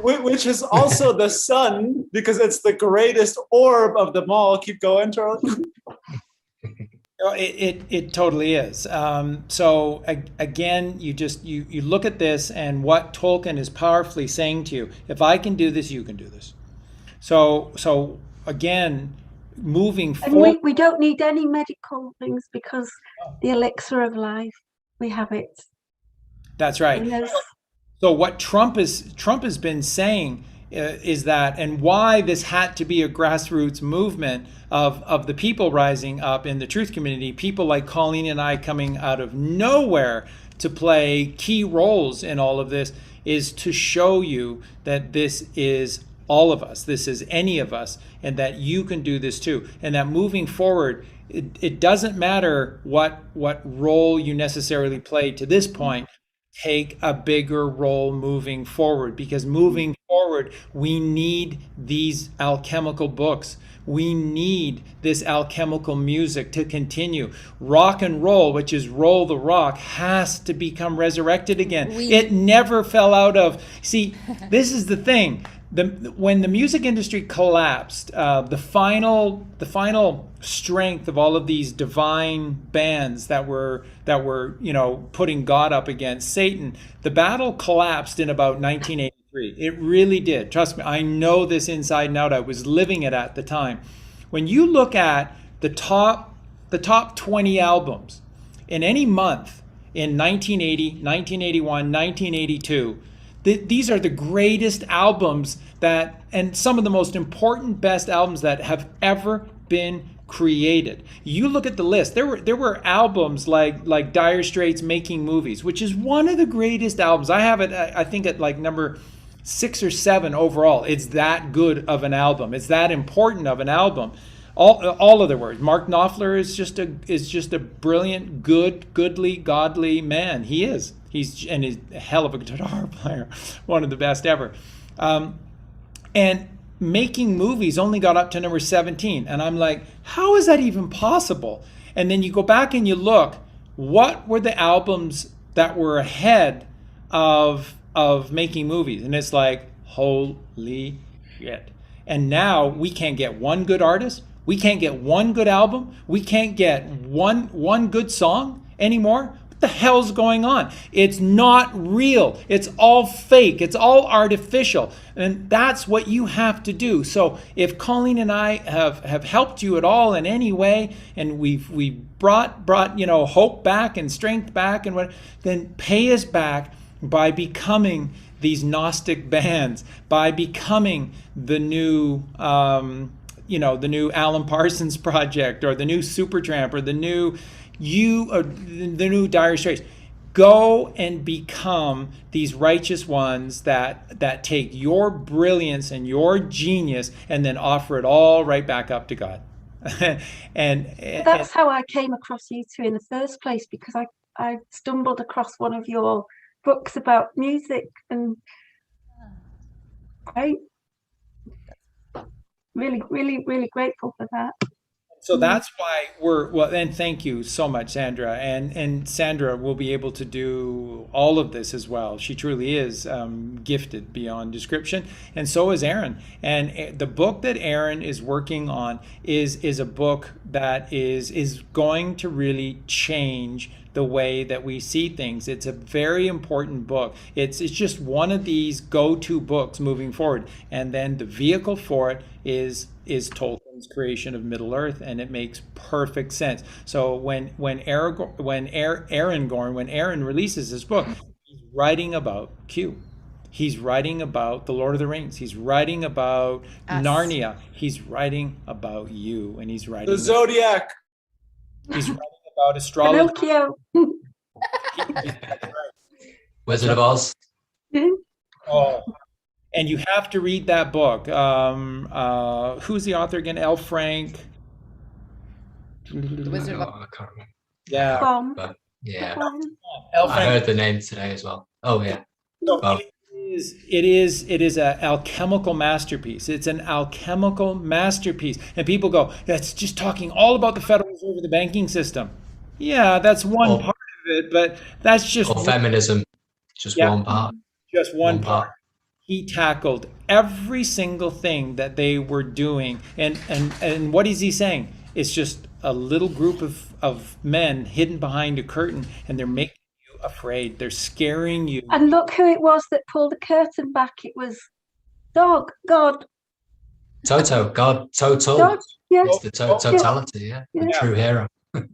Which is also the sun, because it's the greatest orb of them all. Keep going, Charlie. it totally is. So again, you look at this and what Tolkien is powerfully saying to you: if I can do this, you can do this. So again, moving And forward. we don't need any medical things because the elixir of life, we have it. That's right. You know, So what Trump has been saying is that, and why this had to be a grassroots movement of the people rising up in the truth community, people like Colleen and I coming out of nowhere to play key roles in all of this, is to show you that this is all of us, this is any of us, and that you can do this too, and that moving forward, it doesn't matter what role you necessarily played to this point. Take a bigger role moving forward, because moving forward, we need these alchemical books. We need this alchemical music to continue. Rock and roll, which is roll the rock, has to become resurrected again. It never fell out of. See, this is the thing. When the music industry collapsed, the final strength of all of these divine bands that were putting God up against Satan, the battle collapsed in about 1983. It really did. Trust me, I know this inside and out. I was living it at the time. When you look at the top 20 albums in any month in 1980, 1981, 1982. These are the greatest albums and some of the most important, best albums that have ever been created. You look at the list. There were albums like Dire Straits' Making Movies, which is one of the greatest albums. I have it, I think, at like number 6 or 7 overall. It's that good of an album. It's that important of an album. All other words. Mark Knopfler is just a brilliant, goodly, godly man. He is. He's a hell of a guitar player, one of the best ever. And Making Movies only got up to number 17, and I'm like, how is that even possible? And then you go back and you look, what were the albums that were ahead of Making Movies? And it's like, holy shit. And now we can't get one good artist. We can't get one good album. We can't get one good song anymore. What the hell's going on? It's not real. It's all fake. It's all artificial. And that's what you have to do. So if Colleen and I have helped you at all in any way, and we brought hope back and strength back, and what, then pay us back by becoming these Gnostic bands, by becoming the new the new Alan Parsons Project, or the new Supertramp, or the new Dire Straits. Go and become these righteous ones that take your brilliance and your genius and then offer it all right back up to God. and that's how I came across you two in the first place, because I stumbled across one of your books about music, and really, really, really grateful for that. So that's why and thank you so much, Sandra. And Sandra will be able to do all of this as well. She truly is gifted beyond description, and so is Aaron. And the book that Aaron is working on is a book that is going to really change the way that we see things. It's a very important book. It's just one of these go-to books moving forward. And then the vehicle for it is Tolkien's creation of Middle Earth, and it makes perfect sense. So when Aaron releases this book, he's writing about Q. He's writing about the Lord of the Rings. He's writing about Narnia. He's writing about you, and he's writing the Zodiac. He's writing about astrology. Pinocchio. Wizard of Oz. Oh, and you have to read that book. Who's the author again? L. Frank. The Wizard of Oz. I can't remember. Yeah. But yeah. L. I Frank. heard the name today as well. Oh yeah. So Oh. it is an alchemical masterpiece. It's an alchemical masterpiece. And people go, that's just talking all about the Federal Reserve or the banking system. Yeah, that's one part of it, but that's just Or feminism. Just one part. Just one part. He tackled every single thing that they were doing. And what is he saying? It's just a little group of men hidden behind a curtain, and they're making you afraid. They're scaring you. And look who it was that pulled the curtain back. It was God. Toto, God, total. God, yeah. It's the totality, yeah. The true hero. And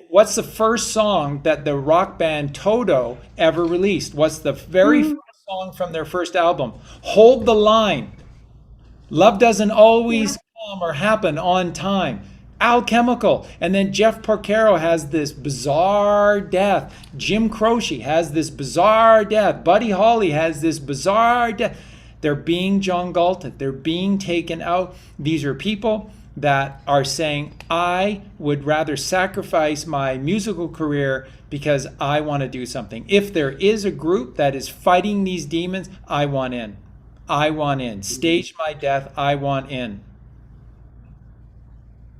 what's the first song that the rock band Toto ever released? What's the very first song from their first album? Hold the Line. Love doesn't always come or happen on time. Alchemical. And then Jeff Porcaro has this bizarre death. Jim Croce has this bizarre death. Buddy Holly has this bizarre death. They're being John Galted. They're being taken out. These are people that are saying, I would rather sacrifice my musical career because I want to do something. If there is a group that is fighting these demons, I want in. I want in. Stage my death. I want in.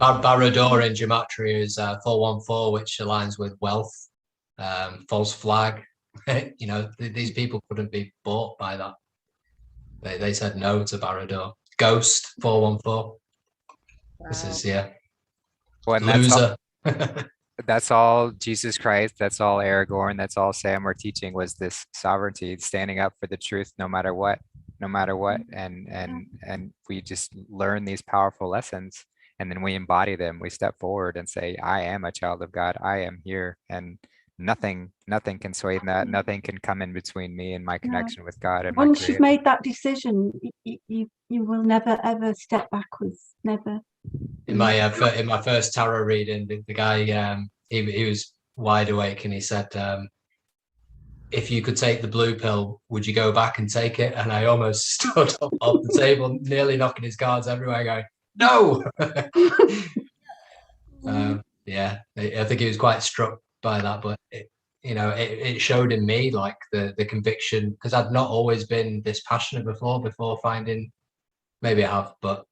Barad-dûr in gematria is 414, which aligns with wealth. False flag. You know, these people couldn't be bought by that. They said no to Barad-dûr. Ghost 414. Wow. This is well, loser. That's all Jesus Christ. That's all Aarongorn. That's all Sam were teaching, was this sovereignty, standing up for the truth, no matter what, and we just learn these powerful lessons. And then we embody them. We step forward and say, I am a child of God. I am here. And nothing can sway that. Nothing can come in between me and my connection with God. And once you've made that decision, you will never, ever step backwards. Never. In my first tarot reading, the guy, he was wide awake, and he said, if you could take the blue pill, would you go back and take it? And I almost stood up on the table, nearly knocking his cards everywhere, going, no. I think he was quite struck by that, but it showed in me like the conviction, because I'd not always been this passionate before finding, maybe I have, but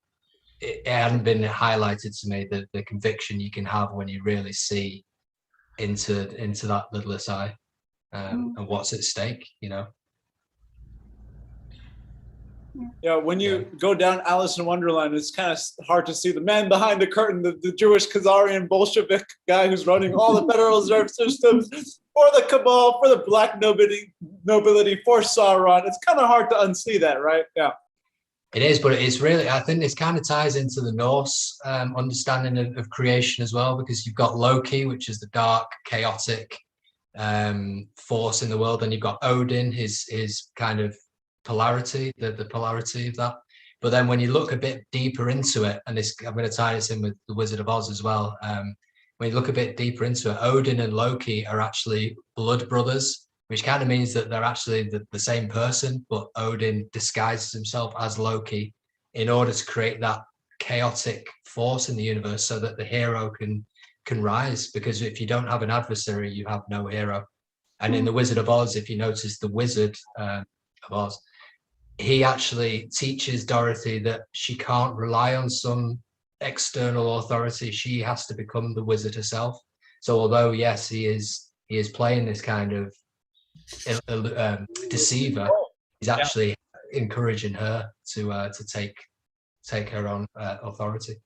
it hadn't been highlighted to me, the conviction you can have when you really see into that littlest eye, and what's at stake, Yeah, when you go down Alice in Wonderland, it's kind of hard to see the man behind the curtain, the Jewish Khazarian Bolshevik guy who's running all the Federal Reserve systems for the cabal, for the black nobility, for Sauron. It's kind of hard to unsee that, right? Yeah. It is, but it's really, I think this kind of ties into the Norse understanding of creation as well, because you've got Loki, which is the dark, chaotic force in the world, and you've got Odin, his kind of polarity, the polarity of that. But then when you look a bit deeper into it, and I'm going to tie this in with the Wizard of Oz as well, when you look a bit deeper into it, Odin and Loki are actually blood brothers, which kind of means that they're actually the same person, but Odin disguises himself as Loki in order to create that chaotic force in the universe so that the hero can rise, because if you don't have an adversary, you have no hero. And in the Wizard of Oz, if you notice, the Wizard of Oz, he actually teaches Dorothy that she can't rely on some external authority. She has to become the wizard herself. So although yes, he is playing this kind of deceiver, he's actually encouraging her to take her on authority.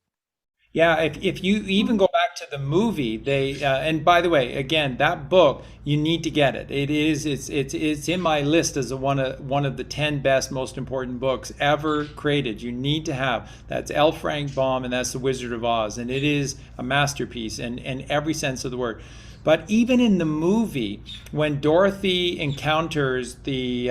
Yeah, if you even go back to the movie, they and by the way, again, that book, you need to get it. It's in my list as one of the 10 best, most important books ever created. You need to have. That's L. Frank Baum, and that's The Wizard of Oz, and it is a masterpiece in every sense of the word. But even in the movie, when Dorothy encounters the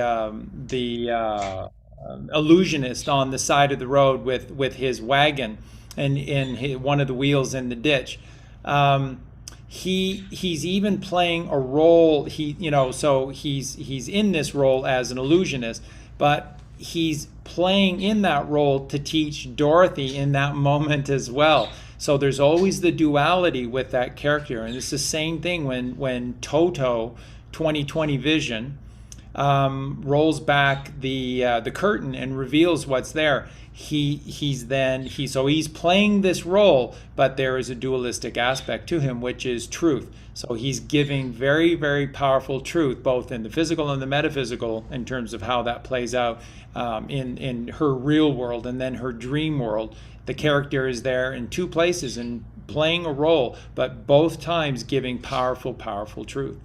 illusionist on the side of the road with his wagon, and in one of the wheels in the ditch, he's even playing a role. So he's in this role as an illusionist, but he's playing in that role to teach Dorothy in that moment as well. So there's always the duality with that character, and it's the same thing when Toto 2020 Vision rolls back the curtain and reveals what's there. He's playing this role, but there is a dualistic aspect to him, which is truth. So he's giving very, very powerful truth, both in the physical and the metaphysical, in terms of how that plays out in her real world and then her dream world. The character is there in two places and playing a role, but both times giving powerful, powerful truth.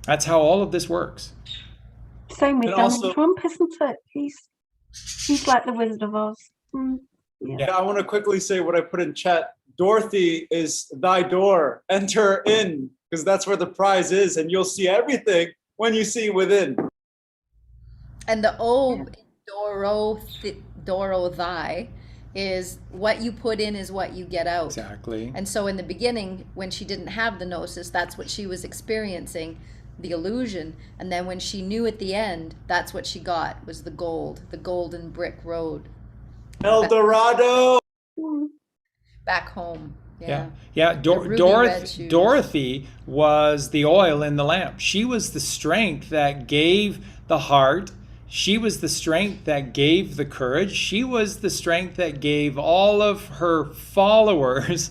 That's how all of this works. Same with Donald Trump, isn't it? He's like the Wizard of Oz. Yeah, I want to quickly say what I put in chat. Dorothy is thy door. Enter in, because that's where the prize is, and you'll see everything when you see within. And the O, Doro thy, is what you put in is what you get out. Exactly. And so in the beginning, when she didn't have the gnosis, that's what she was experiencing, the illusion. And then when she knew at the end, that's what she got, was the gold, the golden brick road. El Dorado! Back home. Yeah. Dorothy was the oil in the lamp. She was the strength that gave the heart. She was the strength that gave the courage. She was the strength that gave all of her followers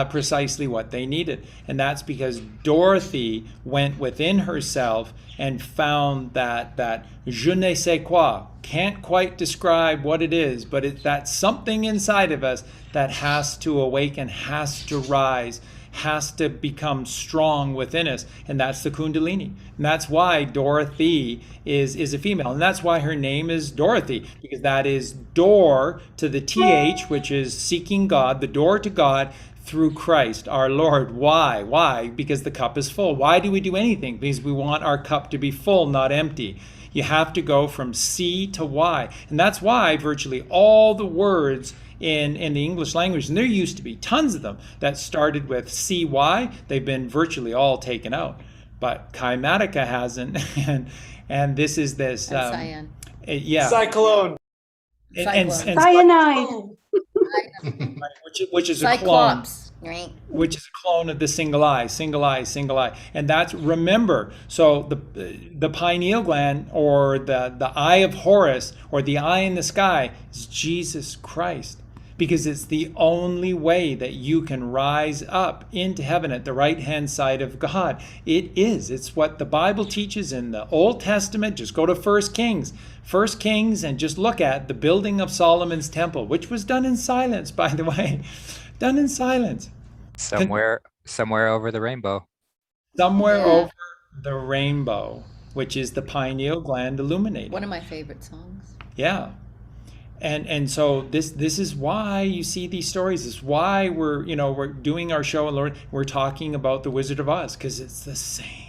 precisely what they needed. And that's because Dorothy went within herself and found that je ne sais quoi. Can't quite describe what it is, but that's something inside of us that has to awaken, has to rise, has to become strong within us, and that's the Kundalini. And that's why Dorothy is a female, and that's why her name is Dorothy, because that is door to the TH, which is seeking God, the door to God through Christ our Lord. Why? Because the cup is full. Why do we do anything? Because we want our cup to be full, not empty. You have to go from C to Y, and that's why virtually all the words in the English language, and there used to be tons of them that started with CY, they've been virtually all taken out. But Kymatica hasn't, and this is this. Cyan. Cyclone. And Cyanide. which is Cyclops. a clone. Which is a clone of the single eye. And that's, remember, so the pineal gland, or the eye of Horus, or the eye in the sky, is Jesus Christ. Because it's the only way that you can rise up into heaven at the right-hand side of God. It's what the Bible teaches in the Old Testament. Just go to 1 Kings, and just look at the building of Solomon's temple, which was done in silence, by the way. Done in silence. Somewhere over the rainbow. Over the rainbow, which is the pineal gland illuminating. One of my favorite songs. Yeah. And so this is why you see these stories. This is why we're doing our show, and Lord, we're talking about the Wizard of Oz, because it's the same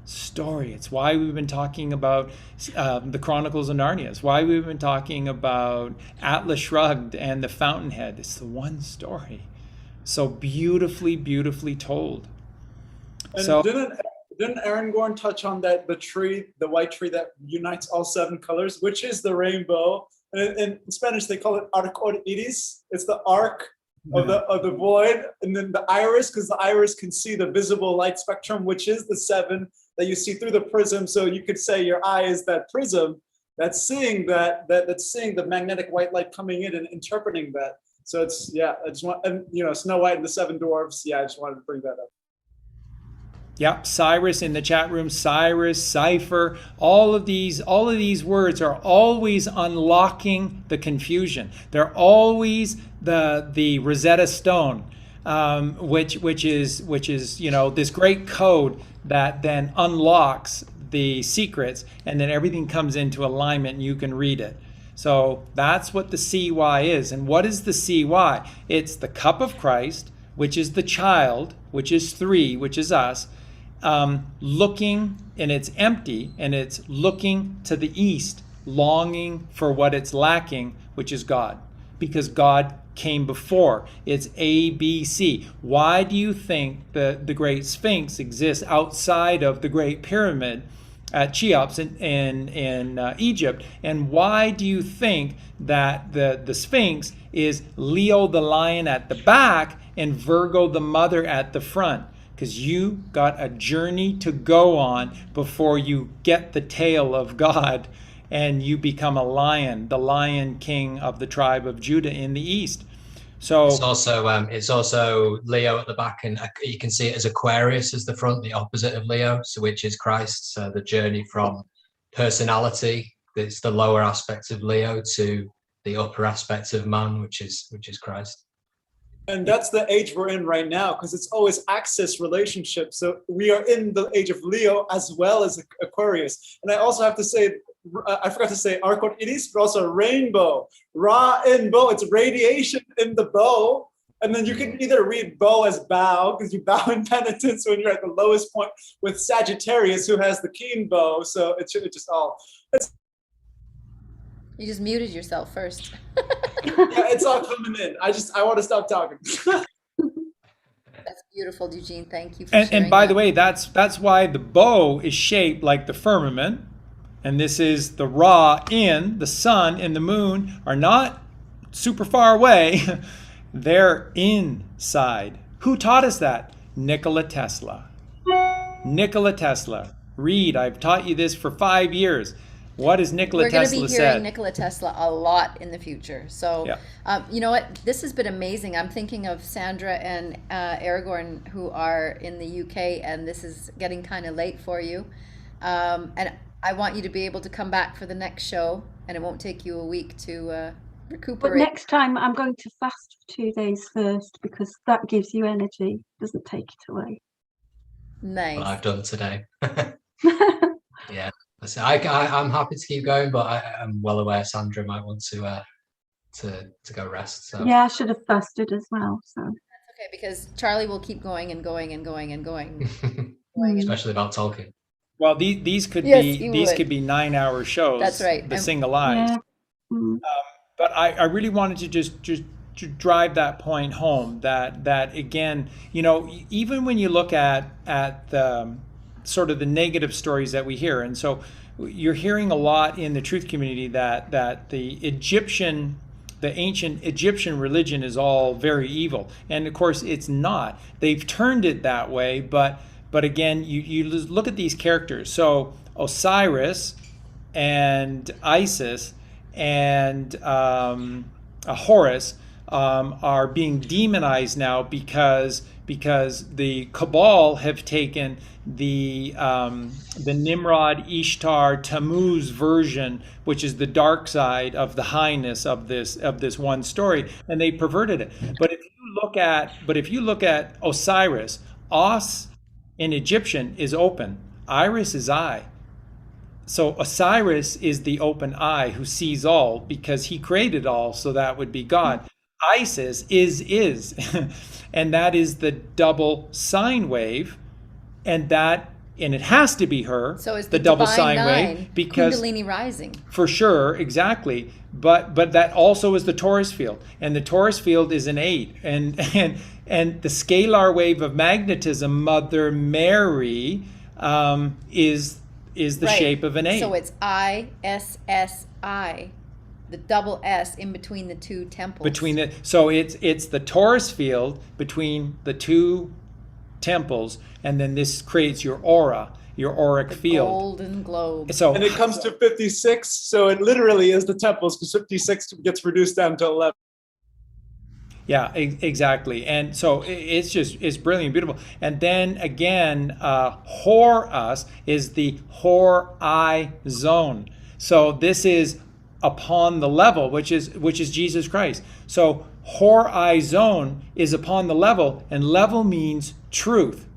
story. It's why we've been talking about the Chronicles of Narnia. It's why we've been talking about Atlas Shrugged and the Fountainhead. It's the one story, so beautifully told. And so didn't Aarongorn touch on that, the white tree that unites all 7 colors, which is the rainbow? In Spanish, they call it arco iris. It's the arc of the void, and then the iris, because the iris can see the visible light spectrum, which is the 7 that you see through the prism. So you could say your eye is that prism that's seeing that's seeing the magnetic white light coming in and interpreting that. So it's, yeah, I just want, and Snow White and the Seven Dwarfs. Yeah, I just wanted to bring that up. Yep, Cyrus in the chat room, Cyrus, Cipher, all of these words are always unlocking the confusion. They're always the Rosetta Stone, which is this great code that then unlocks the secrets, and then everything comes into alignment and you can read it. So that's what the CY is. And what is the CY? It's the cup of Christ, which is the child, which is 3, which is us, looking, and it's empty, and it's looking to the east, longing for what it's lacking, which is God, because God came before. It's A, B, C. Why do you think the Great Sphinx exists outside of the Great Pyramid at Cheops in Egypt? And why do you think that the Sphinx is Leo the lion at the back and Virgo the mother at the front? Because you got a journey to go on before you get the tail of God and you become a lion, the lion king of the tribe of Judah in the east. So it's also Leo at the back, and you can see it as Aquarius as the front, the opposite of Leo, so which is Christ. So the journey from personality, it's the lower aspects of Leo, to the upper aspects of man, which is Christ. And that's the age we're in right now, because it's always access relationships. So we are in the age of Leo as well as Aquarius. And I also have to say, I forgot to say Arco-Iris, but also rainbow. Ra in bow, it's radiation in the bow. And then you can either read bow as bow, because you bow in penitence when you're at the lowest point, with Sagittarius, who has the keen bow. So it's just all. You just muted yourself first. Yeah, it's all coming in. I want to stop talking. That's beautiful, Eugene. Thank you for sharing. And by the way, that's why the bow is shaped like the firmament. And this is the Ra in, the sun and the moon are not super far away. They're inside. Who taught us that? Nikola Tesla. Nikola Tesla. Read, I've taught you this for 5 years. What has Nikola Tesla said? We're going to be hearing Nikola Tesla a lot in the future. So, yeah. You know what? This has been amazing. I'm thinking of Sandra and Aarongorn, who are in the UK, and this is getting kind of late for you. And I want you to be able to come back for the next show, and it won't take you a week to recuperate. But next time I'm going to fast for 2 days first, because that gives you energy, doesn't take it away. Nice. What I've done today. Yeah. I'm happy to keep going, but I'm well aware Sandra might want to go rest. So. Yeah, I should have fasted as well. So that's okay, because Charlie will keep going and going and going and going. Especially about Tolkien. Well, these could be 9-hour shows. That's right. The single eyes. Yeah. But I really wanted to just to drive that point home. That again, even when you look at the sort of the negative stories that we hear, and so you're hearing a lot in the truth community that the ancient Egyptian religion is all very evil, and of course it's not. They've turned it that way, but again, you look at these characters. So Osiris and Isis and Horus are being demonized now because the Cabal have taken the Nimrod, Ishtar, Tammuz version, which is the dark side of the highness of this one story, and they perverted it. But if you look at Osiris, Os in Egyptian is open, Iris is eye. So Osiris is the open eye who sees all, because he created all, so that would be God. Isis is and that is the double sine wave, and it has to be her. So it's the double sine wave, because Kundalini rising. For sure, exactly. But that also is the torus field, and the torus field is an 8, and the scalar wave of magnetism, Mother Mary, is the shape of an 8. So it's ISSI. The double S in between the two temples. So it's the torus field between the two temples, and then this creates your aura, your auric field. Golden globe. And it comes to 56, so it literally is the temples, because 56 gets reduced down to 11. Yeah, exactly. And so it's brilliant, beautiful. And then again, Horus is the Hor-I zone. So this is upon the level, which is Jesus Christ. So Hor-I zone is upon the level, and level means truth.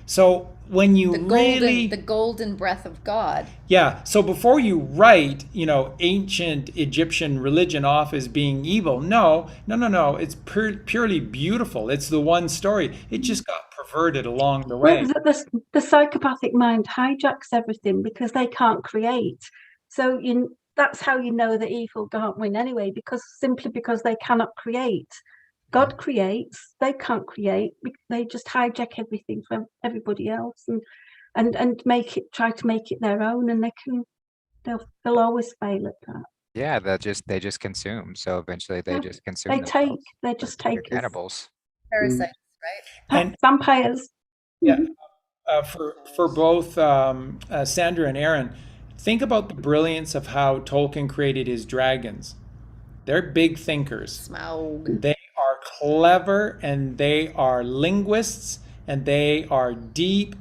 So when you the golden breath of God. Yeah. So before you write, ancient Egyptian religion off as being evil, no. It's purely beautiful. It's the one story. It just got perverted along the way. Well, the psychopathic mind hijacks everything because they can't create. So that's how you know that evil can't win anyway, simply because they cannot create. God creates, they can't create. They just hijack everything from everybody else and try to make it their own, and they'll always fail at that. Yeah, they just consume. So eventually they just consume. They just take cannibals. Parasites, right? And vampires. Yeah. For both Sandra and Aaron, think about the brilliance of how Tolkien created his dragons. They're big thinkers. Smaug. They are clever, and they are linguists, and they are deep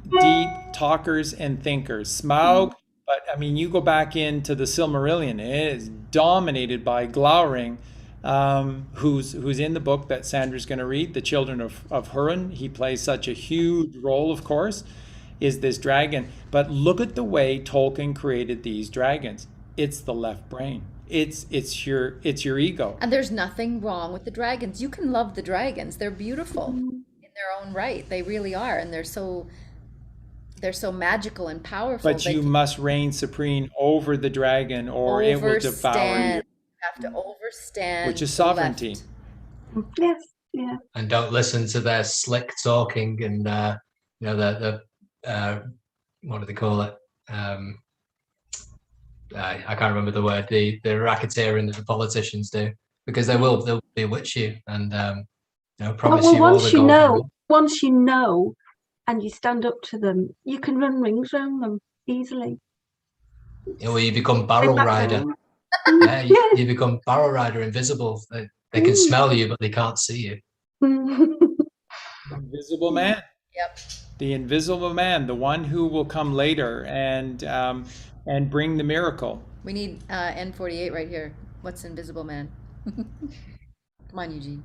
talkers and thinkers. Smaug, but I mean, you go back into the Silmarillion, it is dominated by Glaurung, who's in the book that Sandra's going to read, The Children of Húrin. He plays such a huge role, of course, is this dragon. But look at the way Tolkien created these dragons. It's the left brain. It's your ego. And there's nothing wrong with the dragons. You can love the dragons. They're beautiful in their own right. They really are, and they're so magical and powerful. But you must reign supreme over the dragon, or it will devour you. You have to overstand, which is sovereignty. Yes, yeah. And don't listen to their slick talking and the what do they call it? I can't remember the word. The racketeering that the politicians do, because they'll bewitch you and promise you all the gold. Once you know, and you stand up to them, you can run rings around them easily. Or you become barrel rider. You become barrel rider, invisible. They can smell you, but they can't see you. Invisible man. Yep. The invisible man, the one who will come later and bring the miracle. We need N48 right here. What's Invisible Man? Come on, Eugene.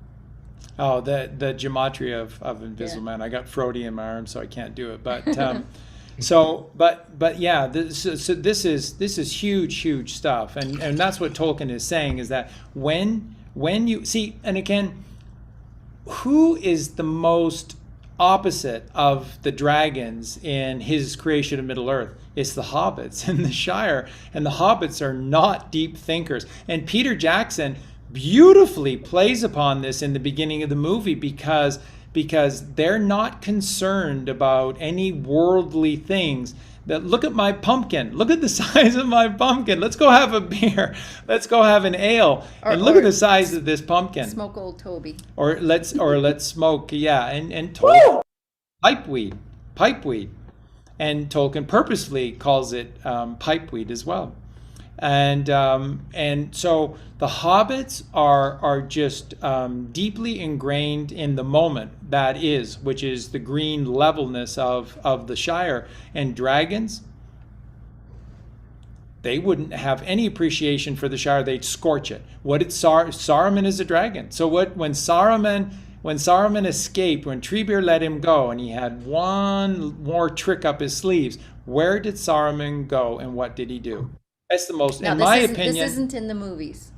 Oh, the gematria of Invisible Man. I got Frody in my arm, so I can't do it. But but yeah, this is huge stuff, and that's what Tolkien is saying, is that when you see, and again, who is the most opposite of the dragons in his creation of Middle Earth? It's the hobbits in the Shire, and the hobbits are not deep thinkers. And Peter Jackson beautifully plays upon this in the beginning of the movie, because they're not concerned about any worldly things. That look at my pumpkin. Look at the size of my pumpkin. Let's go have a beer. Let's go have an ale. And look at the size of this pumpkin. Smoke old Toby. Or let's smoke, and pipeweed. And Tolkien purposely calls it pipeweed as well. And so the hobbits are just deeply ingrained in the moment which is the green levelness of the Shire. And dragons, they wouldn't have any appreciation for the Shire. They'd scorch it. What did Saruman is a dragon. So when Saruman escaped, when Treebeard let him go, and he had one more trick up his sleeves, where did Saruman go, and what did he do? That's the most, in my opinion. This isn't in the movies.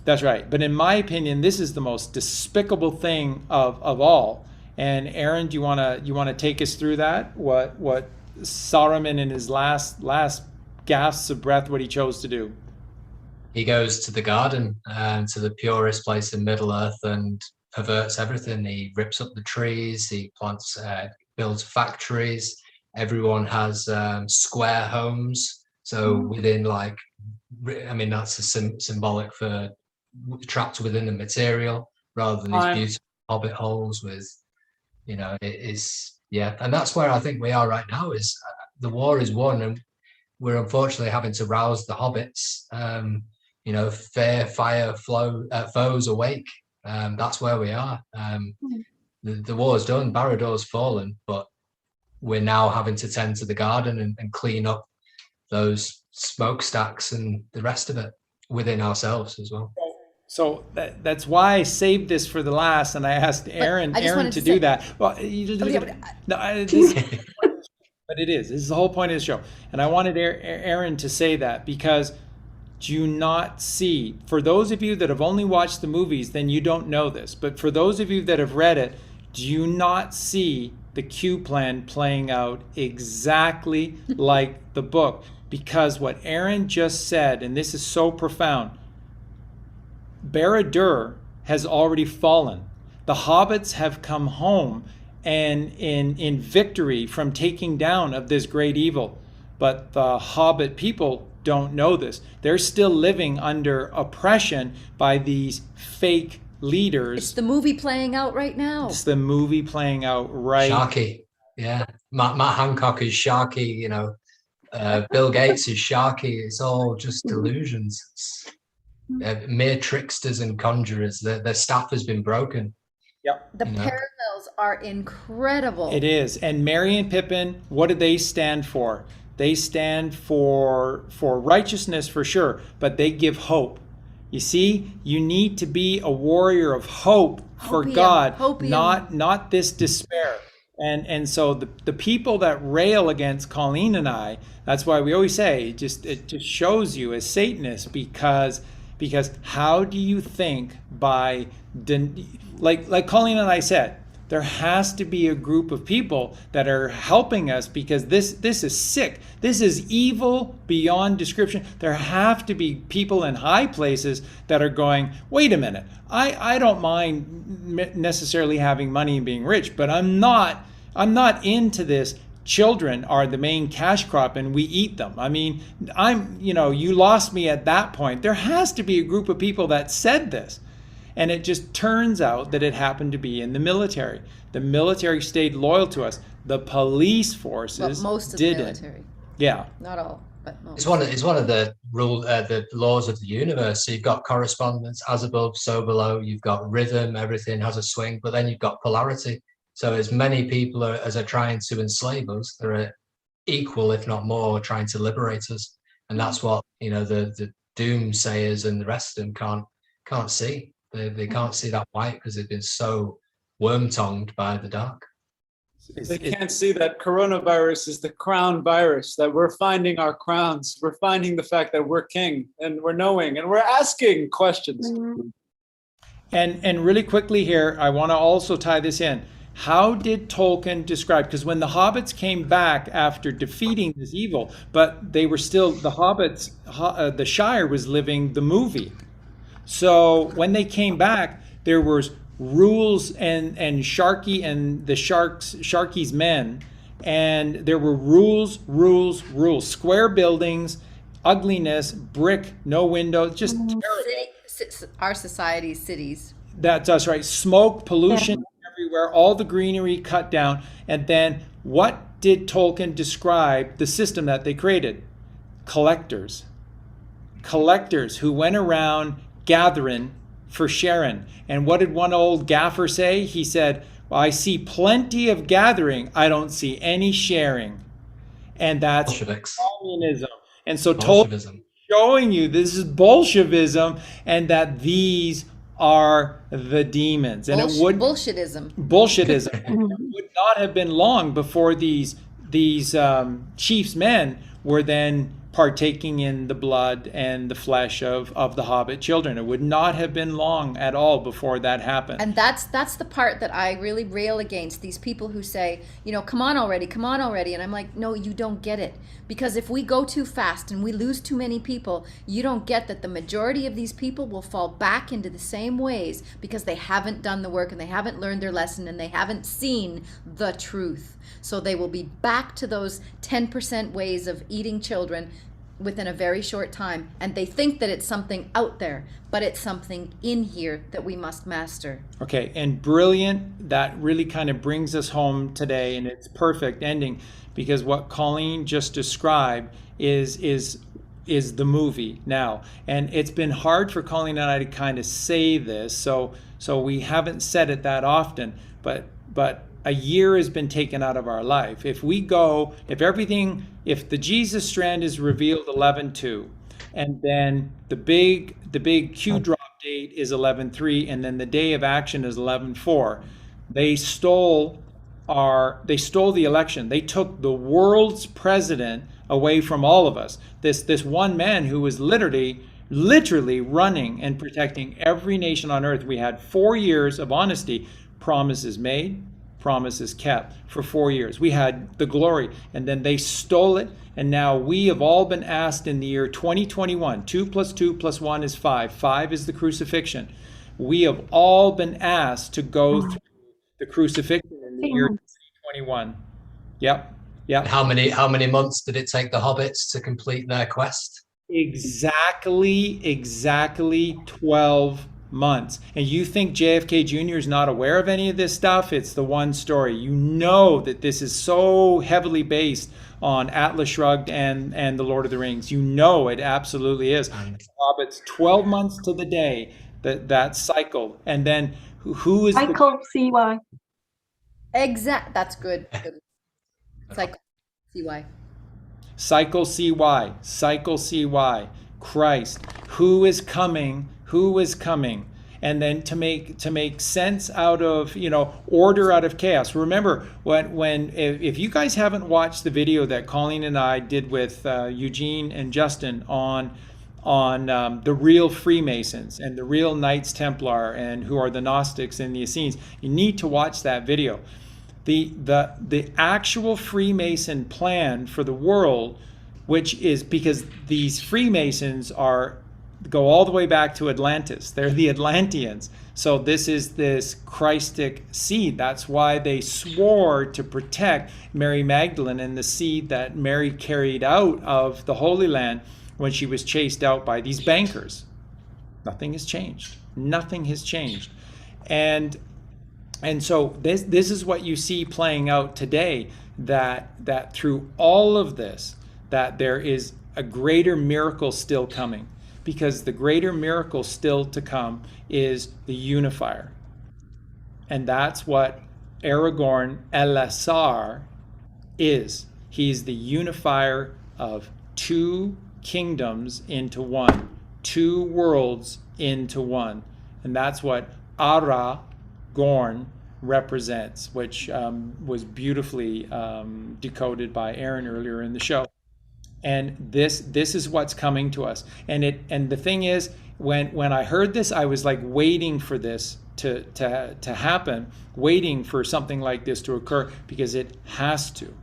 That's right. But in my opinion, this is the most despicable thing of all. And Aaron, do you want to take us through that? What Saruman in his last gasps of breath, what he chose to do? He goes to the garden, to the purest place in Middle Earth, and perverts everything. He rips up the trees. He builds factories. Everyone has square homes. So within, that's a symbolic for trapped within the material, rather than these beautiful hobbit holes with, it is, and that's where I think we are right now. Is the war is won, and we're unfortunately having to rouse the hobbits. Fair fire foes awake. That's where we are. The war's done, Barad-dûr's fallen, but we're now having to tend to the garden and clean up those smokestacks and the rest of it within ourselves as well. So that's why I saved this for the last, and I asked Aaron to do that. Well, but it is. This is the whole point of the show, and I wanted Aaron to say that, because do you not see? For those of you that have only watched the movies, then you don't know this. But for those of you that have read it, do you not see the Q plan playing out exactly like the book? Because what Aaron just said, and this is so profound, Barad-dûr has already fallen. The hobbits have come home and in victory from taking down of this great evil. But the hobbit people don't know this. They're still living under oppression by these fake leaders. It's the movie playing out right now. It's the movie playing out right. Sharky, yeah. Matt Hancock is Sharky, you know. Bill Gates is Sharky. It's all just delusions. Mere tricksters and conjurers. Their staff has been broken. Yep. The parallels are incredible. It is. And Merry and Pippin, what do they stand for? They stand for righteousness for sure, but they give hope. You see, you need to be a warrior of hope for God, not this despair. And so the people that rail against Colleen and I, that's why we always say it just shows you as Satanists, because how do you think by like Colleen and I said, there has to be a group of people that are helping us, because this is sick. This is evil beyond description. There have to be people in high places that are going, wait a minute, I don't mind necessarily having money and being rich, but I'm not into this. Children are the main cash crop and we eat them. I mean, you lost me at that point. There has to be a group of people that said this. And it just turns out that it happened to be in the military. The military stayed loyal to us. The police forces most of didn't. the military. Yeah. Not all, but most. It's one of the the laws of the universe. So you've got correspondence, as above, so below. You've got rhythm, everything has a swing, but then you've got polarity. So as many people as are trying to enslave us, there are equal, if not more, trying to liberate us. And that's what, the doomsayers and the rest of them can't see. They can't see that light because they've been so worm-tongued by the dark. They can't see that coronavirus is the crown virus, that we're finding our crowns. We're finding the fact that we're king, and we're knowing, and we're asking questions. And really quickly here, I want to also tie this in. How did Tolkien describe, because when the hobbits came back after defeating this evil, but they were still, the hobbits, the Shire was living the movie. So when they came back, there was rules and Sharky and the Sharky's men, and there were rules, square buildings, ugliness, brick, no windows, just terrible. Our society's cities. That's us, right? Smoke, pollution everywhere, all the greenery cut down. And then what did Tolkien describe the system that they created? Collectors who went around gathering for sharing. And what did one old gaffer say? He said, well, I see plenty of gathering, I don't see any sharing. And that's Bolsheviks. Communism. And so Tolkien showing you this is Bolshevism, and that these are the demons. And Bullshitism. It would not have been long before these chief's men were then partaking in the blood and the flesh of the hobbit children. It would not have been long at all before that happened. And that's the part that I really rail against, these people who say, come on already. And I'm like, no, you don't get it. Because if we go too fast and we lose too many people, you don't get that the majority of these people will fall back into the same ways because they haven't done the work and they haven't learned their lesson and they haven't seen the truth. So they will be back to those 10% ways of eating children within a very short time, and they think that it's something out there, but it's something in here that we must master. Okay, and brilliant. That really kind of brings us home today, and it's perfect ending, because what Colleen just described is the movie now. And it's been hard for Colleen and I to kind of say this, so So we haven't said it that often, but a year has been taken out of our life. If the Jesus strand is revealed 11/2, and then the big Q drop date is 11/3, and then the day of action is 11/4, they stole the election. They took the world's president away from all of us. This one man who was literally running and protecting every nation on earth. We had 4 years of honesty, promises made, promises kept for 4 years. We had the glory, and then they stole it. And now we have all been asked in the year 2021, 2 + 2 + 1 is 5. 5 is the crucifixion. We have all been asked to go through the crucifixion in the year 2021. Yep. How many months did it take the hobbits to complete their quest? Exactly 12 months. And you think JFK Jr. is not aware of any of this stuff? It's the one story. You know that this is so heavily based on Atlas Shrugged and The Lord of the Rings. You know it absolutely is. Hobbits, 12 months to the day, that cycle. And then who is cycle CY? Exact. That's good. Cycle CY. Cycle CY. Christ. Who is coming? And then to make sense out of, order out of chaos. Remember if you guys haven't watched the video that Colleen and I did with Eugene and Justin on the real Freemasons and the real Knights Templar and who are the Gnostics and the Essenes, you need to watch that video. The actual Freemason plan for the world, which is because these Freemasons go all the way back to Atlantis. They're the Atlanteans. So this is this Christic seed. That's why they swore to protect Mary Magdalene and the seed that Mary carried out of the Holy Land when she was chased out by these bankers. Nothing has changed. And so this is what you see playing out today, that through all of this, that there is a greater miracle still coming. Because the greater miracle still to come is the unifier. And that's what Aarongorn Elessar is. He's the unifier of 2 kingdoms into one, 2 worlds into one. And that's what Aarongorn represents, which was beautifully decoded by Aaron earlier in the show. And this is what's coming to us. And the thing is, when I heard this, I was like waiting for this to happen, waiting for something like this to occur, because it has to.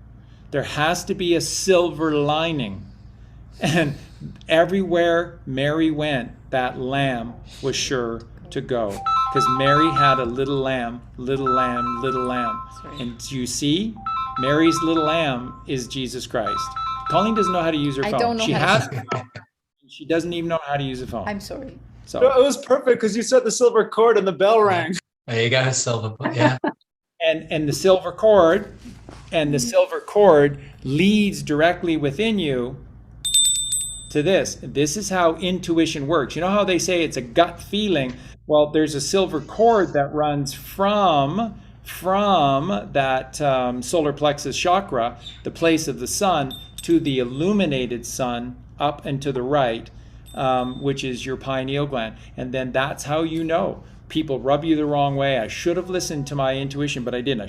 There has to be a silver lining. And everywhere Mary went, that lamb was sure to go. Because Mary had a little lamb. Right. And you see, Mary's little lamb is Jesus Christ. Colleen doesn't know how to use her phone. I don't know She doesn't even know how to use a phone. I'm sorry. So it was perfect because you set the silver cord and the bell rang. There you go, silver. Yeah. and the silver cord leads directly within you to this. This is how intuition works. You know how they say it's a gut feeling? Well, there's a silver cord that runs from that solar plexus chakra, the place of the sun, to the illuminated sun up and to the right, which is your pineal gland. And then that's how you know. People rub you the wrong way. I should have listened to my intuition, but I didn't. I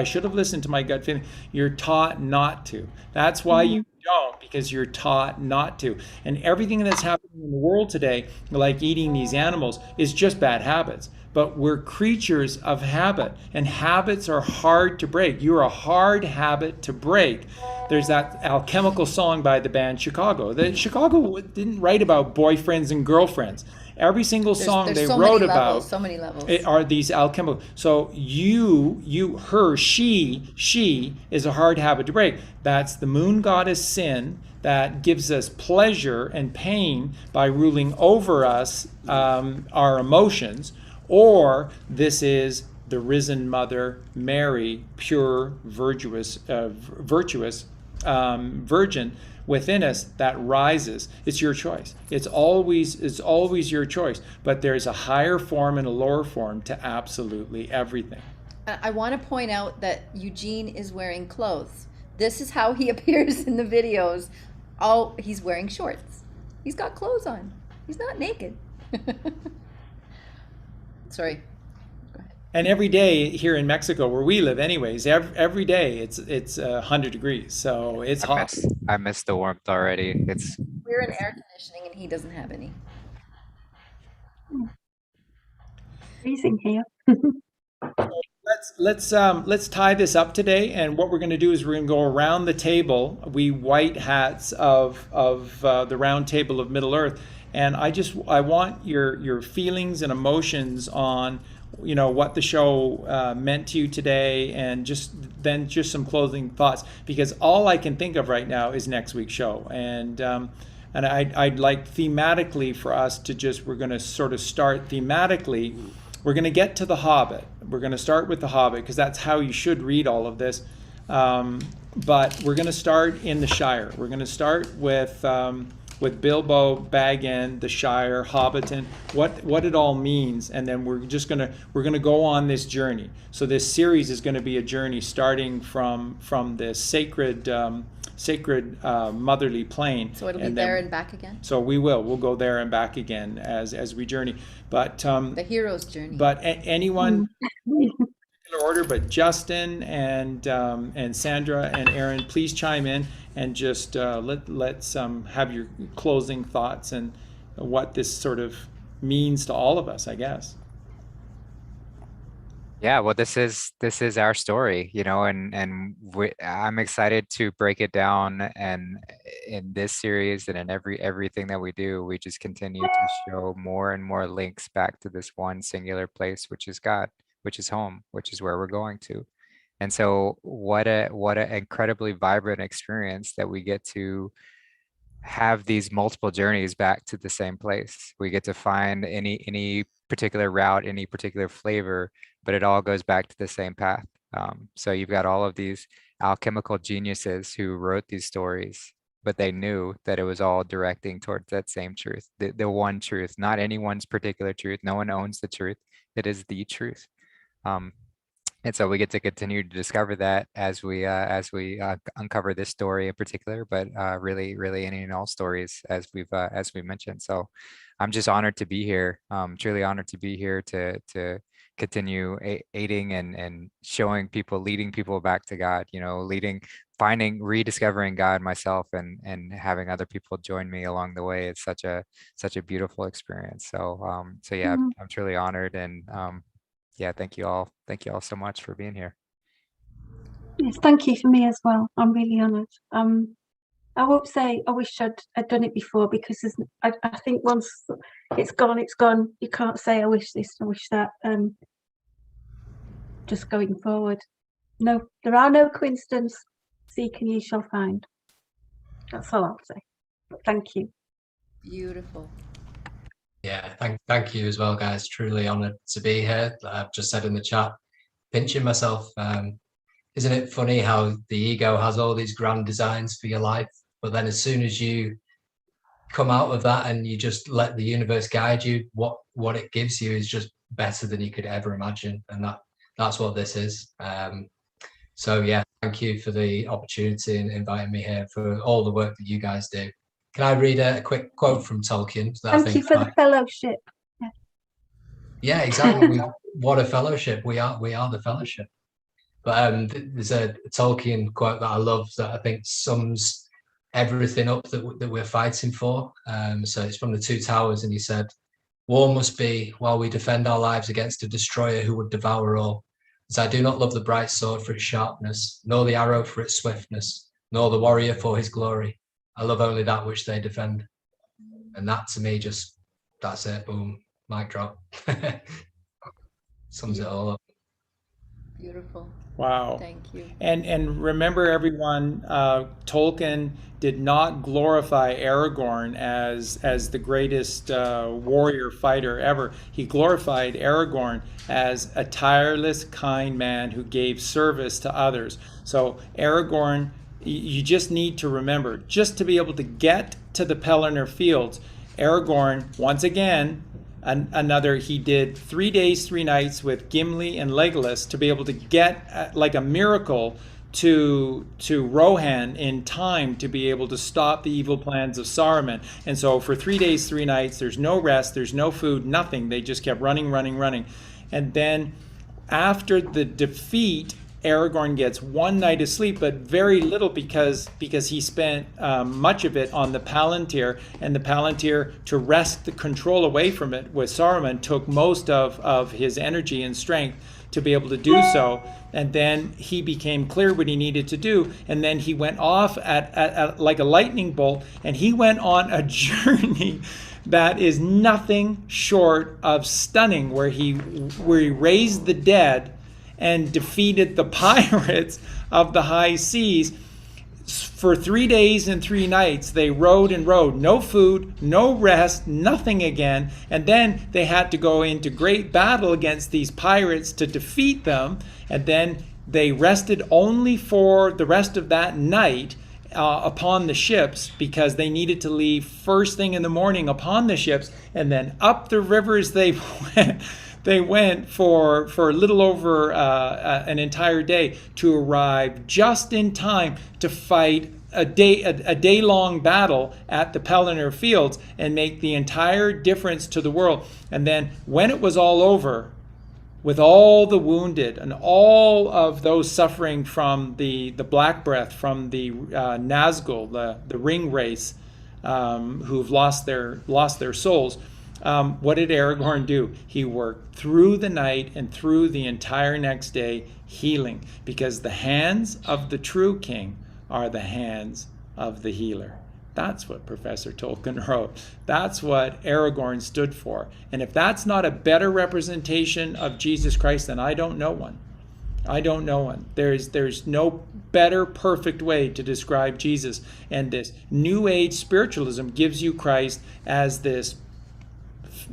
should have listened to my gut feeling. You're taught not to. That's why you don't, because you're taught not to. And everything that's happening in the world today, like eating these animals, is just bad habits. But we're creatures of habit, and habits are hard to break. You're a hard habit to break. There's that alchemical song by the band Chicago. Chicago didn't write about boyfriends and girlfriends. Every single song they wrote about so many levels. Are these alchemical. So she is a hard habit to break. That's the moon goddess Sin that gives us pleasure and pain by ruling over us, our emotions. Or this is the risen mother Mary, pure, virtuous, virgin within us that rises. It's your choice. It's always your choice. But there's a higher form and a lower form to absolutely everything. I want to point out that Eugene is wearing clothes. This is how he appears in the videos. Oh, he's wearing shorts. He's got clothes on. He's not naked. Sorry. Go ahead. And every day here in Mexico, where we live anyways, every day it's 100 degrees. So it's hot. I miss the warmth already. We're in air conditioning and he doesn't have any. Freezing here. Let's tie this up today, and what we're going to do is we're going to go around the table, we white hats of the round table of Middle Earth, and I want your feelings and emotions on what the show meant to you today, and just some closing thoughts, because all I can think of right now is next week's show, and I'd like thematically for us to we're going to sort of start thematically. We're going to get to The Hobbit. We're going to start with The Hobbit because that's how you should read all of this. But we're going to start in the Shire. We're going to start with Bilbo, Bag End, the Shire, Hobbiton, what it all means, and then we're going to go on this journey. So this series is going to be a journey starting from this sacred motherly plane. So it'll be there and back again? So we'll go there and back again as we journey. But the hero's journey. But anyone in order, but Justin and Sandra and Aaron, please chime in and just let's have your closing thoughts and what this sort of means to all of us, I guess. Yeah, well, this is our story, and I'm excited to break it down, and in this series and in everything that we do, we just continue to show more and more links back to this one singular place, which is God, which is home, which is where we're going to. And so what an incredibly vibrant experience that we get to have these multiple journeys back to the same place. We get to find any particular route, any particular flavor, but it all goes back to the same path. So you've got all of these alchemical geniuses who wrote these stories, but they knew that it was all directing towards that same truth, the one truth, not anyone's particular truth. No one owns the truth. It is the truth. And so we get to continue to discover that as we uncover this story in particular, but really any and all stories as we mentioned. So I'm just honored to be here. Truly honored to be here to continue aiding and showing people, leading people back to God. Rediscovering God myself, and having other people join me along the way. It's such a beautiful experience. So yeah, I'm truly honored, and yeah, thank you all so much for being here. Yes, thank you for me as well. I'm really honoured. I won't say I wish I'd done it before, because I think once it's gone, it's gone. You can't say I wish this, I wish that. Just going forward. No, there are no coincidences. Seek and ye shall find. That's all I'll say. But thank you. Beautiful. Yeah, thank you as well, guys. Truly honoured to be here. I've just said in the chat, pinching myself. Isn't it funny how the ego has all these grand designs for your life, but then as soon as you come out of that and you just let the universe guide you, what it gives you is just better than you could ever imagine, and that's what this is. So yeah, thank you for the opportunity and inviting me here, for all the work that you guys do. Can I read a quick quote from Tolkien? Thank you for the fellowship. Yeah, exactly. What a fellowship. We are the fellowship. But there's a Tolkien quote that I love that I think sums everything up that we're fighting for. So it's from the Two Towers, and he said, "War must be while we defend our lives against a destroyer who would devour all. As I do not love the bright sword for its sharpness, nor the arrow for its swiftness, nor the warrior for his glory. I love only that which they defend." And that to me, that's it. Boom, mic drop. Sums it all up. Beautiful. Wow. Thank you. And remember, everyone, Tolkien did not glorify Aragorn as the greatest warrior fighter ever. He glorified Aragorn as a tireless, kind man who gave service to others. So Aragorn You just need to remember, just to be able to get to the Pelennor Fields, Aarongorn, once again, he did 3 days, 3 nights with Gimli and Legolas to be able to get, like a miracle, to Rohan in time to be able to stop the evil plans of Saruman. And so for 3 days, 3 nights, there's no rest, there's no food, nothing. They just kept running. And then after the defeat, Aragorn gets 1 night of sleep, but very little because he spent much of it on the Palantir, and the Palantir, to wrest the control away from it with Saruman, took most of his energy and strength to be able to do so. And then he became clear what he needed to do, and then he went off at like a lightning bolt, and he went on a journey that is nothing short of stunning, where he raised the dead and defeated the pirates of the high seas. For 3 days and 3 nights, they rowed and rowed. No food, no rest, nothing again. And then they had to go into great battle against these pirates to defeat them. And then they rested only for the rest of that night upon the ships, because they needed to leave first thing in the morning upon the ships. And then up the rivers they went. They went for a little over an entire day to arrive just in time to fight a day-long battle at the Pelennor Fields and make the entire difference to the world. And then when it was all over, with all the wounded and all of those suffering from the Black Breath, from the Nazgul, the ring race, who've lost their souls, what did Aragorn do? He worked through the night and through the entire next day, healing, because the hands of the true king are the hands of the healer. That's what Professor Tolkien wrote. That's what Aragorn stood for. And if that's not a better representation of Jesus Christ, then I don't know one. I don't know one. There's no better perfect way to describe Jesus. And this New Age spiritualism gives you Christ as this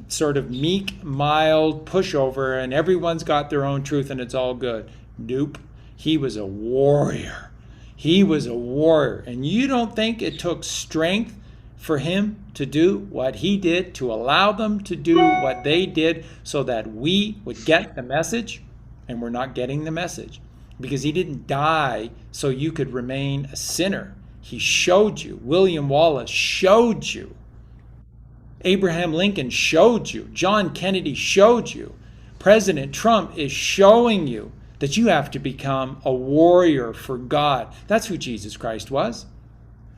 sort of meek, mild pushover, and everyone's got their own truth and it's all good. Nope. He was a warrior. He was a warrior. And you don't think it took strength for him to do what he did, to allow them to do what they did, so that we would get the message? And we're not getting the message, because he didn't die so you could remain a sinner. He showed you. William Wallace showed you. Abraham Lincoln showed you. John Kennedy showed you. President Trump is showing you that you have to become a warrior for God. That's who Jesus Christ was.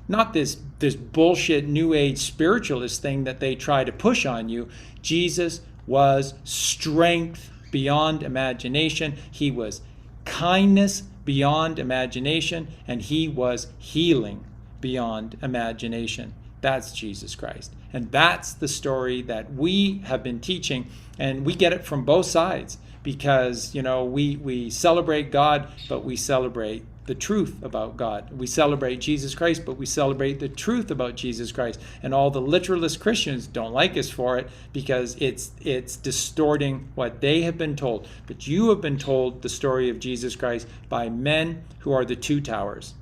Not this bullshit New Age spiritualist thing that they try to push on you. Jesus was strength beyond imagination. He was kindness beyond imagination. And he was healing beyond imagination. That's Jesus Christ. And that's the story that we have been teaching. And we get it from both sides, because, we celebrate God, but we celebrate the truth about God. We celebrate Jesus Christ, but we celebrate the truth about Jesus Christ. And all the literalist Christians don't like us for it, because it's distorting what they have been told. But you have been told the story of Jesus Christ by men who are the two towers,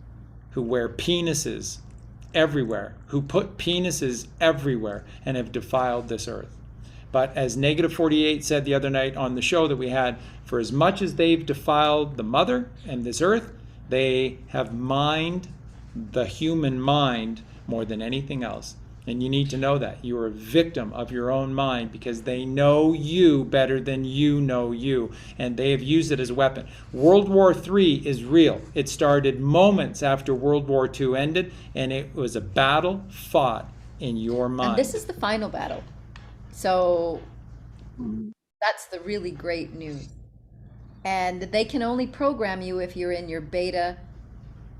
who wear penises everywhere, who put penises everywhere and have defiled this earth. But as Negative 48 said the other night on the show that we had, for as much as they've defiled the mother and this earth, they have mined the human mind more than anything else. And you need to know that. You are a victim of your own mind, because they know you better than you know you. And they have used it as a weapon. World War III is real. It started moments after World War II ended, and it was a battle fought in your mind. And this is the final battle. So that's the really great news. And they can only program you if you're in your beta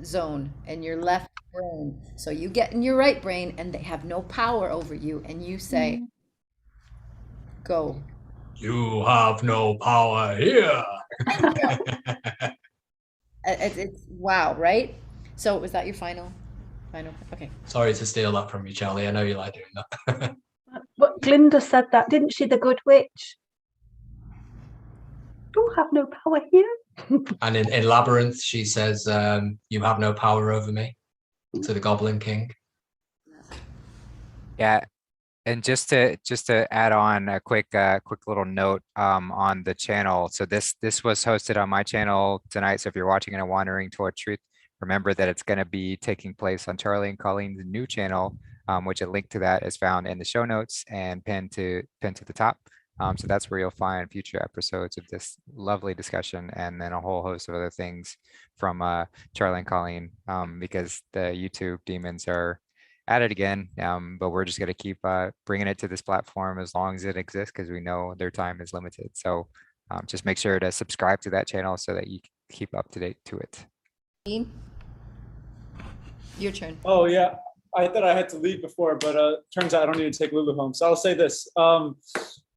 zone and your left brain. So you get in your right brain and they have no power over you, and you say, go. You have no power here. It's wow, right? So was that your final? Okay. Sorry to steal that from you, Charlie. I know you like doing that. But Glinda said that, didn't she, the good witch? You have no power here. And in Labyrinth, she says, "You have no power over me," to the Goblin King. Yeah, and just to add on a quick little note on the channel. So this was hosted on my channel tonight. So if you're watching and wandering toward truth, remember that it's going to be taking place on Charlie and Colleen's new channel, which a link to that is found in the show notes and pinned to the top. So that's where you'll find future episodes of this lovely discussion, and then a whole host of other things from Charlie and Colleen, because the YouTube demons are at it again. But we're just going to keep bringing it to this platform as long as it exists, because we know their time is limited. So just make sure to subscribe to that channel so that you keep up to date to it. Dean, your turn. Oh yeah, I thought I had to leave before, but turns out I don't need to take Lulu home. So I'll say this.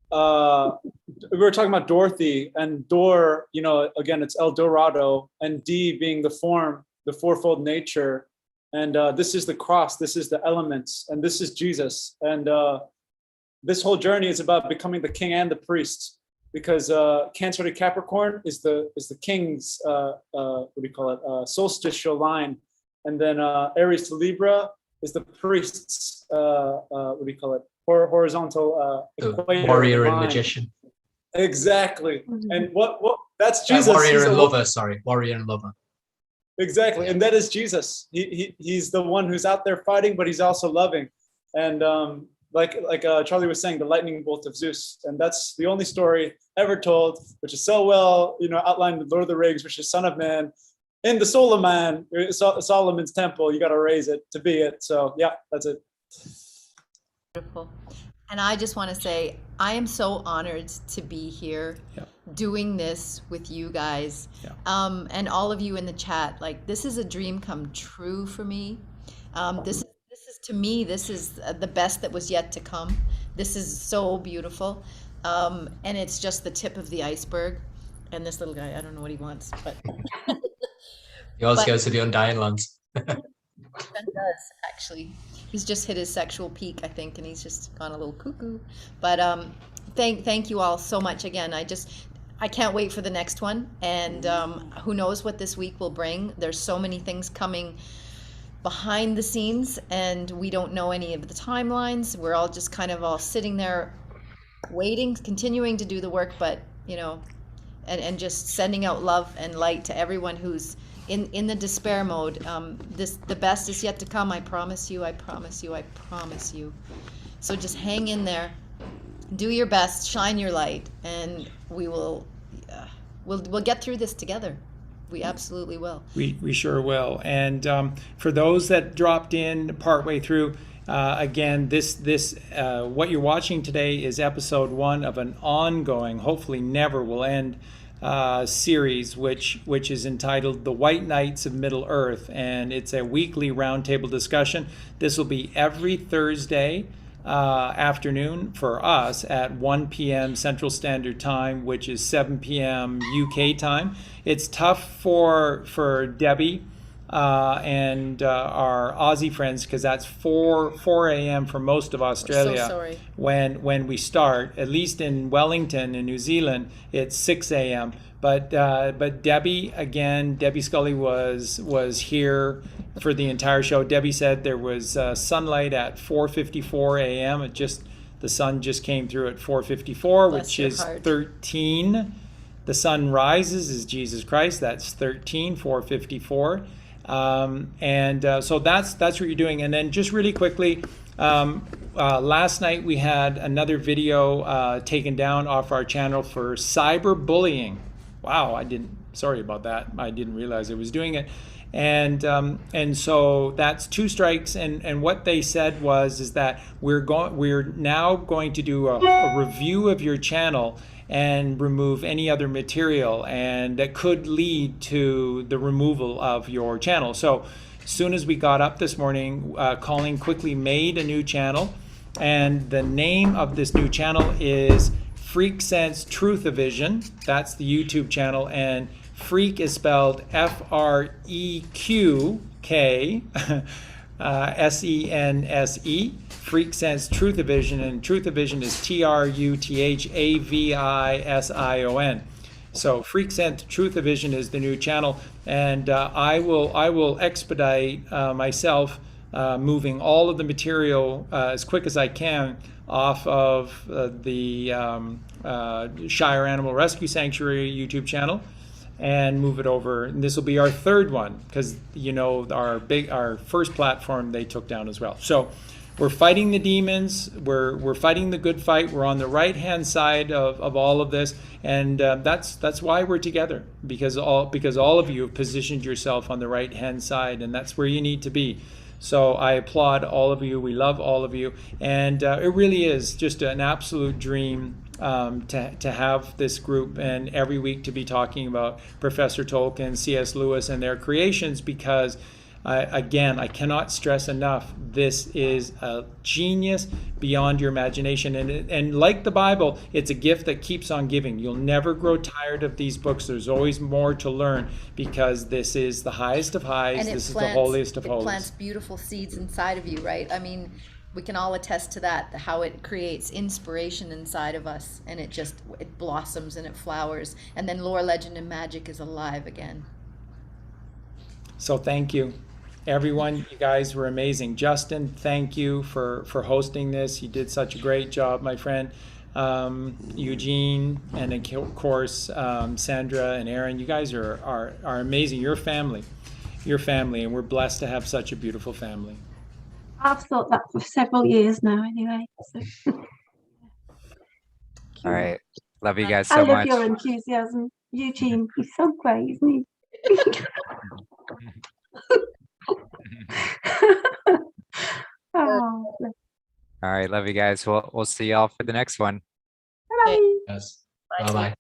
We were talking about Dorothy, and Dor, you know, again, it's El Dorado, and D being the form, the fourfold nature. And this is the cross, this is the elements, and this is Jesus. And this whole journey is about becoming the king and the priest, because Cancer to Capricorn is the king's, what do you call it, solstitial line. And then Aries to Libra is the priest's, what do you call it, horizontal warrior and magician. Exactly. And what that's Jesus. Warrior and lover, sorry. Warrior and lover. Exactly. And that is Jesus. He's the one who's out there fighting, but he's also loving. And like Charlie was saying, the lightning bolt of Zeus. And that's the only story ever told, which is so well, you know, outlined in Lord of the Rings, which is Son of Man. In the soul of man, Solomon's temple, you got to raise it to be it. So yeah, that's it. Beautiful. And I just want to say, I am so honored to be here doing this with you guys, and all of you in the chat. Like, this is a dream come true for me. This is to me, this is the best that was yet to come. This is so beautiful. And it's just the tip of the iceberg. And this little guy, I don't know what he wants, but he always goes to the Undying Lands. He does, actually. He's just hit his sexual peak, I think, and he's just gone a little cuckoo. But thank you all so much again. I can't wait for the next one, and who knows what this week will bring. There's so many things coming behind the scenes, and we don't know any of the timelines. We're all just kind of all sitting there waiting, continuing to do the work, but you know, and just sending out love and light to everyone who's in the despair mode. The best is yet to come. I promise you, I promise you, I promise you. So just hang in there, do your best, shine your light, and we will, we'll get through this together. We absolutely will. We sure will. And for those that dropped in partway through, again, this what you're watching today is episode 1 of an ongoing, hopefully never will end, series which is entitled The White Knights of Middle Earth, and it's a weekly roundtable discussion. This will be every Thursday afternoon for us at 1 p.m. Central Standard Time, which is 7 p.m. UK time. It's tough for Debbie and our Aussie friends, because that's 4 a.m. for most of Australia. So sorry. When we start, at least in Wellington in New Zealand, it's 6 a.m. But Debbie Scully was here for the entire show. Debbie said there was sunlight at 4:54 a.m. The sun just came through at 4:54, which is 13. The sun rises is Jesus Christ. That's 13, 4:54. So that's what you're doing. And then just really quickly, last night we had another video taken down off our channel for cyberbullying. Wow, sorry about that. I didn't realize it was doing it. And so that's 2 strikes. And what they said is that we're now going to do a review of your channel and remove any other material, and that could lead to the removal of your channel. So as soon as we got up this morning, Colleen quickly made a new channel, and the name of this new channel is FreQkSense Truthavision. That's the YouTube channel, and Freak is spelled F-R-E-Q-K S-E-N-S-E, FreQkSense Truthavision, and Truthavision is Truthavision. So FreQkSense Truthavision is the new channel, and I will expedite myself moving all of the material as quick as I can off of the Shire Animal Rescue Sanctuary YouTube channel, and move it over. And this will be our third one, because our first platform they took down as well. So we're fighting the demons. We're fighting the good fight. We're on the right hand side of all of this, and that's why we're together, because all of you have positioned yourself on the right hand side, and that's where you need to be. So I applaud all of you. We love all of you, and it really is just an absolute dream to have this group, and every week to be talking about Professor Tolkien, C.S. Lewis, and their creations, because again, I cannot stress enough, this is a genius beyond your imagination. And like the Bible, it's a gift that keeps on giving. You'll never grow tired of these books. There's always more to learn, because this is the highest of highs. This is the holiest of holies. It plants beautiful seeds inside of you, right? I mean, we can all attest to that, how it creates inspiration inside of us, and it blossoms and it flowers. And then lore, legend, and magic is alive again. So thank you. Everyone, you guys were amazing. Justin, thank you for hosting this. You did such a great job, my friend. Eugene, and of course, Sandra and Aaron, you guys are amazing. You're family, and we're blessed to have such a beautiful family. I've thought that for several years now anyway. So. All right. Love you guys so I love much. your enthusiasm. Eugene, he's so great, isn't he? Oh, All right, love you guys. We'll see y'all for the next one. bye. Yes. Bye bye.